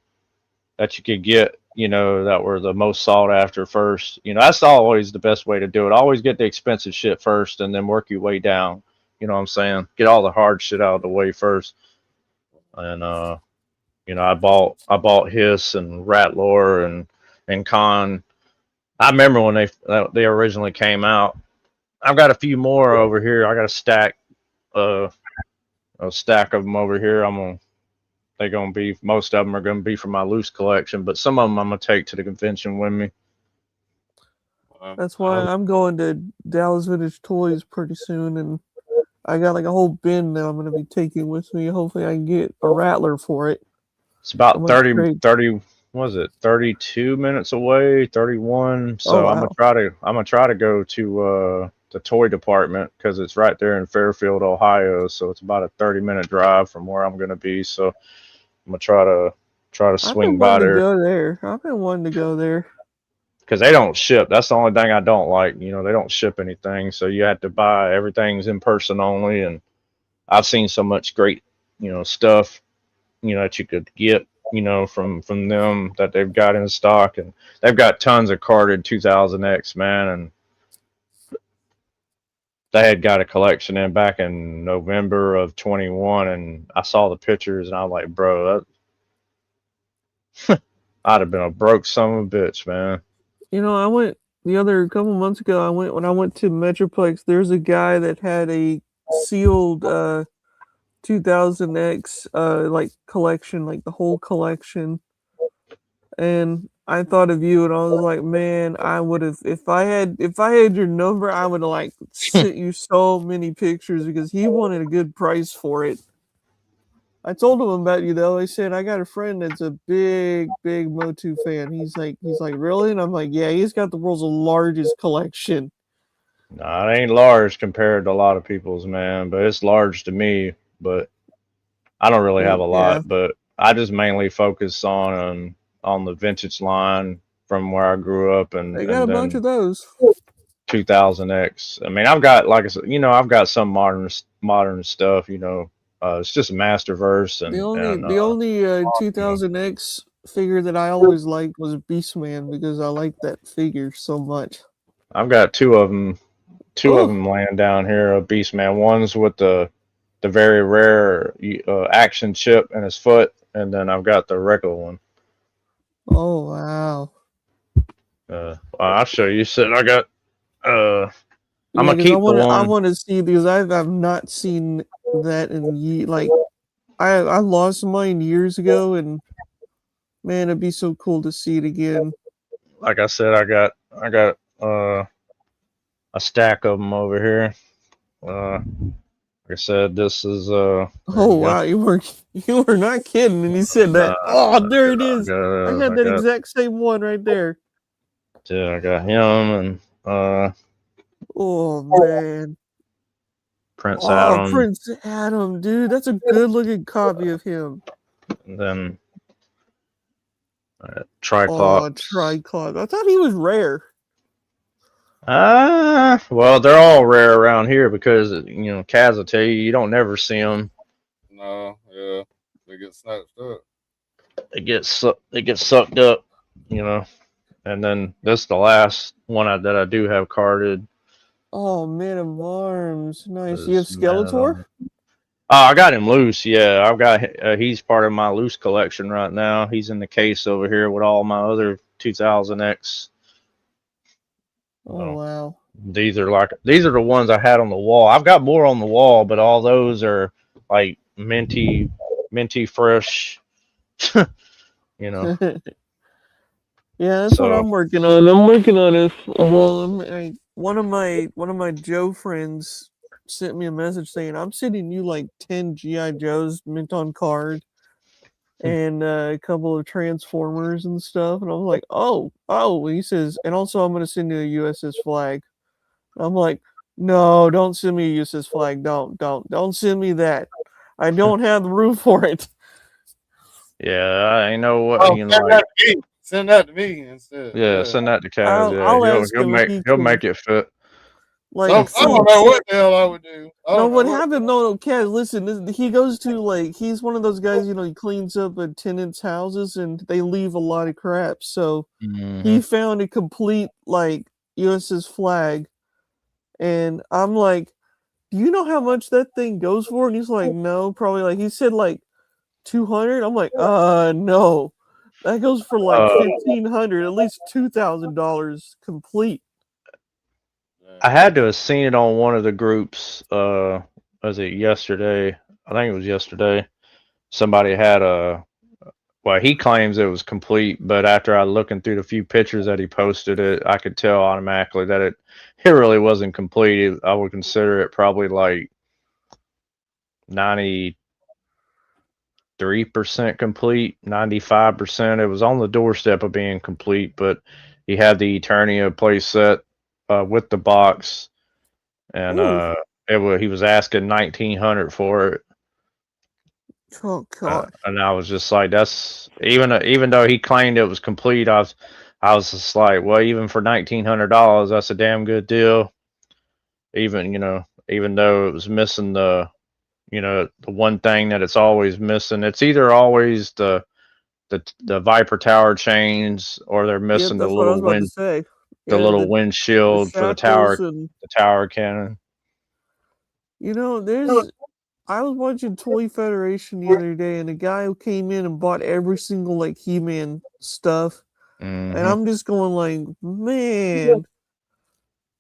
you could get, that were the most sought after first. That's always the best way to do it. Always get the expensive shit first and then work your way down. You know what I'm saying? Get all the hard shit out of the way first. And I bought Hiss and Ratlore and Con. I remember when they originally came out. I've got a few more over here. I got a stack of them over here. Most of them are gonna be for my loose collection, but some of them I'm gonna take to the convention with me. That's why I'm going to Dallas Vintage Toys pretty soon, and I got like a whole bin that I'm gonna be taking with me. Hopefully, I can get a Rattler for it. It's about 30. Was it 32 minutes away? 31. So I'm gonna try to go to the toy department because it's right there in Fairfield, Ohio. So it's about a 30-minute drive from where I'm gonna be. So I'm gonna try to swing by there. I've been wanting to go there. Because they don't ship. That's the only thing I don't like. They don't ship anything. So you have to buy everything's in person only. And I've seen so much great, stuff, that you could get, from them that they've got in stock. And they've got tons of carded 2000X, man. And they had got a collection in back in November of 21. And I saw the pictures and I was like, bro, I'd have been a broke son of a bitch, man. I went couple months ago. When I went to Metroplex. There's a guy that had a sealed 2000X like collection, like the whole collection. And I thought of you, and I was like, man, I would have if I had your number, I would have like sent you so many pictures because he wanted a good price for it. I told him about you though. I said I got a friend that's a big Motu fan. He's like really, and I'm like, yeah, he's got the world's largest collection. Nah, it ain't large compared to a lot of people's, man, but it's large to me. But I don't really have a lot. But I just mainly focus on the vintage line from where I grew up, and they got a bunch of those 2000X. I mean, I've got, like I said, I've got some modern stuff. It's just a Masterverse, and the only 2000X figure that I always liked was Beastman because I like that figure so much. I've got two of them laying down here. A Beastman. One's with the very rare action chip in his foot, and then I've got the regular one. Oh wow! I'll show you. So I got. I'm gonna keep the one. I want to see because I've not seen that in like I lost mine years ago, and man, it'd be so cool to see it again. Like I said, I got a stack of them over here. Like I said, this is oh wow, you were not kidding, and you said that. There it is. I had that exact same one right there. Yeah, I got him and oh man. Prince Adam. Prince Adam, dude, that's a good looking copy of him. And then Triclops. Triclops. I thought he was rare. Well, they're all rare around here because Kaz will tell you don't never see them. No, yeah, they get snatched up. It gets sucked up, And then this is the last one that I do have carded. Oh, Man of Arms, nice. You have Is Man at Skeletor? Arms. Oh, I got him loose. Yeah, I've got. He's part of my loose collection right now. He's in the case over here with all my other 2000X. Oh wow. These are the ones I had on the wall. I've got more on the wall, but all those are like minty fresh. Yeah, that's what So I'm working on. I'm working on it. Well, one of my Joe friends sent me a message saying I'm sending you like 10 GI Joes mint on card and a couple of Transformers and stuff, and I'm like, oh. He says, and also I'm gonna send you a USS Flag. I'm like, no, don't send me a USS Flag. Don't send me that. I don't have the room for it. yeah, I know what Send that to me instead. Yeah, send that to Kaz. I'll ask him if he he'll can. make it fit. Like, I don't know what the hell I would do. No, what happened? No, Kaz, listen. He goes to he's one of those guys. He cleans up tenants' houses, and they leave a lot of crap. So he found a complete USS Flag, and I'm like, do you know how much that thing goes for? And he's like, no, probably he said 200. I'm like, no, that goes for 1,500, at least $2,000 complete. I had to have seen it on one of the groups. Was it yesterday? I think it was yesterday. Somebody had he claims it was complete, but after I looking through the few pictures that he posted I could tell automatically that it really wasn't complete. I would consider it probably 93% complete, 95%. It was on the doorstep of being complete, but he had the Eternia play set with the box, and he was asking $1,900 for it. Oh God! And I was just like, that's even though he claimed it was complete, I was just like, well, even for $1,900, that's a damn good deal. Even though it was missing the one thing that it's always missing. It's either always the Viper tower chains, or they're missing the little windshield for the tower cannon. I was watching Toy Federation the other day, and a guy who came in and bought every single He-Man stuff, and I'm just going man,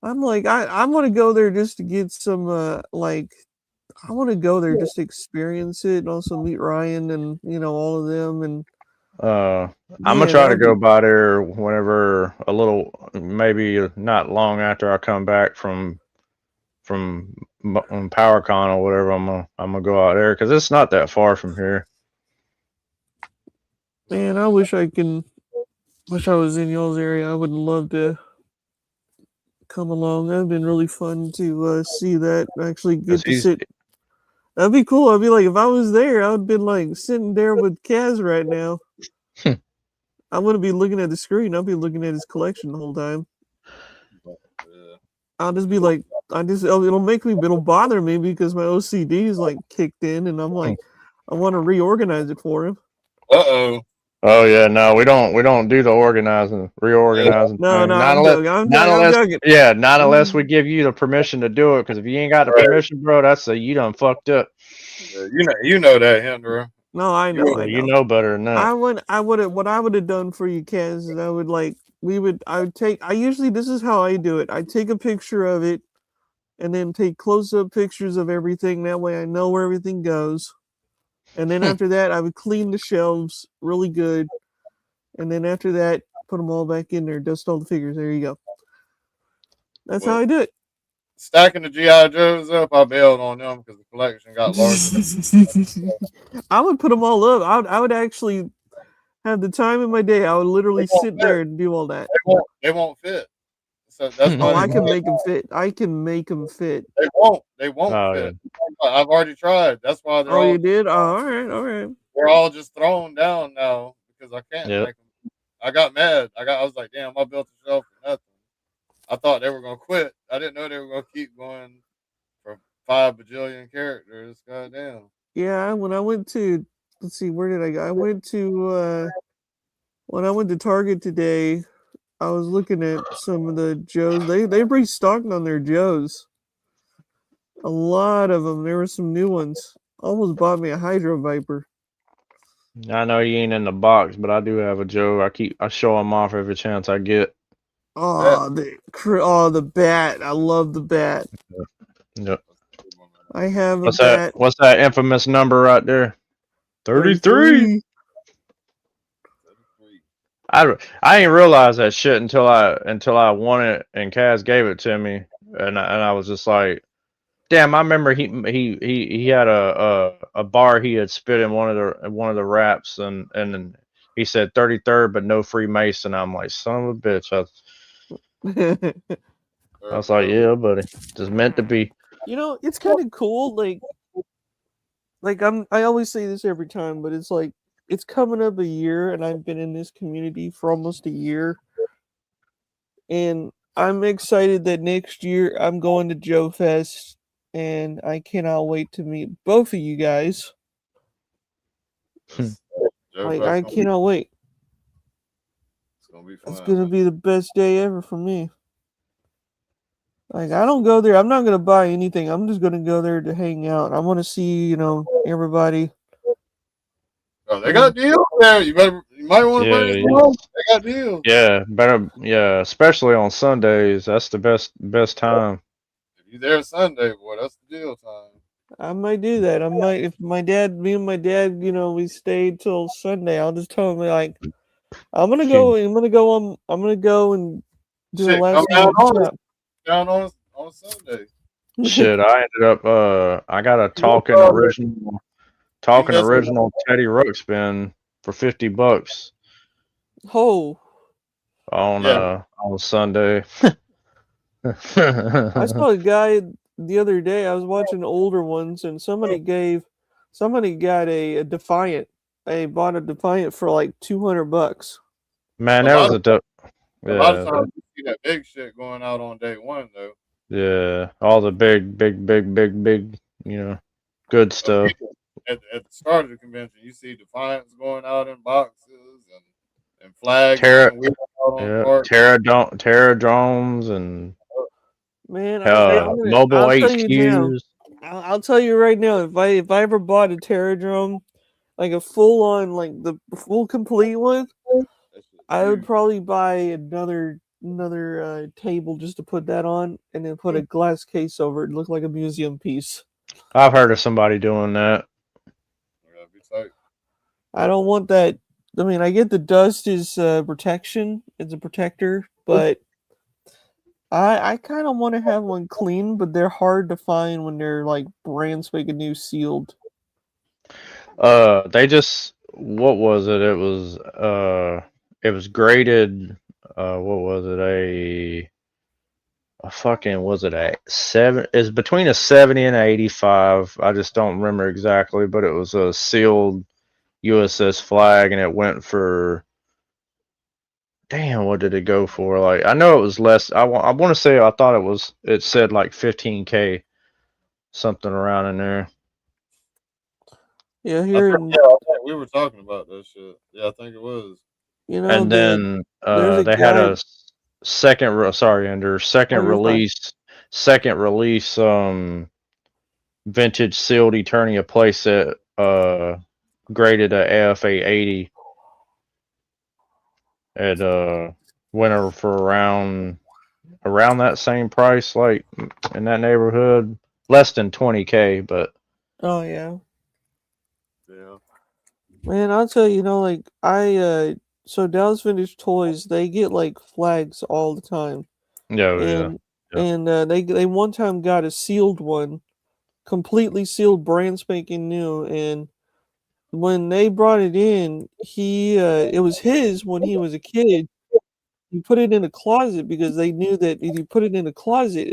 I'm like, I want to go there just to get some I want to go there just to experience it and also meet Ryan and all of them. And I'm gonna try to go by there whenever maybe not long after I come back from PowerCon or whatever. I'm gonna go out there because it's not that far from here. Man, I wish I was in y'all's area. I would love to come along. That'd been really fun to see that. Actually get to sit. That'd be cool. I'd be if I was there, I would been sitting there with Kaz right now. I wouldn't be looking at the screen. I'd be looking at his collection the whole time. I'll just be it'll bother me because my OCD is kicked in, and I'm I want to reorganize it for him. Oh yeah, no, we don't do the reorganizing. No, I'm joking. Yeah, not unless we give you the permission to do it. Because if you ain't got the permission, bro, that's you done fucked up. You know that, Hendra. No, I know. You know better than that. What I would have done for you, Kaz, is I usually, this is how I do it. I take a picture of it and then take close-up pictures of everything. That way I know where everything goes. And then after that, I would clean the shelves really good. And then after that, put them all back in there, dust all the figures. There you go. That's how I do it. Stacking the GI Joes up, I bailed on them because the collection got larger. I would put them all up. I would actually have the time in my day. I would literally sit there and do all that. They won't fit. So that's why I can make them fit. I can make them fit. They won't fit. Yeah. I've already tried. That's why they're all. You did? All right. They're all just thrown down now because I can't make them. I got mad. I was like, damn, I built a shelf for nothing. I thought they were gonna quit. I didn't know they were gonna keep going for 5 bajillion characters. Goddamn. Yeah, when I went to, let's see, where did I go? I went to when I went to Target today. I was looking at some of the Joes. They restocked on their Joes. A lot of them. There were some new ones. Almost bought me a Hydro Viper. I know he ain't in the box, but I do have a Joe. I show him off every chance I get. Oh, the bat. I love the bat. Yep. I have What's a bat. What's that infamous number right there? 33. I didn't realize that shit until I won it and Kaz gave it to me, and I was just like, damn. I remember he had a bar he had spit in one of the wraps, and he said 33rd but no Freemason. I'm like, son of a bitch. I was like, yeah, buddy, just meant to be. You know, it's kind of cool. I always say this every time, but it's like it's coming up a year, and I've been in this community for almost a year, and I'm excited that next year I'm going to Joe Fest, and I cannot wait to meet both of you guys. I cannot wait. It's gonna be fun. It's gonna be the best day ever for me. Like, I don't go there. I'm not gonna buy anything. I'm just gonna go there to hang out. I want to see, everybody. Oh, they got deals there. You might want to bring it home. They got deals. Yeah, better. Yeah, especially on Sundays. That's the best time. If you're there Sunday, boy, that's the deal time. I might do that. I might, if me and my dad, we stayed till Sunday. I'll just tell him like, I'm gonna go and do the last down on Sunday. Shit, I ended up. I got a talking original Teddy Ruxpin for $50. Oh. On Sunday. I saw a guy the other day. I was watching older ones, and somebody got a Defiant. They bought a Defiant for like $200. Man, that was a lot of times you see that big shit going out on day one, though. Yeah, all the big, good stuff. At the start of the convention, you see Defiants going out in boxes and flags. Terra drones and man, mobile HQs. I'll tell you right now, if I ever bought a Terra drone, like a full on, like the full complete one, I would probably buy another table just to put that on, and then put a glass case over it. Look like a museum piece. I've heard of somebody doing that. I don't want that. I mean, I get the dust is protection. It's a protector, but I kind of want to have one clean, but they're hard to find when they're like brand spanking new sealed. They just, what was it? It was graded. What was it? Was it a 7? It's between a 70 and an 85. I just don't remember exactly, but it was a sealed USS Flag, and it went for, damn, what did it go for? Like, I know it was less. I want to say, I thought it said like 15K, something around in there. Yeah, we were talking about that shit. Yeah, I think it was. And then they had a second release, vintage sealed Eternia playset, graded a AFA 80. It went for around that same price, like in that neighborhood, less than 20K, but. Oh yeah. Yeah. Man, I'll tell you, like so Dallas Vintage Toys, they get like flags all the time. Yeah. And they one time got a sealed one, completely sealed, brand spanking new, and when they brought it in, it was his when he was a kid. He put it in a closet because they knew that if you put it in a closet,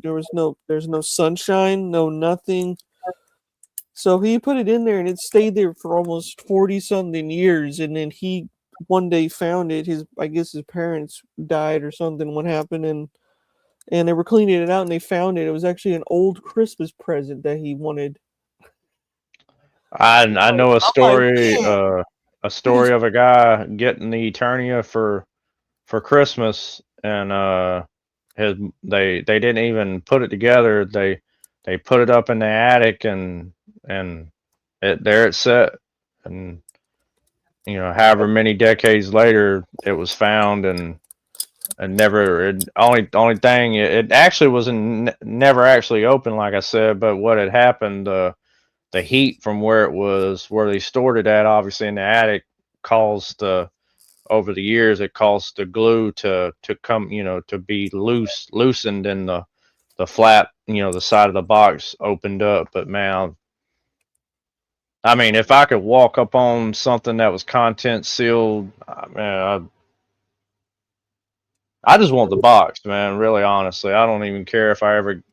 there's no sunshine, no nothing. So he put it in there, and it stayed there for almost 40-something years. And then he one day found it. I guess his parents died or something. What happened? And and they were cleaning it out, and they found it. It was actually an old Christmas present that he wanted. I know a story man. a story of a guy getting the Eternia for Christmas, and they didn't even put it together. They put it up in the attic, and there it sat, and however many decades later it was found, and never only thing, it actually wasn't never actually open, like I said. But what had happened, the heat from where they stored it at, obviously in the attic, caused over the years, it caused the glue to come, to be loosened, and the flap, the side of the box opened up. But man, I mean, if I could walk up on something that was content sealed, man, I just want the box, man. Really, honestly, I don't even care if I ever,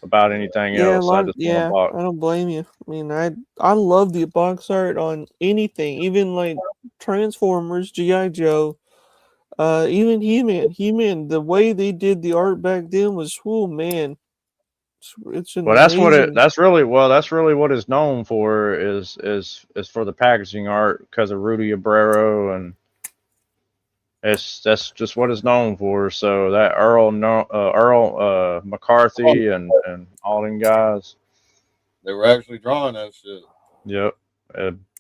about anything else. I just want a box. I don't blame you. I mean, I love the box art on anything, even like Transformers, G.I. Joe, even He-Man. He-Man, the way they did the art back then was, oh man, it's an amazing. That's really what it's known for, is for the packaging art, because of Rudy Abreu, and that's just what it's known for. So that Earl McCarthy and all them guys, they were actually drawing that shit. Yep,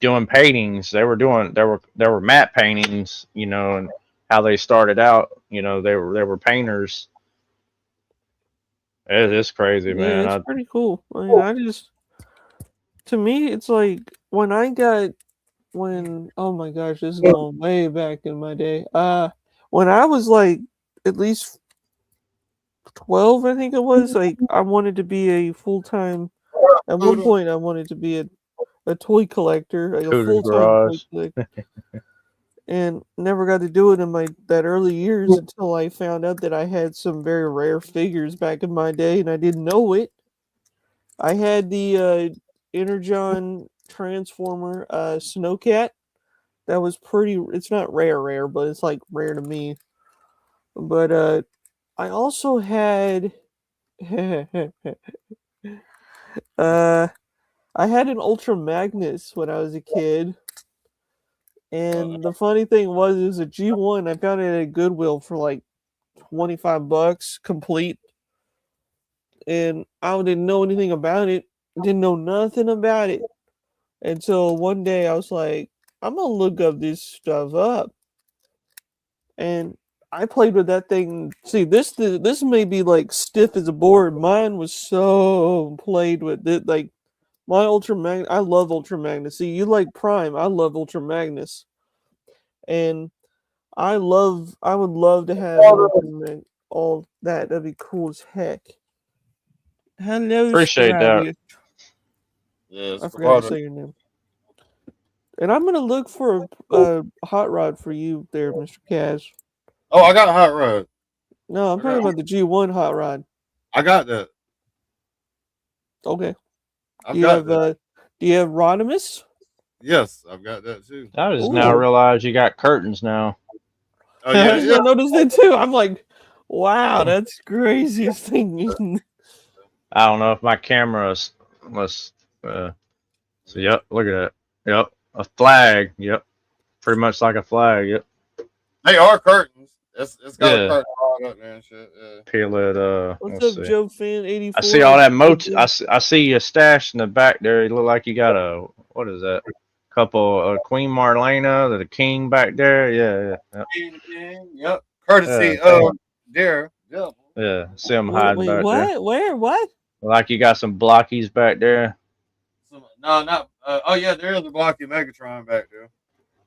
doing paintings. They were matte paintings, and how they started out. They were painters. It's crazy, man. It's pretty cool. I mean, to me, it's like when oh my gosh, this is going way back in my day. When I was like at least 12, I think it was, like I wanted to be a full-time. At one point, I wanted to be a toy collector, like a full-time toy collector, and never got to do it in that early years until I found out that I had some very rare figures back in my day, and I didn't know it. I had the Energon Transformer Snowcat. That was pretty. It's not rare, but it's like rare to me. But I also had I had an Ultra Magnus when I was a kid. And the funny thing was, it was a G1. I found it at Goodwill for like $25 complete. And I didn't know anything about it. Didn't know nothing about it. Until one day I was like, I'm going to look up this stuff up. And I played with that thing. See, this may be like stiff as a board. Mine was so played with it. Like my Ultra Magnus, I love Ultra Magnus. See, you like Prime. I love Ultra Magnus. And I would love to have all that. That'd be cool as heck. Hello, appreciate that. Yes, I forgot to say your name. And I'm gonna look for a hot rod for you there, Mr. Kaz. Oh, I got a hot rod. No, I'm talking about the G1 hot rod. I got that. Okay. Do you have Rodimus? Yes, I've got that too. I just now realize you got curtains now. Oh yeah, I noticed that too. I'm like, wow, that's the craziest thing. I don't know if my camera was. So yep, look at that. Yep, a flag. Yep, pretty much like a flag. Yep. They are curtains. It's got a curtain all up there and shit. Yeah. Peel it. What's up, Joe Fan 84? I see all that I see you stashed in the back there. You look like you got what is that? Couple Queen Marlena, the king back there. Yeah. King. Yep. Courtesy Dare. Yep. Yeah. See him hiding back there. Where? What? Like you got some blockies back there. No, not. Oh yeah, there is a blocky Megatron back there.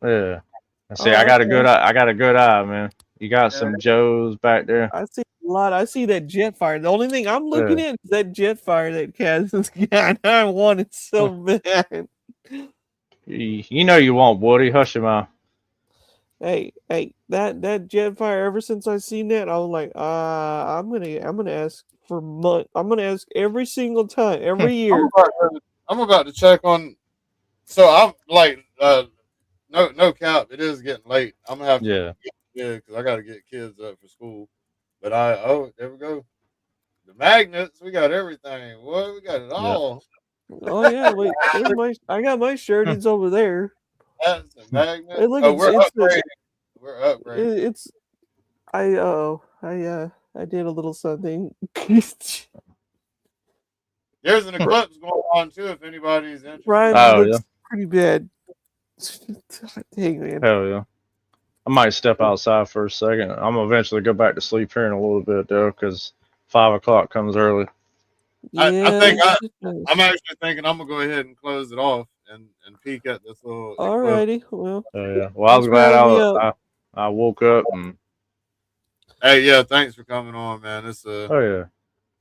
Yeah. See, I got a good eye. I got a good eye, man. You got some Joes back there. I see a lot. I see that Jetfire. The only thing I'm looking at is that Jetfire that Kaz has got. I want it so bad. You know you want Woody. Hush your mouth. Hey, that Jetfire. Ever since I seen that, I was like, I'm gonna ask for money. I'm gonna ask every single time, every year. I'm about to check on. So I'm like, no cap. It is getting late. I'm gonna have to. Yeah, because I got to get kids up for school. But there we go. The magnets, we got everything. Boy, we got it all. Oh yeah, wait. There's I got my shirt. It's over there. That's the magnet. Hey, look, Oh, we're it's upgrading. We're upgrading. it's I did a little something. There's an eclipse going on too. If anybody's interested. Ryan looks pretty bad. Dang, man. Hell yeah. I might step outside for a second. I'm gonna eventually go back to sleep here in a little bit though, because 5 o'clock comes early. I think I'm actually thinking I'm gonna go ahead and close it off and peek at this little. Alrighty, well. Yeah. Well, I was glad I woke up and. Hey, yeah, thanks for coming on, man. It's Oh yeah.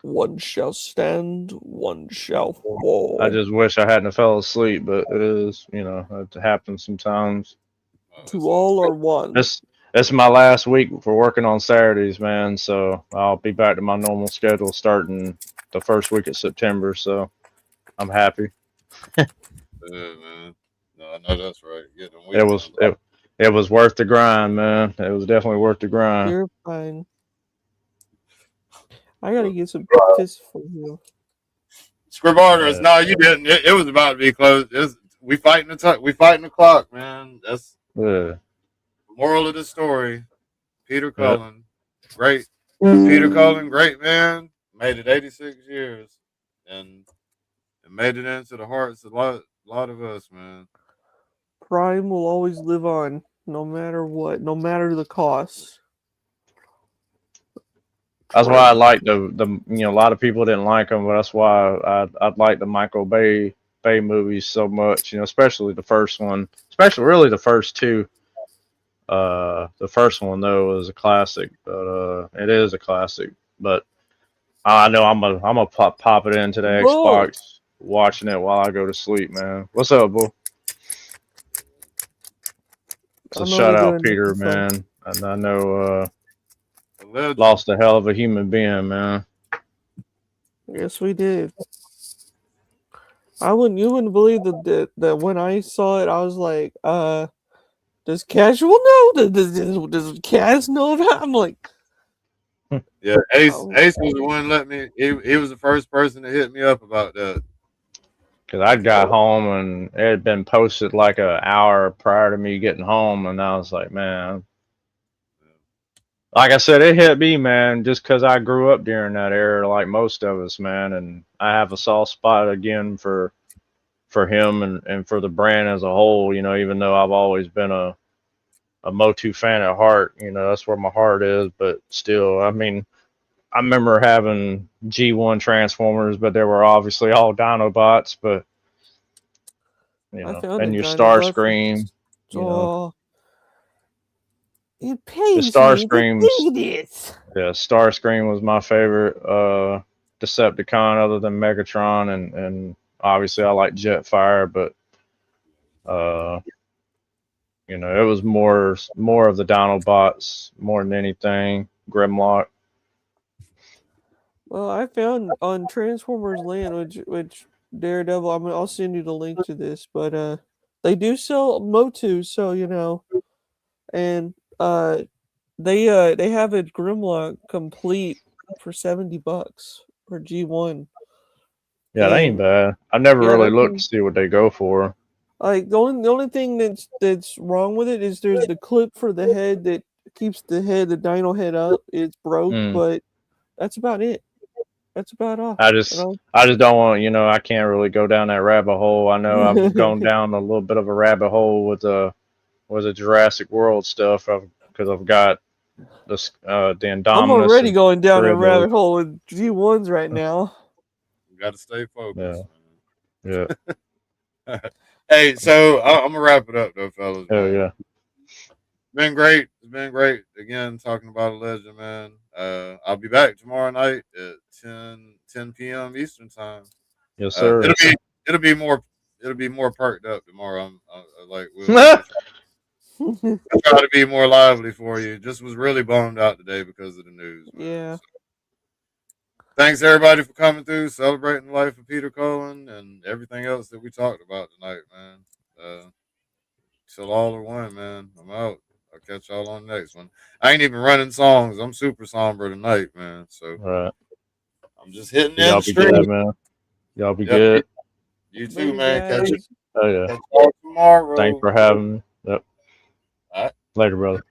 One shall stand, one shall fall. I just wish I hadn't fell asleep, but it is, it happens sometimes. To all or one. This my last week for working on Saturdays, man. So I'll be back to my normal schedule starting the first week of September. So I'm happy. Yeah, man. No, I know that's right. It was worth the grind, man. It was definitely worth the grind. You're fine. I gotta get some piss for you. Scribarders, no, you didn't. It was about to be closed. We fighting the clock, man. That's the moral of the story. Peter Cullen, great. Peter Cullen, great man. Made it 86 years, and made it into the hearts of a lot of us, man. Prime will always live on, no matter what, no matter the cost. That's why I like the a lot of people didn't like him, but that's why I like the Michael Bay movies so much, especially the first one, especially really the first two. The first one though was a classic, but it is a classic. But I know I'm gonna pop it into the Xbox, watching it while I go to sleep, man. What's up, Bull? So shout out Peter, man, and I know lost a hell of a human being, man. Yes, we did. You wouldn't believe that when I saw it, I was like, does Casual know? Does Kaz know about it? I'm like, yeah, Ace was the one let me. He was the first person to hit me up about that. Cause I got home and it had been posted like an hour prior to me getting home, and I was like, man. Like I said, it hit me, man, just because I grew up during that era, like most of us, man, and I have a soft spot again for him and for the brand as a whole. Even though I've always been a Motu fan at heart, that's where my heart is. But still, I mean, I remember having G1 Transformers, but they were obviously all Dinobots. But and your Starscream, It pays the Starscream. Yeah, Starscream was my favorite Decepticon other than Megatron, and obviously I like Jetfire, but it was more of the Dinobots more than anything. Grimlock. Well, I found on Transformers Land, which Daredevil. I'll send you the link to this, but they do sell Motu, so and they have a Grimlock complete for $70 for G1. Yeah, that ain't bad. I never really looked to see what they go for. Like the only thing that's wrong with it is there's the clip for the head that keeps the dino head up. It's broke, but that's about it. That's about all. I just don't want, I can't really go down that rabbit hole. I know I've gone down a little bit of a rabbit hole with the Jurassic World stuff because I've got the Indominus. I'm already going down a rabbit hole with G1s right now. You got to stay focused. Yeah. Hey, so I'm gonna wrap it up though, fellas. Oh yeah. It's been great. It's been great again talking about a legend, man. I'll be back tomorrow night at 10 p.m. Eastern time. Yes, sir. It'll be more perked up tomorrow. We'll try to be more lively for you. Just was really bummed out today because of the news. Man. Yeah. So, thanks everybody for coming through, celebrating the life of Peter Cullen and everything else that we talked about tonight, man. Till all are one, man. I'm out. catch y'all on the next one. I ain't even running songs. I'm super somber tonight, man. So Right. I'm just hitting Y'all in be straight. good, man. Y'all be good. You too, Later, man. Catch guys. you Oh yeah. catch y'all tomorrow. Thanks for having me. Yep. All right. Later, brother.